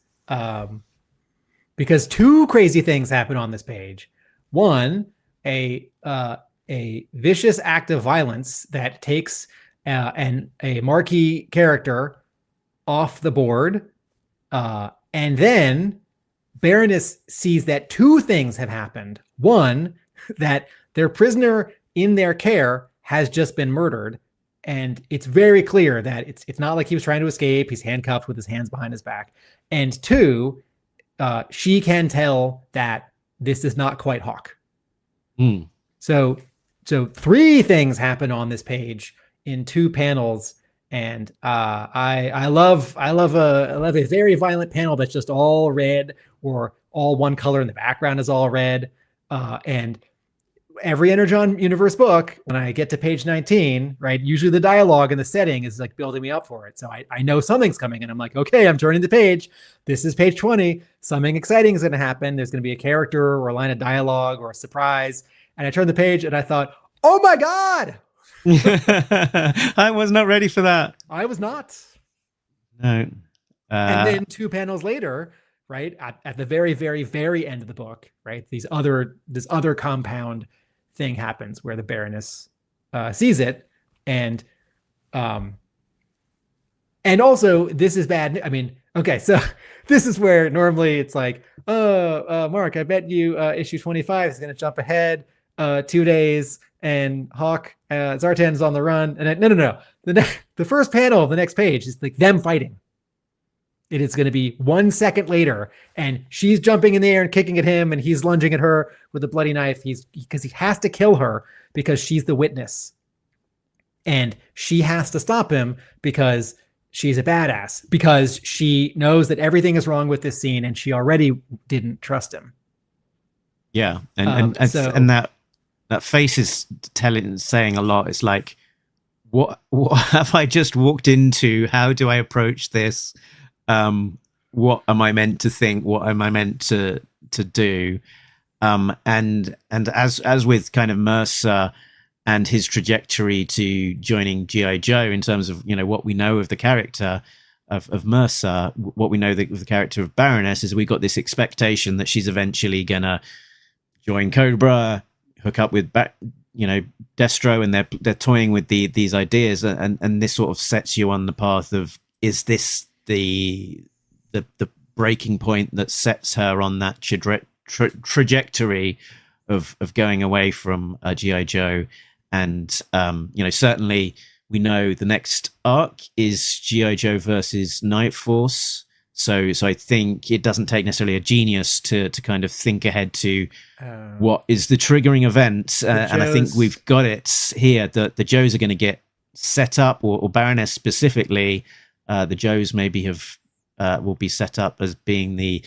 two crazy things happen on this page. One, a vicious act of violence that takes a marquee character off the board, and then Baroness sees that two things have happened. One, that their prisoner in their care has just been murdered. And it's very clear that it's not like he was trying to escape. He's handcuffed with his hands behind his back. And two, she can tell that this is not quite Hawk. So three things happen on this page in two panels. And I love a very violent panel that's just all red, or all one color and the background is all red. And every Energon universe book, when I get to page 19, right, usually the dialogue and the setting is like building me up for it. So I know something's coming, and I'm like, okay, I'm turning the page. This is page 20. Something exciting is going to happen. There's going to be a character or a line of dialogue or a surprise. And I turned the page and I thought, oh my God. I was not ready for that. I was not. No. And then two panels later, right, at the very, very, very end of the book, right, this other compound thing happens where the Baroness sees it, and also this is bad. I mean, okay, so this is where normally it's like, Mark, I bet you issue 25 is going to jump ahead 2 days, and Hawk Zartan's on the run. And no. The first panel of the next page is like them fighting. It is going to be 1 second later, and she's jumping in the air and kicking at him, and he's lunging at her with a bloody knife. Because he has to kill her because she's the witness, and she has to stop him because she's a badass, because she knows that everything is wrong with this scene, and she already didn't trust him. Yeah, and that face is saying a lot. It's like, what have I just walked into? How do I approach this? What am I meant to think? What am I meant to do? And as with kind of Mercer and his trajectory to joining G.I. Joe, in terms of, what we know of the character of Mercer, what we know of the character of Baroness is we got this expectation that she's eventually gonna join Cobra, hook up with Destro, and they're toying with these ideas, and this sort of sets you on the path of, is this the breaking point that sets her on that trajectory of going away from G.I. Joe. And certainly we know the next arc is G.I. Joe versus Night Force, so I think it doesn't take necessarily a genius to kind of think ahead to what is the triggering event, and I think we've got it here, that the Joes are going to get set up, or Baroness specifically. The Joes maybe will be set up as being the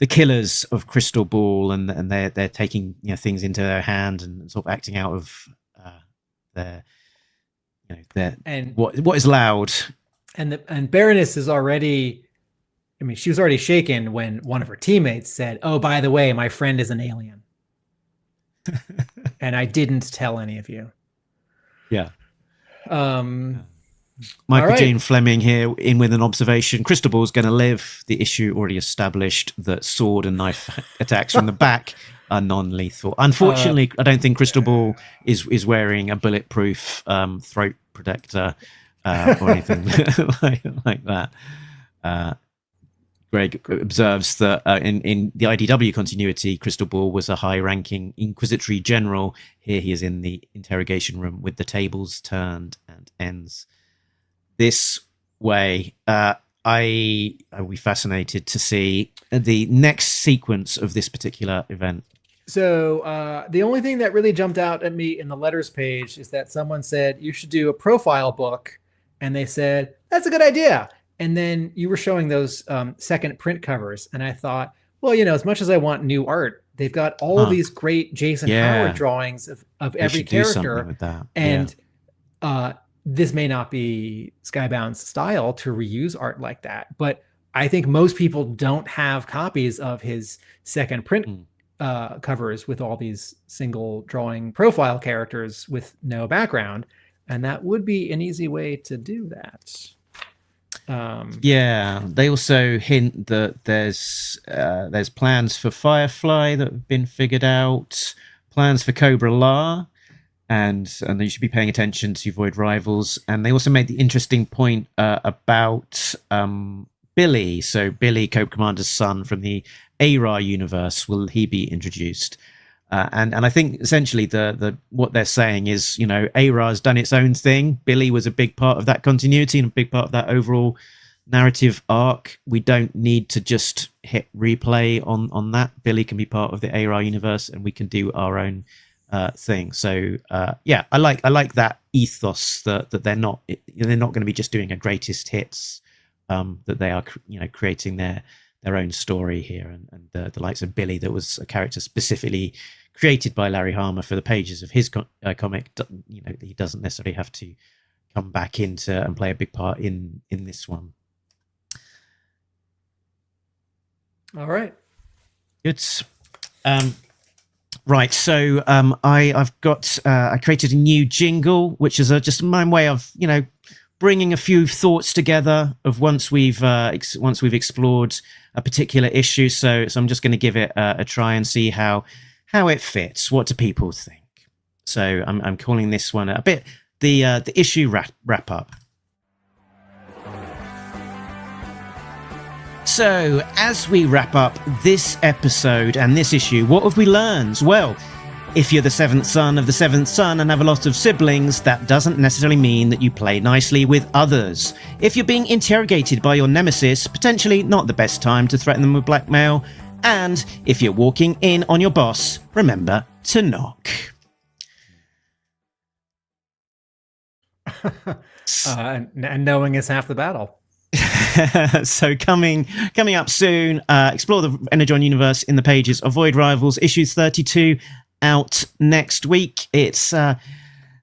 killers of Crystal Ball, and they're taking things into their hand and sort of acting out of their what is loud. And Baroness is already, she was already shaken when one of her teammates said, "Oh, by the way, my friend is an alien," and I didn't tell any of you. Yeah. Michael Jane Fleming here in with an observation. Crystal Ball's going to live. The issue already established that sword and knife attacks from the back are non-lethal. Unfortunately, I don't think Crystal Ball is wearing a bulletproof throat protector or anything like that. Greg observes that in the IDW continuity, Crystal Ball was a high-ranking Inquisitory general. Here he is in the interrogation room with the tables turned and ends this way. I will be fascinated to see the next sequence of this particular event. So the only thing that really jumped out at me in the letters page is that someone said you should do a profile book, and they said that's a good idea. And then you were showing those second print covers, and I thought, well, as much as I want new art, they've got all of these great Jason Howard drawings of every character, with that. And this may not be Skybound's style to reuse art like that, but I think most people don't have copies of his second print covers with all these single drawing profile characters with no background, and that would be an easy way to do that. They also hint that there's plans for Firefly that have been figured out, plans for Cobra La, and you should be paying attention to Void Rivals. And they also made the interesting point about Billy. So Billy, Cobra Commander's son from the ARA universe, will he be introduced? And I think essentially the what they're saying is, ARA has done its own thing. Billy was a big part of that continuity and a big part of that overall narrative arc. We don't need to just hit replay on that. Billy can be part of the ARA universe, and we can do our own thing. So I like that ethos that they're not going to be just doing a greatest hits. That they are creating their own story here, and the likes of Billy, that was a character specifically created by Larry Hama for the pages of his comic. He doesn't necessarily have to come back into and play a big part in this one. All right, good. Right, so I've got I created a new jingle, which is just my way of bringing a few thoughts together of once we've explored a particular issue. So I'm just going to give it a try and see how it fits. What do people think? So I'm calling this one a bit the issue wrap up. So as we wrap up this episode and this issue, what have we learned? Well, if you're the seventh son of the seventh son and have a lot of siblings, that doesn't necessarily mean that you play nicely with others. If you're being interrogated by your nemesis, potentially not the best time to threaten them with blackmail. And if you're walking in on your boss, remember to knock. And knowing is half the battle. So coming up soon, explore the Energon universe in the pages of Void Rivals, issue 32. Out next week. It's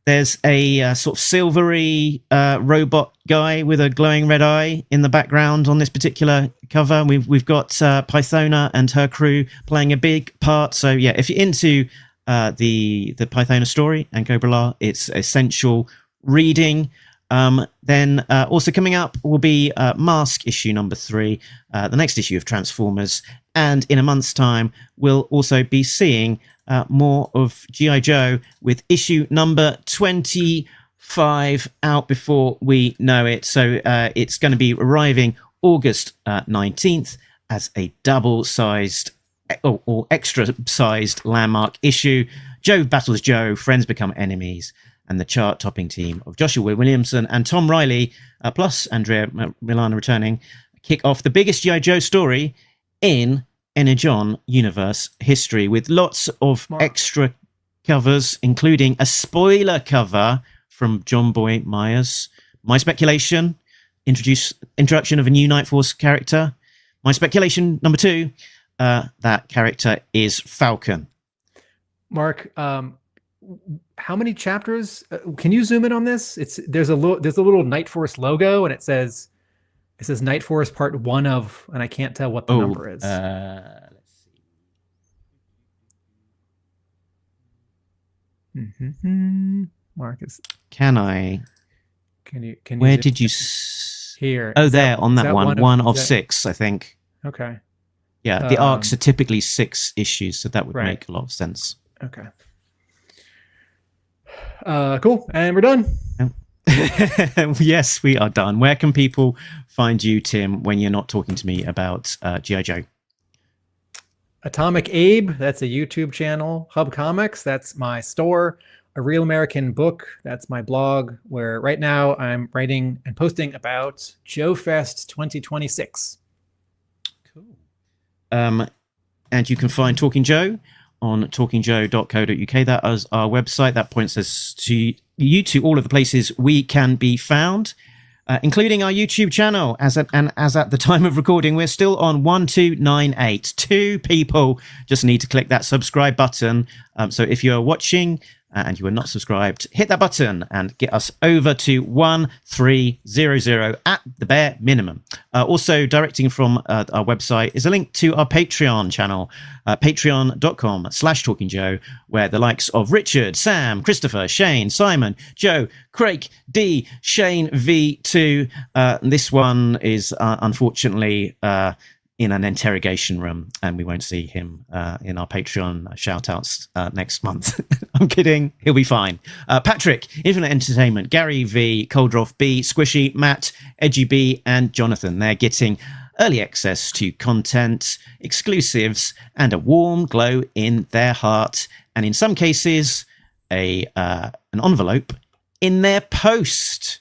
there's a sort of silvery robot guy with a glowing red eye in the background on this particular cover. We've got Pythona and her crew playing a big part. So yeah, if you're into the Pythona story and Cobra La, it's essential reading. Then also coming up will be Mask issue number 3, the next issue of Transformers, and in a month's time we'll also be seeing more of G.I. Joe with issue number 25 out before we know it. So it's going to be arriving August 19th as a double-sized or extra-sized landmark issue. Joe battles Joe, friends become enemies, and the chart-topping team of Joshua Williamson and Tom Riley, plus Andrea Milana returning, kick off the biggest G.I. Joe story in Energon universe history, with lots of extra covers, including a spoiler cover from John Boy Myers. My speculation, introduction of a new Night Force character. My speculation number 2, that character is Falcon. Mark, how many chapters? Can you zoom in on this? There's a little Night Force logo, and it says Night Force Part 1 of, and I can't tell what the number is. Let's see. Marcus, can you? Where did you? Here. Oh, there on that one. One of 6, I think. Okay. Yeah, the arcs are typically 6 issues, so that would make a lot of sense. Okay. Cool, and we're done. Yes, we are done. Where can people find you, Tim, when you're not talking to me about G.I. Joe? Atomic Abe, that's a YouTube channel. Hub Comics, that's my store. A Real American Book. That's my blog, where right now I'm writing and posting about Joe Fest 2026. And you can find Talking Joe on talkingjoe.co.uk. That is our website. That points us to all of the places we can be found, including our YouTube channel. As at the time of recording, we're still on 1298. 2 people just need to click that subscribe button. So if you're watching and you are not subscribed, hit that button and get us over to 1300 at the bare minimum. Also, directing from our website is a link to our Patreon channel, patreon.com/talkingjoe, where the likes of Richard, Sam, Christopher, Shane, Simon, Joe, Craig, D, Shane V2. This one is unfortunately in an interrogation room, and we won't see him in our Patreon shout-outs next month. I'm kidding. He'll be fine. Patrick, Infinite Entertainment, Gary V, Coldroff B, Squishy, Matt, Edgy B, and Jonathan. They're getting early access to content, exclusives, and a warm glow in their heart, and in some cases, an envelope in their post.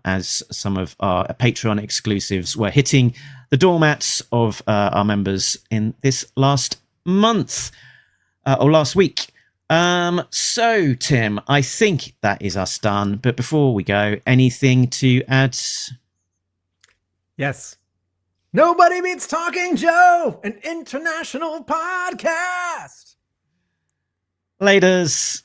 As some of our Patreon exclusives were hitting the doormats of our members in this last month or last week. So, Tim, I think that is us done. But before we go, anything to add? Yes. Nobody Beats Talking Joe, an international podcast. Laters.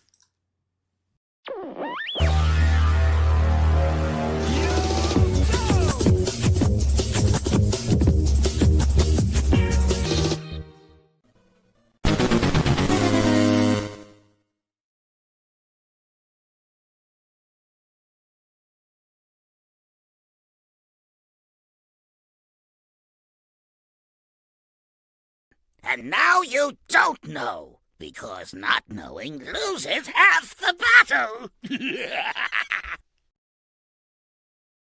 And now you don't know, because not knowing loses half the battle.